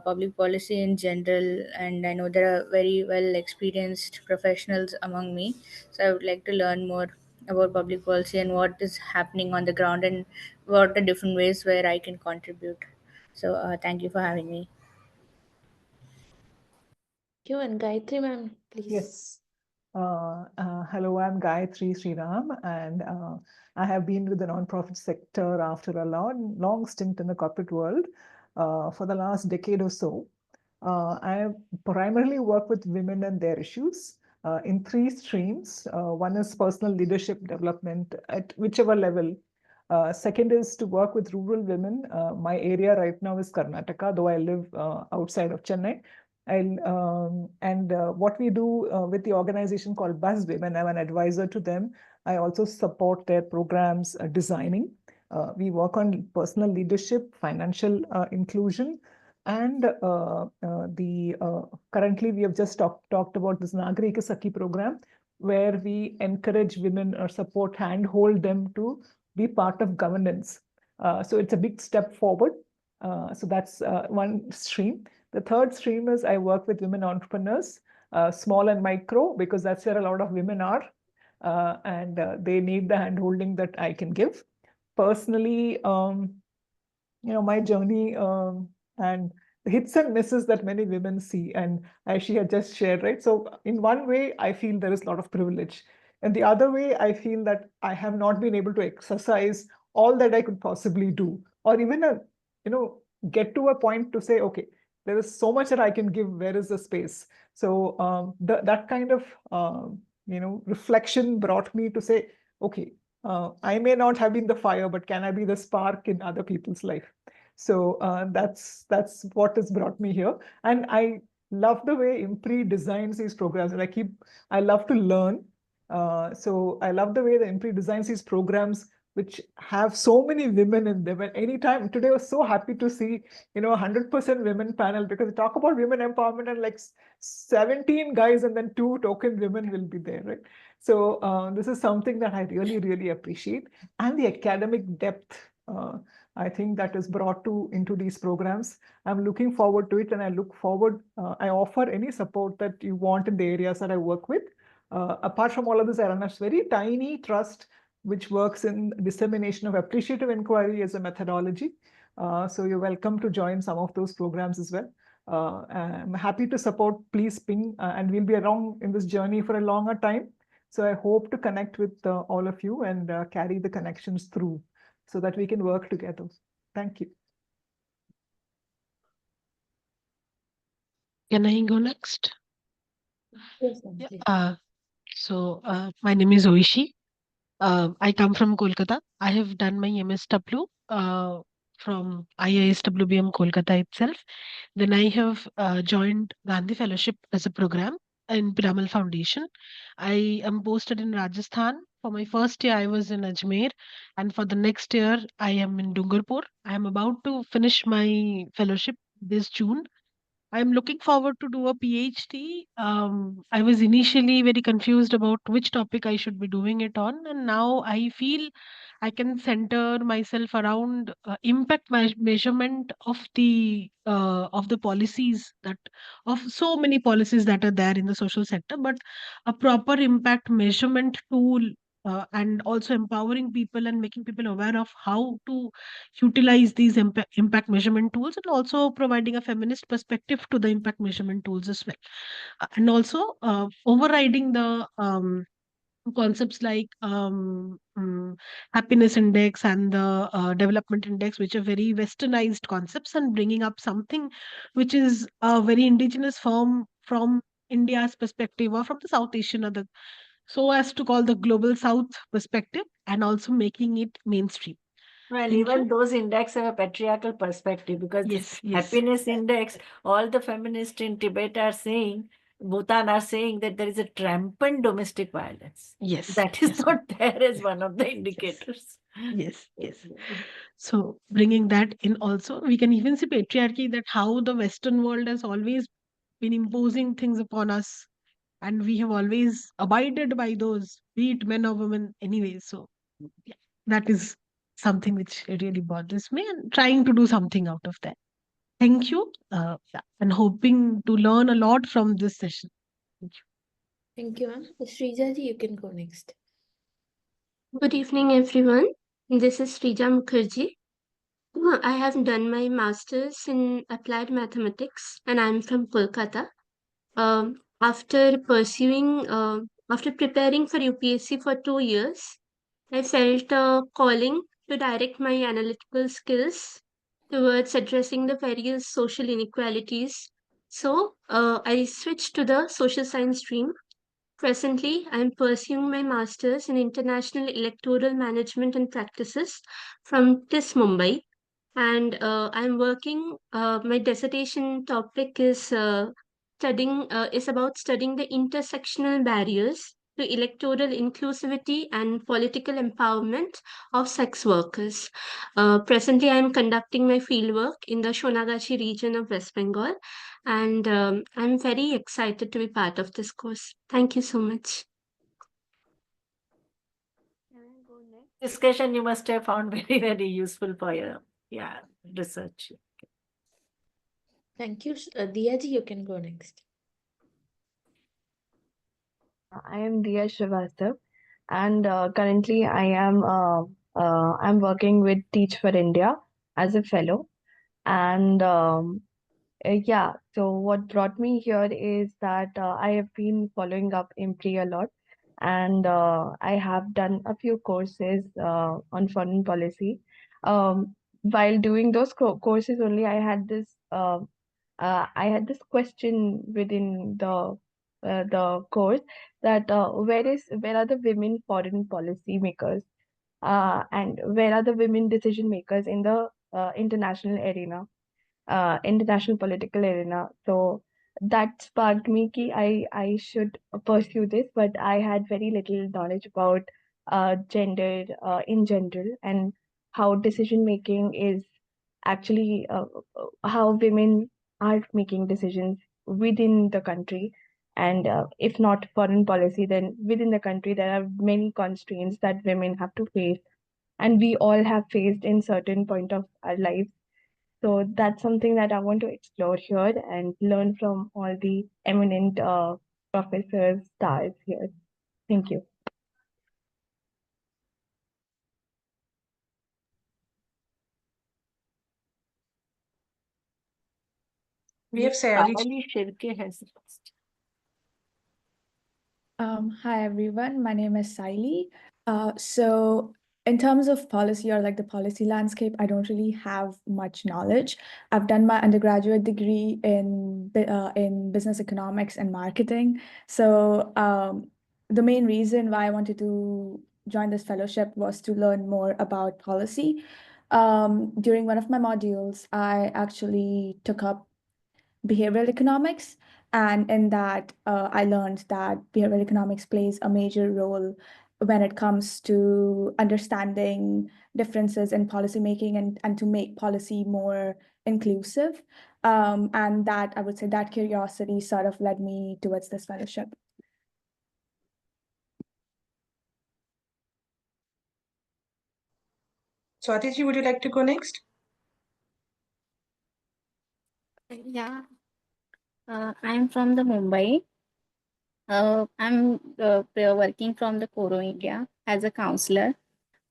Speaker 20: public policy in general. And I know there are very well experienced professionals among me, so I would like to learn more about public policy and what is happening on the ground, and what are different ways where I can contribute. So, thank you for having me.
Speaker 1: You and Gayatri ma'am, please.
Speaker 7: Yes. Hello, I'm Gayatri Sriram, and I have been with the nonprofit sector after a long stint in the corporate world for the last decade or so. I primarily work with women and their issues in three streams. One is personal leadership development at whichever level. Second is to work with rural women. My area right now is Karnataka, though I live outside of Chennai. And what we do with the organization called Buzz Women, I'm an advisor to them. I also support their programs designing. We work on personal leadership, financial inclusion, and currently we have just talked about this Nagarika Sakhi program, where we encourage women or support, handhold them to be part of governance. So it's a big step forward. So that's one stream. The third stream is I work with women entrepreneurs, small and micro, because that's where a lot of women are. And they need the handholding that I can give. Personally, my journey and the hits and misses that many women see, and as she had just shared, right? So in one way, I feel there is a lot of privilege. And the other way, I feel that I have not been able to exercise all that I could possibly do, or even get to a point to say, okay, there is so much that I can give. Where is the space? So that kind of reflection brought me to say, okay, I may not have been the fire, but can I be the spark in other people's life? So that's what has brought me here. And I love the way IMPRI designs these programs. And I love to learn. So I love the way the IMPRI designs these programs, which have so many women in them. And anytime today, I was so happy to see, 100% women panel, because they talk about women empowerment and like 17 guys and then 2 token women will be there, right? So this is something that I really, really appreciate. And the academic depth, I think that is brought into these programs. I'm looking forward to it, and I look forward, I offer any support that you want in the areas that I work with. Apart from all of this, I run a very tiny trust which works in dissemination of appreciative inquiry as a methodology. So you're welcome to join some of those programs as well. I'm happy to support. Please ping, and we'll be around in this journey for a longer time. So I hope to connect with all of you and carry the connections through so that we can work together. Thank you.
Speaker 12: Can I go next?
Speaker 1: Yes,
Speaker 12: my name is Oishi. I come from Kolkata. I have done my MSW from IISWBM Kolkata itself. Then I have joined Gandhi Fellowship as a program in Piramal Foundation. I am posted in Rajasthan. For my first year, I was in Ajmer, and for the next year, I am in Dungarpur. I am about to finish my fellowship this June. I'm looking forward to do a PhD. I was initially very confused about which topic I should be doing it on, and now I feel I can center myself around impact measurement of the policies that of so many policies that are there in the social sector, but a proper impact measurement tool. And also empowering people and making people aware of how to utilize these impact measurement tools, and also providing a feminist perspective to the impact measurement tools as well. And also overriding the concepts like happiness index and the development index, which are very westernized concepts, and bringing up something which is a very indigenous form from India's perspective or from the South Asian, or the so as to call the global South perspective, and also making it mainstream.
Speaker 2: Well,
Speaker 12: Thank
Speaker 2: even
Speaker 12: you.
Speaker 2: those index have a patriarchal perspective, because this happiness index, all the feminists in Tibet are saying, Bhutan are saying that there is a rampant domestic violence.
Speaker 12: Yes.
Speaker 2: That is not there as one of the indicators.
Speaker 12: Yes. So bringing that in also, we can even see patriarchy, that how the Western world has always been imposing things upon us, and we have always abided by those, be it men or women anyway. So yeah, that is something which really bothers me, and trying to do something out of that. Thank you. And hoping to learn a lot from this session. Thank you.
Speaker 1: Thank you, ma'am. Srijaji, you can go next.
Speaker 21: Good evening, everyone. This is Srija Mukherjee. I have done my master's in applied mathematics, and I'm from Kolkata. After preparing for UPSC for 2 years, I felt a calling to direct my analytical skills towards addressing the various social inequalities. So I switched to the social science stream. Presently, I am pursuing my master's in international electoral management and practices from TIS Mumbai, and I'm working. My dissertation topic is is about studying the intersectional barriers to electoral inclusivity and political empowerment of sex workers. Presently, I am conducting my fieldwork in the Sonagachi region of West Bengal, and I'm very excited to be part of this course. Thank you so much.
Speaker 2: Discussion you must have found very, very useful for your research.
Speaker 1: Thank you. Diyaji, you can go next.
Speaker 6: I am Diya Srivastav, and currently I'm working with Teach for India as a fellow. And so what brought me here is that I have been following up IMPRI a lot, and I have done a few courses on foreign policy. While doing those courses only, I had this question within the course that where are the women foreign policy makers, and where are the women decision makers in the international arena, international political arena. So that sparked me ki I should pursue this, but I had very little knowledge about gender in general, and how decision making is actually how women are making decisions within the country. And if not foreign policy, then within the country, there are many constraints that women have to face, and we all have faced in certain point of our lives. So that's something that I want to explore here and learn from all the eminent professors, stars here. Thank you.
Speaker 2: We have Sayali Shirke has the first.
Speaker 22: Hi everyone, my name is Saili. So in terms of policy, or like the policy landscape, I don't really have much knowledge. I've done my undergraduate degree in business economics and marketing. So the main reason why I wanted to join this fellowship was to learn more about policy. During one of my modules, I actually took up behavioral economics. And in that, I learned that behavioral economics plays a major role when it comes to understanding differences in policymaking and to make policy more inclusive. And that, I would say, that curiosity sort of led me towards this fellowship.
Speaker 23: Swatiji, would you like to go next?
Speaker 24: Yeah, I'm from the Mumbai. I'm working from the Coro India as a counselor.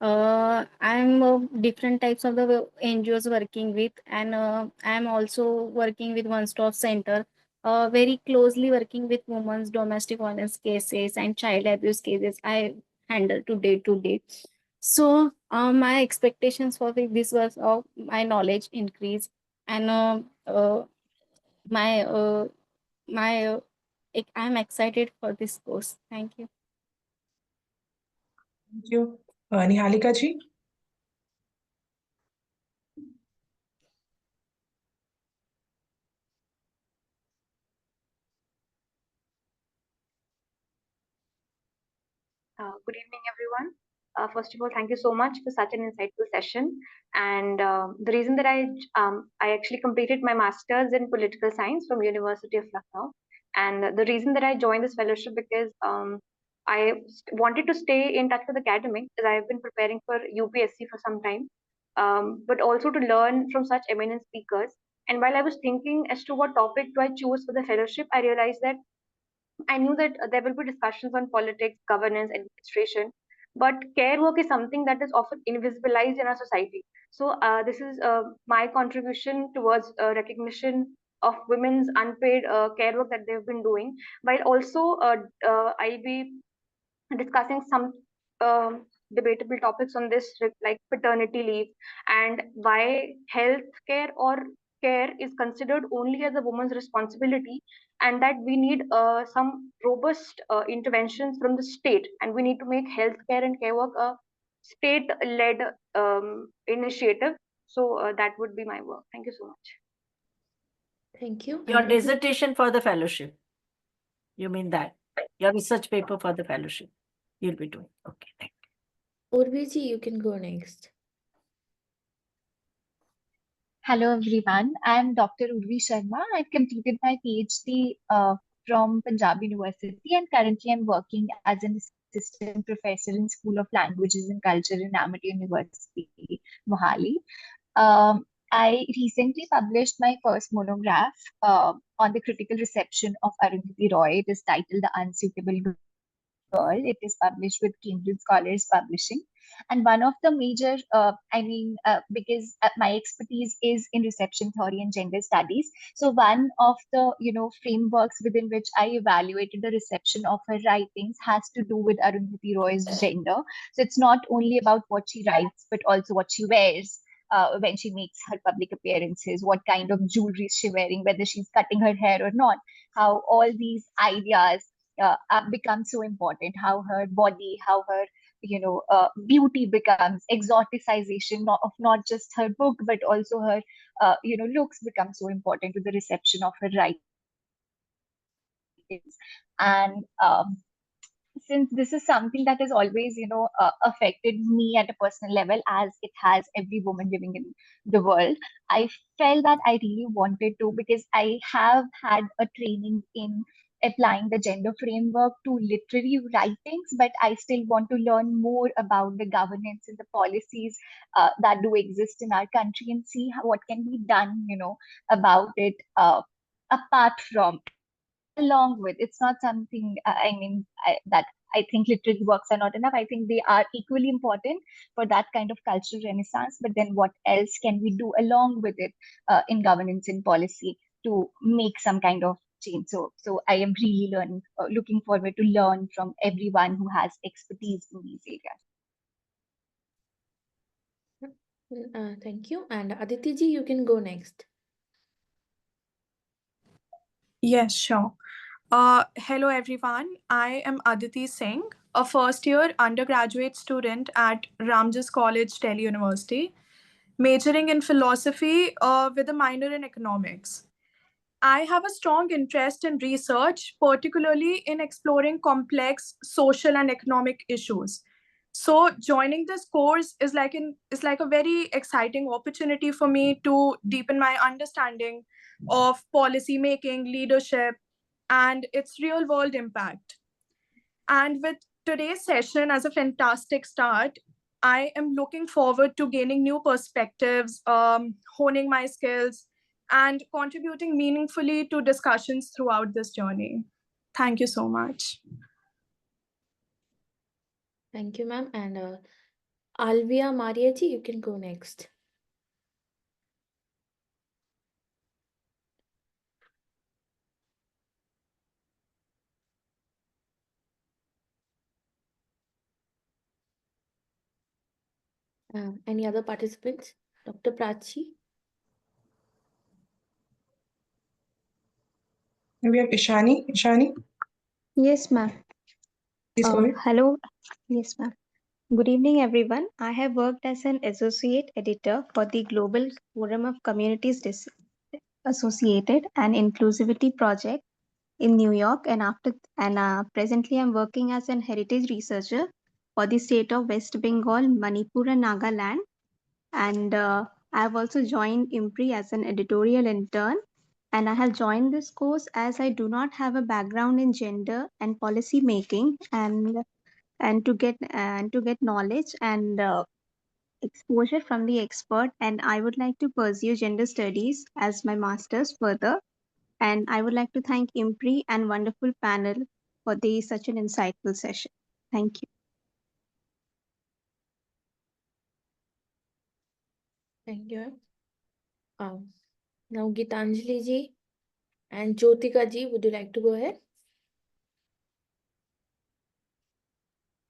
Speaker 24: I'm different types of the NGOs working with, and I'm also working with One Stop Center, very closely working with women's domestic violence cases and child abuse cases I handle to day. So my expectations for this was of my knowledge increase, and my I'm excited for this course. Thank you.
Speaker 23: Thank you. Nihalika ji?
Speaker 25: Good evening, everyone. First of all, thank you so much for such an insightful session. And the reason that I actually completed my master's in political science from University of Lucknow, and the reason that I joined this fellowship because I wanted to stay in touch with academics, as I've been preparing for UPSC for some time, but also to learn from such eminent speakers. And while I was thinking as to what topic do I choose for the fellowship, I realized that I knew that there will be discussions on politics, governance, administration, but care work is something that is often invisibilized in our society. So this is my contribution towards recognition of women's unpaid care work that they've been doing, while also I'll be discussing some debatable topics on this, like paternity leave and why healthcare or care is considered only as a woman's responsibility, and that we need some robust interventions from the state, and we need to make healthcare and care work a state-led initiative. So that would be my work. Thank you so much.
Speaker 1: Thank you.
Speaker 2: Your
Speaker 1: And
Speaker 2: dissertation for the fellowship. You mean that? Your research paper for the fellowship. You'll be doing. Okay, thank
Speaker 1: Urviji, you can go next.
Speaker 3: Hello everyone, I am Dr. Urvi Sharma. I've completed my PhD from Punjab University and currently I'm working as an assistant professor in School of Languages and Culture in Amity University, Mohali. I recently published my first monograph on the critical reception of Arundhati Roy. It is titled The Unsuitable Girl. It is published with Cambridge Scholars Publishing. And one of the major, because my expertise is in reception theory and gender studies. So one of the, frameworks within which I evaluated the reception of her writings has to do with Arundhati Roy's gender. So it's not only about what she writes, but also what she wears. When she makes her public appearances, what kind of jewelry is she wearing, whether she's cutting her hair or not, how all these ideas become so important, how her body, how her beauty becomes exoticization of not just her book but also her looks become so important to the reception of her writings. And since this is something that has always affected me at a personal level, as it has every woman living in the world, I felt that I really wanted to, because I have had a training in applying the gender framework to literary writings, but I still want to learn more about the governance and the policies that do exist in our country and see what can be done about it, apart from, along with. It's not something that I think literary works are not enough. I think they are equally important for that kind of cultural renaissance, but then what else can we do along with it in governance and policy to make some kind of change? So I am really looking forward to learn from everyone who has expertise in these areas.
Speaker 1: Thank you. And Aditi ji, you can go next.
Speaker 11: Yes, sure. Hello, everyone. I am Aditi Singh, a first-year undergraduate student at Ramjas College, Delhi University, majoring in philosophy with a minor in economics. I have a strong interest in research, particularly in exploring complex social and economic issues. So joining this course is like a very exciting opportunity for me to deepen my understanding of policy making, leadership, and its real world impact. And with today's session as a fantastic start, I am looking forward to gaining new perspectives, honing my skills, and contributing meaningfully to discussions throughout this journey. Thank you so much.
Speaker 1: Thank you, ma'am. And Alvia Mariachi, you can go next. Any other participants? Dr. Prachi?
Speaker 23: We have Ishani. Ishani,
Speaker 13: Yes, ma'am.
Speaker 23: please go ahead.
Speaker 13: Hello. Yes, ma'am. Good evening, everyone. I have worked as an associate editor for the Global Forum of Communities Associated and Inclusivity Project in New York, and presently I'm working as an heritage researcher for the state of West Bengal, Manipur, and Nagaland. And I've also joined IMPRI as an editorial intern. And I have joined this course as I do not have a background in gender and policy making, and to get knowledge and exposure from the expert. And I would like to pursue gender studies as my master's further. And I would like to thank IMPRI and wonderful panel for such an insightful session. Thank you.
Speaker 1: Thank you. Now Gitanjali ji and Jyotika ji, would you like to go ahead?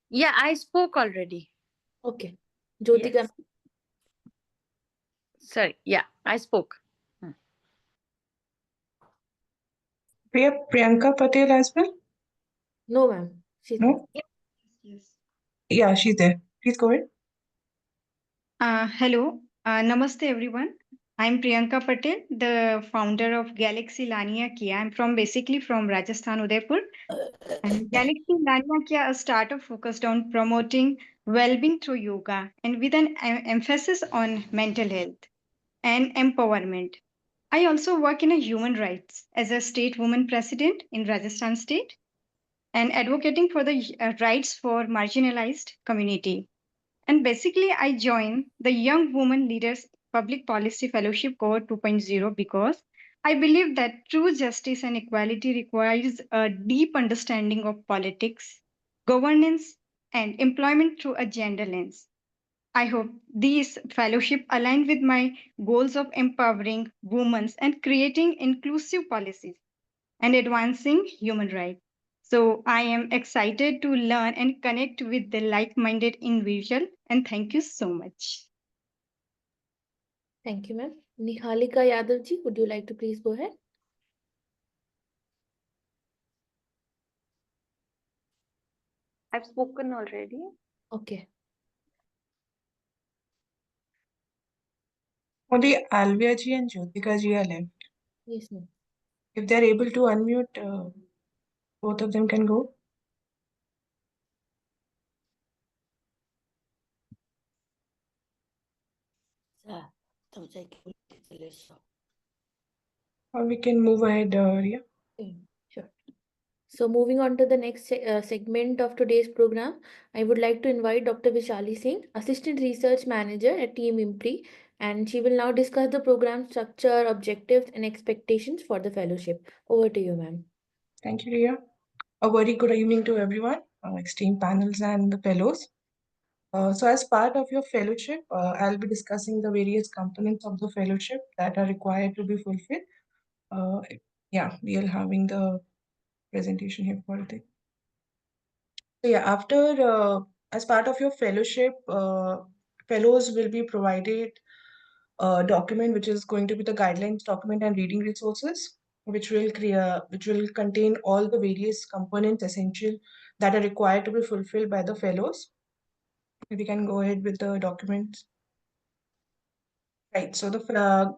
Speaker 16: Yeah, I spoke already.
Speaker 1: Okay. Jyotika.
Speaker 16: Yes. Sorry. Yeah, I spoke.
Speaker 23: We have Priyanka Patel as well.
Speaker 1: No, ma'am.
Speaker 23: No?
Speaker 13: Yes.
Speaker 23: Yeah, she's there. Please go ahead.
Speaker 13: Hello. Namaste, everyone.
Speaker 8: I'm Priyanka Patel, the founder of Galaxy Lania Kia. I'm basically from Rajasthan, Udaipur. And Galaxy Lania Kia, a startup focused on promoting well-being through yoga and with an emphasis on mental health and empowerment. I also work in a human rights as a state woman president in Rajasthan state and advocating for the rights for marginalized community. And basically, I joined the Young Women Leaders Public Policy Fellowship Cohort 2.0 because I believe that true justice and equality requires a deep understanding of politics, governance, and employment through a gender lens. I hope these fellowship align with my goals of empowering women and creating inclusive policies and advancing human rights. So I am excited to learn and connect with the like-minded individual, and thank you so much.
Speaker 1: Thank you, ma'am. Nihalika Yadavji, would you like to please go ahead?
Speaker 25: I've spoken already.
Speaker 1: Okay.
Speaker 23: Only Alvia ji and Jyotika ji are left.
Speaker 1: Yes, ma'am.
Speaker 23: If they're able to unmute, both of them can go. Or we can move ahead, Ria.
Speaker 1: Sure. So moving on to the next segment of today's program, I would like to invite Dr. Vishali Singh, Assistant Research Manager at Team IMPRI, and she will now discuss the program structure, objectives, and expectations for the fellowship. Over to you, ma'am.
Speaker 23: Thank you, Ria. A very good evening to everyone, esteemed panels and the fellows. So as part of your fellowship, I'll be discussing the various components of the fellowship that are required to be fulfilled. Yeah, we are having the presentation here for it. So yeah, as part of your fellowship, fellows will be provided a document which is going to be the guidelines document and reading resources, which will contain all the various components essential that are required to be fulfilled by the fellows. We can go ahead with the documents. Right, so the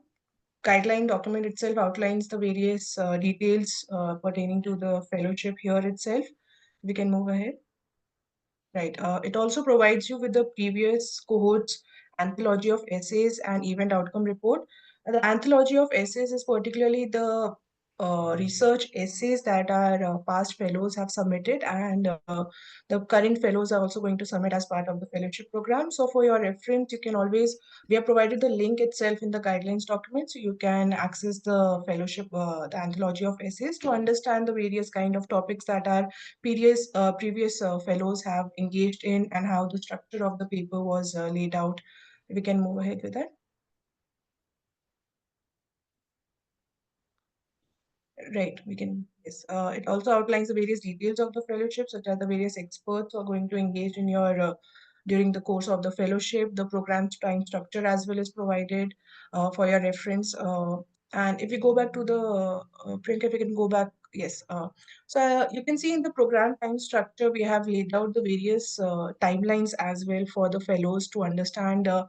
Speaker 23: guideline document itself outlines the various details pertaining to the fellowship here itself. We can move ahead. Right. It also provides you with the previous cohort's anthology of essays and event outcome report. The anthology of essays is particularly the research essays that our past fellows have submitted, and the current fellows are also going to submit as part of the fellowship program. So for your reference, you can always, we have provided the link itself in the guidelines document, so you can access the fellowship, the anthology of essays to understand the various kind of topics that our previous fellows have engaged in and how the structure of the paper was laid out. We can move ahead with that. Right, we can, yes. It also outlines the various details of the fellowship, such as the various experts who are going to engage in your during the course of the fellowship. The program's time structure as well is provided for your reference. And if we go back to the Priyanka, if we can go back, yes. So you can see in the program time structure, we have laid out the various timelines as well for the fellows to understand uh,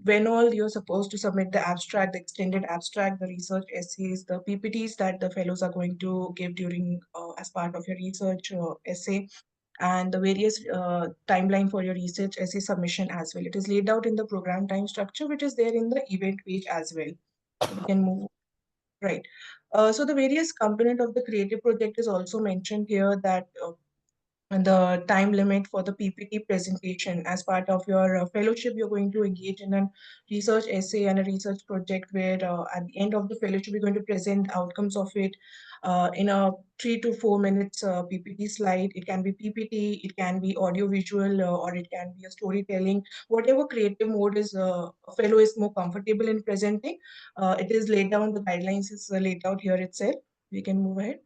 Speaker 23: when all you're supposed to submit the abstract, the extended abstract, the research essays, the PPTs that the fellows are going to give during as part of your research essay, and the various timeline for your research essay submission as well. It is laid out in the program time structure, which is there in the event page as well. We can move right. So the various component of the creative project is also mentioned here, that and the time limit for the PPT presentation. As part of your fellowship, you're going to engage in a research essay and a research project where at the end of the fellowship, you're going to present outcomes of it in a 3 to 4 minutes PPT slide. It can be PPT, it can be audio visual, or it can be a storytelling. Whatever creative mode is a fellow is more comfortable in presenting, it is laid down, the guidelines is laid out here itself. We can move ahead.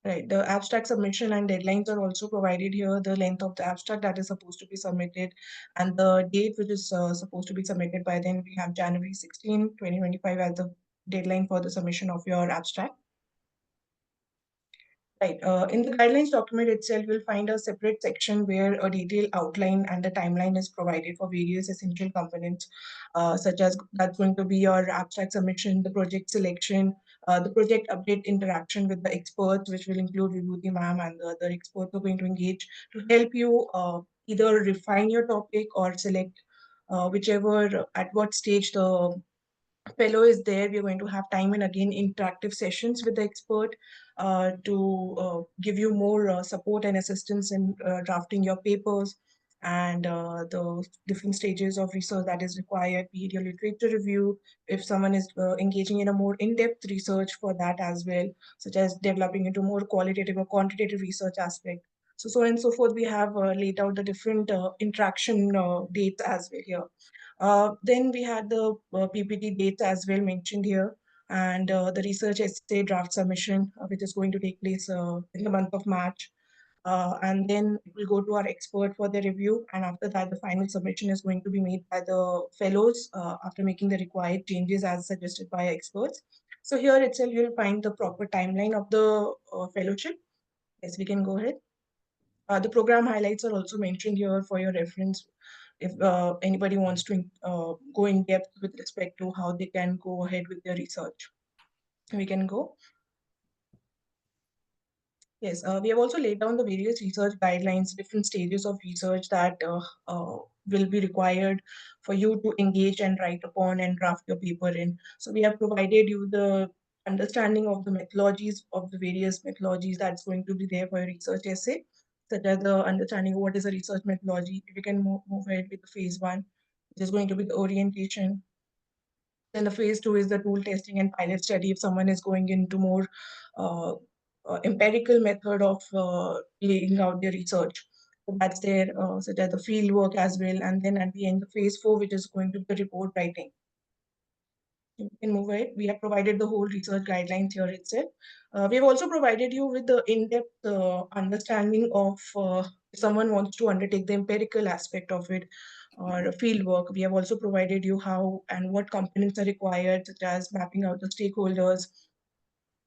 Speaker 23: Right. The abstract submission and deadlines are also provided here. The length of the abstract that is supposed to be submitted and the date which is supposed to be submitted by. Then we have January 16, 2025 as the deadline for the submission of your abstract. Right. In the guidelines document itself, you'll find a separate section where a detailed outline and the timeline is provided for various essential components, such as that's going to be your abstract submission, the project selection, the project update interaction with the experts, which will include Vibhuti ma'am and the other experts who are going to engage to help you either refine your topic or select whichever at what stage the fellow is there. We're going to have time and again interactive sessions with the expert to give you more support and assistance in drafting your papers and the different stages of research that is required, be it your literature review, if someone is engaging in a more in-depth research for that as well, such as developing into more qualitative or quantitative research aspect. So on and so forth, we have laid out the different interaction dates as well here. Then we had the PPT dates as well mentioned here, and the research essay draft submission, which is going to take place in the month of March. And then it will go to our expert for the review. And after that, the final submission is going to be made by the fellows after making the required changes as suggested by experts. So here itself, you'll find the proper timeline of the fellowship. Yes, we can go ahead. The program highlights are also mentioned here for your reference if anybody wants to go in depth with respect to how they can go ahead with their research. We can go. Yes, we have also laid down the various research guidelines, different stages of research that will be required for you to engage and write upon and draft your paper in. So we have provided you the understanding of the methodologies of the various methodologies that's going to be there for your research essay, such as the understanding of what is a research methodology. If you can move ahead with the phase one, which is going to be the orientation. Then the phase two is the tool testing and pilot study. If someone is going into more uh, empirical method of laying out their research, so that's there, such as the field work as well. And then at the end, the phase four, which is going to be the report writing. You can move ahead. We have provided the whole research guidelines here itself. We have also provided you with the in-depth understanding of if someone wants to undertake the empirical aspect of it or field work. We have also provided you how and what components are required, such as mapping out the stakeholders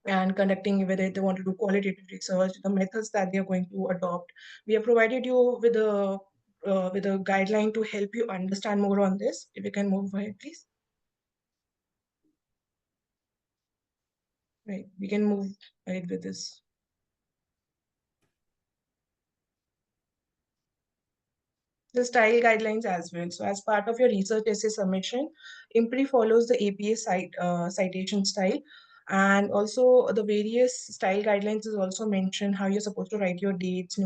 Speaker 23: and conducting whether they want to do qualitative research, the methods that they are going to adopt. We have provided you with a guideline to help you understand more on this. If you can move ahead, please. Right, we can move ahead with this. The style guidelines as well. So as part of your research essay submission, IMPRI follows the APA citation style. And also the various style guidelines is also mentioned how you're supposed to write your dates,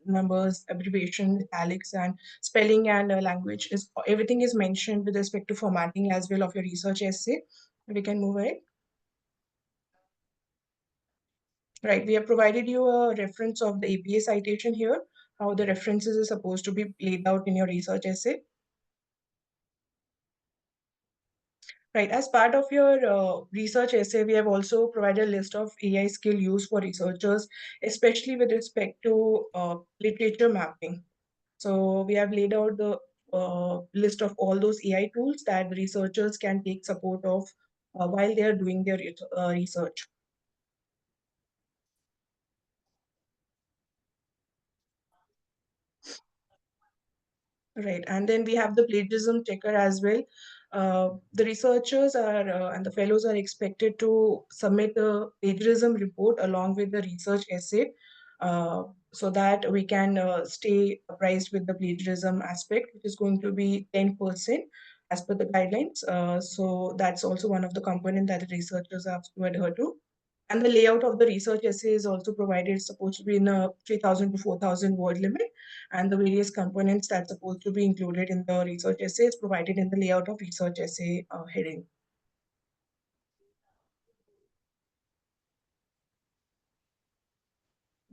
Speaker 23: numbers, abbreviation, italics, and spelling and language. Everything is mentioned with respect to formatting as well of your research essay. We can move ahead. Right, we have provided you a reference of the APA citation here, how the references are supposed to be laid out in your research essay. Right, as part of your research essay, we have also provided a list of AI skill used for researchers, especially with respect to literature mapping. So we have laid out the list of all those AI tools that the researchers can take support of while they are doing their research. Right, and then we have the plagiarism checker as well. The researchers are and the fellows are expected to submit a plagiarism report along with the research essay, so that we can stay apprised with the plagiarism aspect, which is going to be 10% as per the guidelines. So that's also one of the components that the researchers have to adhere to. And the layout of the research essay is also provided. It's supposed to be in a 3,000 to 4,000 word limit. And the various components that's supposed to be included in the research essay is provided in the layout of research essay heading.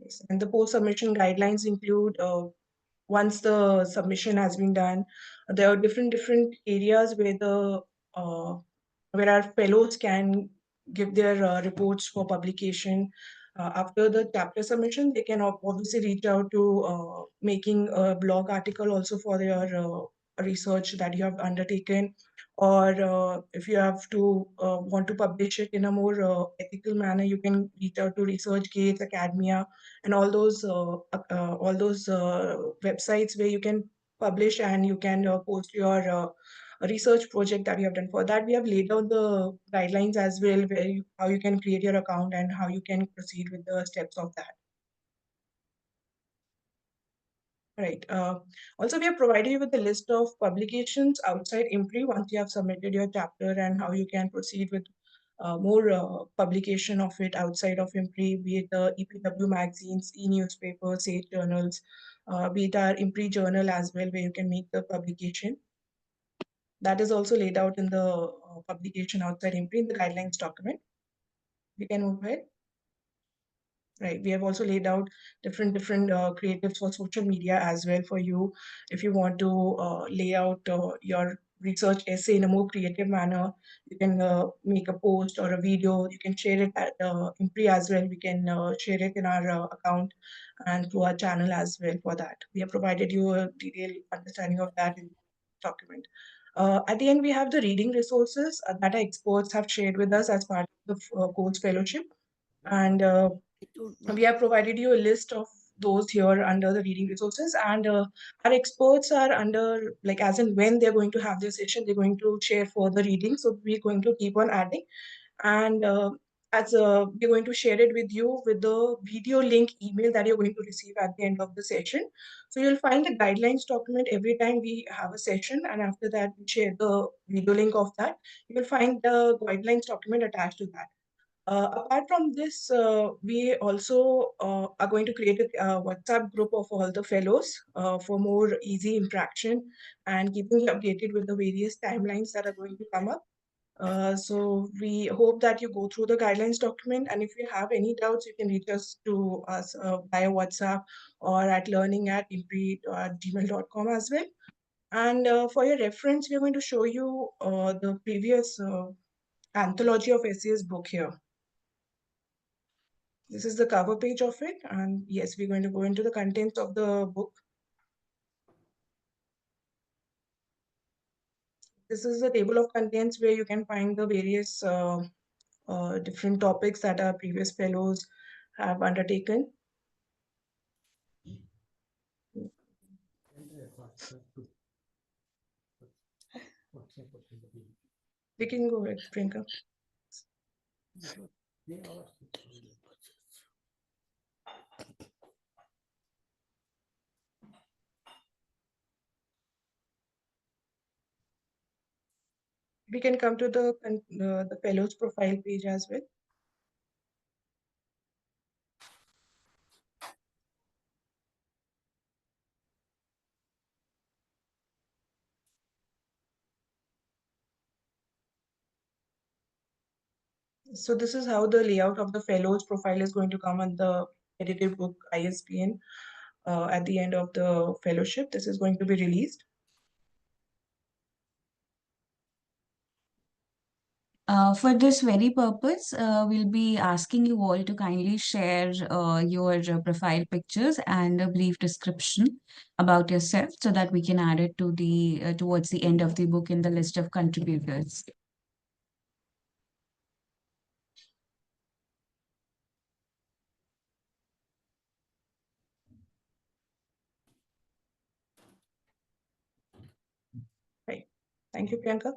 Speaker 23: Yes. And the post-submission guidelines include once the submission has been done, there are different areas where the where our fellows can give their reports for publication. After the chapter submission, they can obviously reach out to making a blog article also for their research that you have undertaken, or if you have to want to publish it in a more ethical manner, you can reach out to ResearchGates, Academia, and all those websites where you can publish and you can post your research project that you have done. For that, we have laid out the guidelines as well, where how you can create your account and how you can proceed with the steps of that. Right. Also, we have provided you with the list of publications outside IMPRI once you have submitted your chapter, and how you can proceed with more publication of it outside of IMPRI, be it the EPW magazines, e-newspapers, state journals, be it our IMPRI journal as well, where you can make the publication. That is also laid out in the publication outside IMPRI in the guidelines document. We can move ahead. Right. We have also laid out different creatives for social media as well for you. If you want to lay out your research essay in a more creative manner, you can make a post or a video. You can share it at IMPRI as well. We can share it in our account and through our channel as well for that. We have provided you a detailed understanding of that in the document. At the end, we have the reading resources that our experts have shared with us as part of the course fellowship. And we have provided you a list of those here under the reading resources, and our experts are under, like, as in when they're going to have their session, they're going to share further reading. So we're going to keep on adding, and as we're going to share it with you with the video link email that you're going to receive at the end of the session. So you'll find the guidelines document every time we have a session, and after that we share the video link of that. You will find the guidelines document attached to that. Apart from this, we also are going to create a WhatsApp group of all the fellows for more easy interaction and keeping you updated with the various timelines that are going to come up. So we hope that you go through the guidelines document, and if you have any doubts, you can reach us to us via WhatsApp or at learning@impri.gmail.com as well. And for your reference, we're going to show you the previous anthology of essays book here. This is the cover page of it, and yes, we're going to go into the contents of the book. This is the table of contents where you can find the various different topics that our previous fellows have undertaken. We can go ahead, Priyanka. We can come to the fellows profile page as well. So this is how the layout of the fellows profile is going to come on the edited book ISBN at the end of the fellowship. This is going to be released.
Speaker 9: For this very purpose, we'll be asking you all to kindly share your profile pictures and a brief description about yourself so that we can add it to the towards the end of the book in the list of contributors.
Speaker 23: Right. Thank you, Priyanka.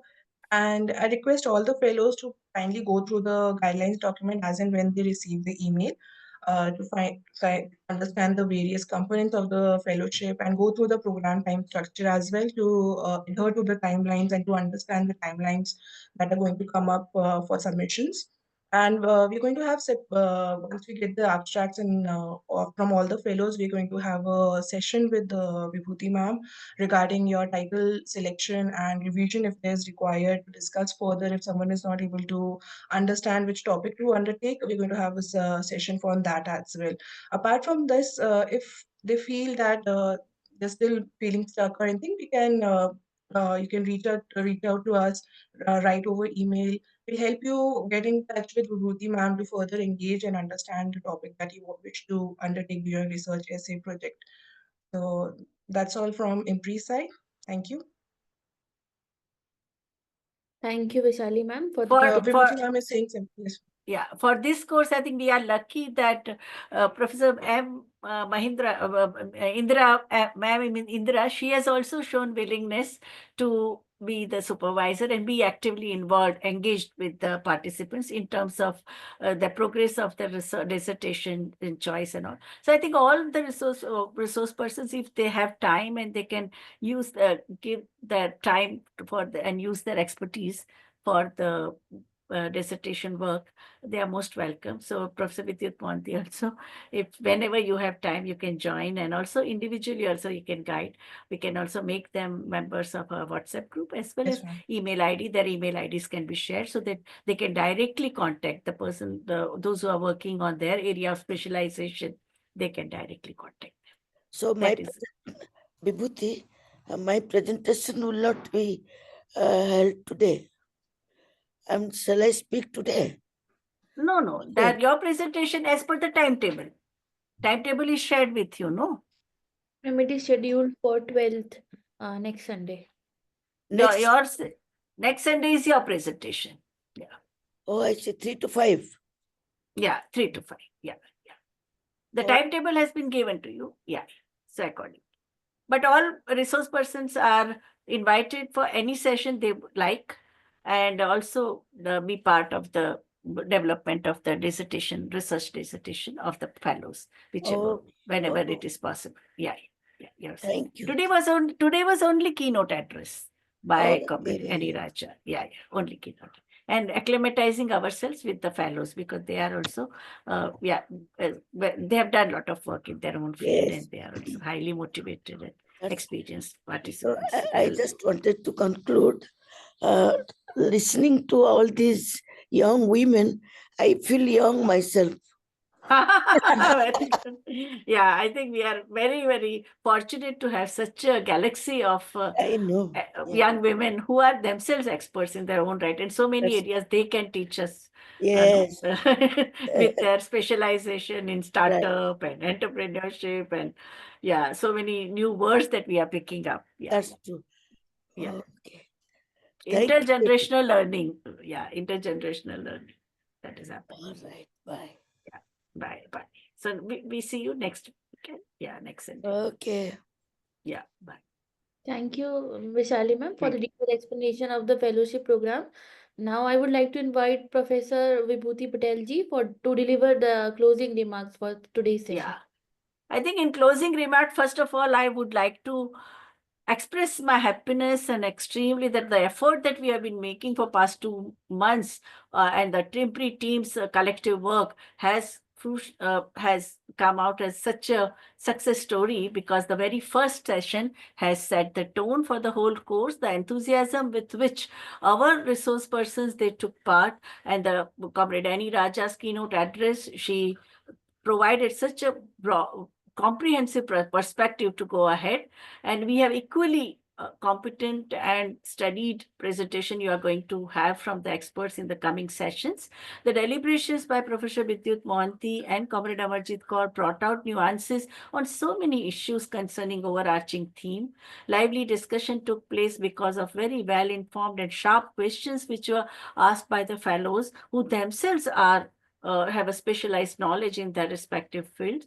Speaker 23: And I request all the fellows to kindly go through the guidelines document as and when they receive the email to understand the various components of the fellowship and go through the program time structure as well to adhere to the timelines and to understand the timelines that are going to come up for submissions. And we're going to have, once we get the abstracts and from all the fellows, we're going to have a session with Vibhuti ma'am regarding your title selection and revision if there's required to discuss further. If someone is not able to understand which topic to undertake, we're going to have a session for that as well. Apart from this, if they feel that they're still feeling stuck or anything, we can you can reach out to us right over email. We'll help you get in touch with Vibhuti ma'am to further engage and understand the topic that you wish to undertake your research essay project. So that's all from IMPRI side. Thank you.
Speaker 1: Thank you, Vishali ma'am, for the
Speaker 2: For
Speaker 1: detailed.
Speaker 2: for
Speaker 23: Vibhuti ma'am is saying something. Yes.
Speaker 2: yeah, for this course, I think we are lucky that Professor M. Indira, ma'am, I mean Indira, she has also shown willingness to be the supervisor and be actively involved, engaged with the participants in terms of the progress of the dissertation in choice and all. So I think all the resource persons, if they have time and they can use give their time for and use their expertise for the dissertation work, they are most welcome. So Professor Bidyut Mohanty also, if whenever you have time, you can join, and also individually also you can guide. We can also make them members of a WhatsApp group as well as email ID. Their email IDs can be shared so that they can directly contact the person, those who are working on their area of specialization, they can directly contact them.
Speaker 4: So Vibhuti, my presentation will not be held today. Shall I speak today?
Speaker 2: No, that your presentation as per the timetable. Timetable is shared with you, no?
Speaker 1: And it is scheduled for 12th, next Sunday.
Speaker 2: Yours next Sunday is your presentation. Yeah.
Speaker 4: Oh, I see, 3 to 5.
Speaker 2: Yeah, 3 to 5. Yeah. The timetable has been given to you. Yeah. So according. But all resource persons are invited for any session they would like, and also be part of the development of the research dissertation of the fellows, whichever, whenever it is possible. Yeah.
Speaker 4: Thank you.
Speaker 2: Today was only keynote address by Comrade Raja. Yeah, only keynote. And acclimatizing ourselves with the fellows, because they are also, they have done a lot of work in their own field, and they are also highly motivated and experienced participants.
Speaker 4: So I just wanted to conclude, listening to all these young women, I feel young myself.
Speaker 2: Yeah, I think we are very, very fortunate to have such a galaxy of young women who are themselves experts in their own right, and so many areas they can teach us.
Speaker 4: Yes.
Speaker 2: With their specialization in startup and entrepreneurship, and so many new words that we are picking up.
Speaker 4: That's true.
Speaker 2: Yeah.
Speaker 4: Okay.
Speaker 2: Intergenerational learning. Yeah, intergenerational learning. That is happening.
Speaker 4: All right. Bye.
Speaker 2: Yeah. Bye. So we see you next weekend. Yeah, next Sunday.
Speaker 4: Okay.
Speaker 2: Yeah, bye.
Speaker 1: Thank you, Vishali ma'am, for the detailed explanation of the fellowship program. Now I would like to invite Professor Vibhuti Patel ji to deliver the closing remarks for today's session.
Speaker 2: Yeah. I think in closing remark, first of all, I would like to express my happiness and extremely that the effort that we have been making for past 2 months and the IMPRI team's collective work has come out as such a success story, because the very first session has set the tone for the whole course. The enthusiasm with which our resource persons, they took part, and the Comrade Annie Raja's keynote address, she provided such a comprehensive perspective to go ahead, and we have equally competent and studied presentation you are going to have from the experts in the coming sessions. The deliberations by Professor Bidyut Mohanty and Comrade Amarjeet Kaur brought out nuances on so many issues concerning overarching theme. Lively discussion took place because of very well-informed and sharp questions which were asked by the fellows, who themselves are have a specialized knowledge in their respective fields.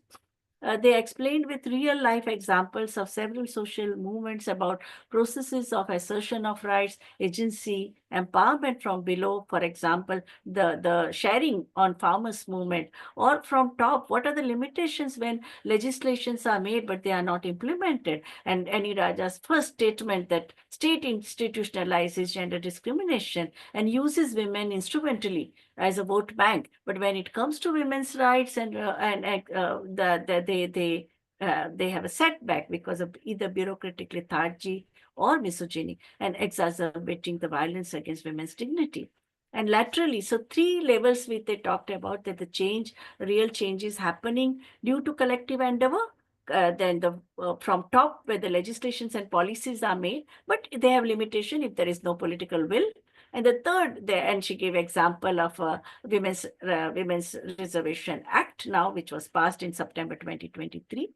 Speaker 2: They explained with real life examples of several social movements about processes of assertion of rights, agency, empowerment from below. For example, the sharing on farmers movement, or from top, what are the limitations when legislations are made but they are not implemented? And Annie Raja's first statement that state institutionalizes gender discrimination and uses women instrumentally as a vote bank, but when it comes to women's rights and they have a setback because of either bureaucratic lethargy or misogyny, and exacerbating the violence against women's dignity. And laterally, so 3 levels which they talked about, that the real change is happening due to collective endeavor. Then from top, where the legislations and policies are made, but they have limitation if there is no political will. And the third, and she gave example of Women's Reservation Act now, which was passed in September 2023.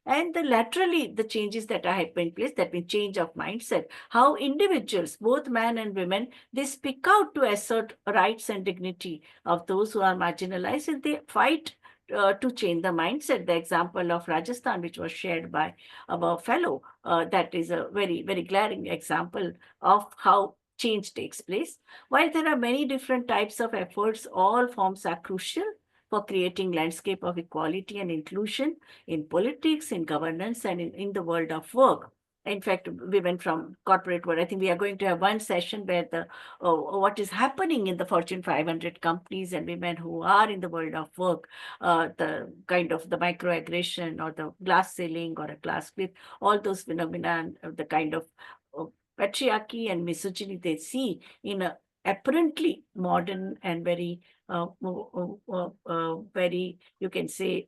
Speaker 2: And laterally, the changes that are happening place, that means change of mindset, how individuals, both men and women, they speak out to assert rights and dignity of those who are marginalized, and they fight to change the mindset. The example of Rajasthan, which was shared by our fellow, that is a very, very glaring example of how change takes place. While there are many different types of efforts, all forms are crucial for creating landscape of equality and inclusion in politics, in governance, and in the world of work. In fact, we went from corporate world. I think we are going to have one session where what is happening in the Fortune 500 companies and women who are in the world of work, the kind of the microaggression or the glass ceiling or a glass cliff, all those phenomena, the kind of uh, patriarchy and misogyny they see in a apparently modern and very, very, you can say,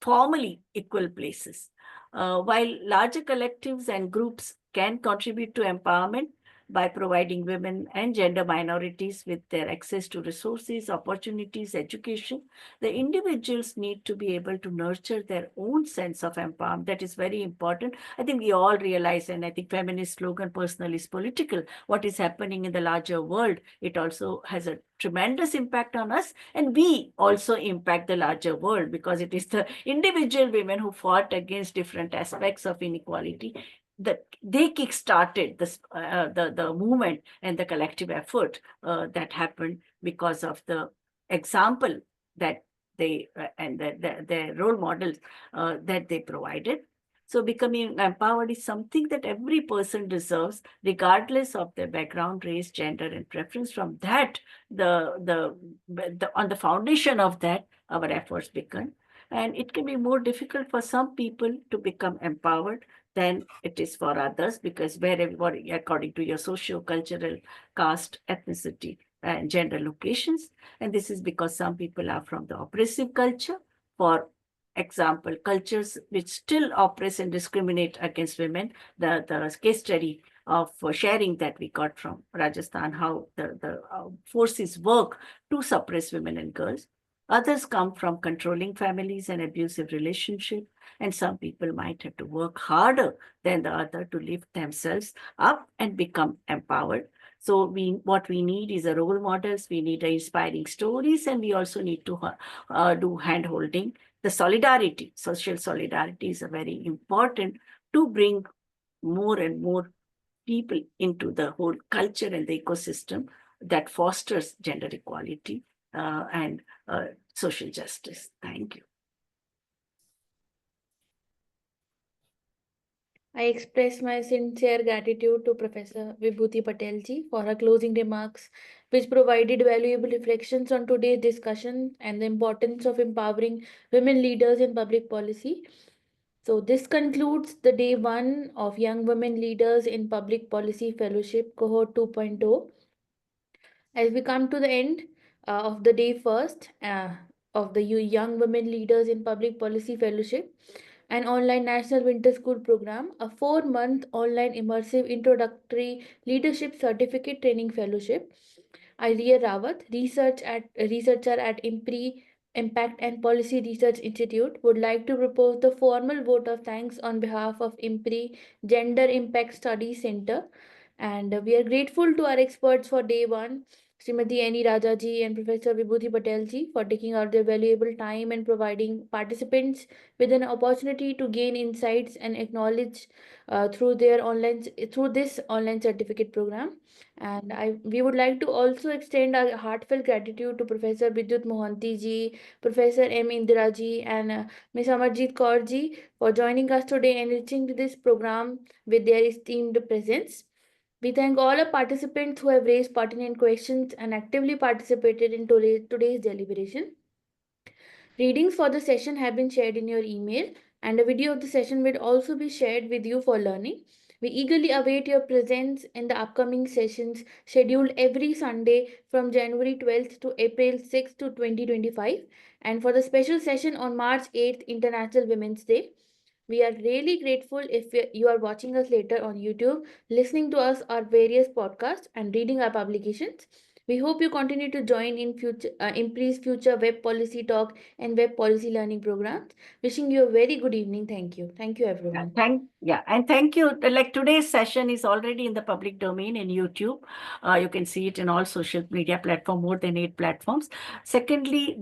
Speaker 2: formally equal places. While larger collectives and groups can contribute to empowerment by providing women and gender minorities with their access to resources, opportunities, education, the individuals need to be able to nurture their own sense of empowerment. That is very important. I think we all realize, and I think feminist slogan, personal is political, what is happening in the larger world, it also has a tremendous impact on us, and we also impact the larger world, because it is the individual women who fought against different aspects of inequality that they kick-started the movement and the collective effort that happened because of the example that they and their role models that they provided. So becoming empowered is something that every person deserves, regardless of their background, race, gender, and preference. From that, on the foundation of that, our efforts begin. And it can be more difficult for some people to become empowered than it is for others, because wherever, according to your socio-cultural, caste, ethnicity, and gender locations. And this is because some people are from the oppressive culture. For example, cultures which still oppress and discriminate against women. The case study of sharing that we got from Rajasthan, how the forces work to suppress women and girls. Others come from controlling families and abusive relationships, and some people might have to work harder than the other to lift themselves up and become empowered. So what we need is a role models, we need inspiring stories, and we also need to do hand-holding. The solidarity, social solidarity is very important to bring more and more people into the whole culture and the ecosystem that fosters gender equality and social justice. Thank you.
Speaker 1: I express my sincere gratitude to Professor Vibhuti Patel ji for her closing remarks, which provided valuable reflections on today's discussion and the importance of empowering women leaders in public policy. So, this concludes the day one of Young Women Leaders in Public Policy Fellowship Cohort 2.0. As we come to the end of the day first of the Young Women Leaders in Public Policy Fellowship, an online National Winter School program, a 4-month online immersive introductory leadership certificate training fellowship. Idea Rawat, researcher at IMPRI Impact and Policy Research Institute, would like to propose the formal vote of thanks on behalf of IMPRI Gender Impact Studies Center. And we are grateful to our experts for day one, Srimati Annie Rajaji and Professor Vibhuti Patelji, for taking out their valuable time and providing participants with an opportunity to gain insights and acknowledge through this online certificate program. And we would like to also extend our heartfelt gratitude to Professor Bidyut Mohanty ji, Professor Indira ji, and Ms. Amarjeet Kaur ji for joining us today and enriching this program with their esteemed presence. We thank all our participants who have raised pertinent questions and actively participated in today's deliberation. Readings for the session have been shared in your email, and a video of the session will also be shared with you for learning. We eagerly await your presence in the upcoming sessions scheduled every Sunday from January 12th to April 6th to 2025, and for the special session on March 8th, International Women's Day. We are really grateful if you are watching us later on YouTube, listening to us our various podcasts, and reading our publications. We hope you continue to join in IMPRI's future web policy talk and web policy learning programs. Wishing you a very good evening. Thank you. Thank you, everyone.
Speaker 2: And thank you. Like today's session is already in the public domain in YouTube. You can see it in all social media platforms, more than 8 platforms. Secondly,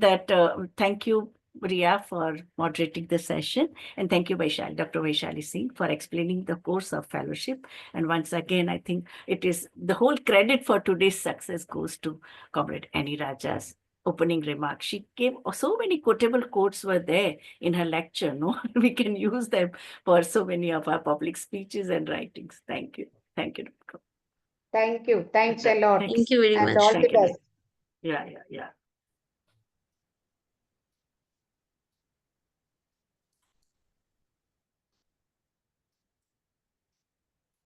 Speaker 2: thank you, Ria, for moderating the session. And thank you, Dr. Vaishali Singh, for explaining the course of fellowship. And once again, I think it is the whole credit for today's success goes to Comrade Annie Raja's opening remarks. She gave so many quotable quotes were there in her lecture. No, we can use them for so many of our public speeches and writings. Thank you. Thank you, Dr.
Speaker 10: Thank you. Thanks a lot.
Speaker 5: Thank you very
Speaker 10: And
Speaker 5: much.
Speaker 10: all the best.
Speaker 2: Yeah.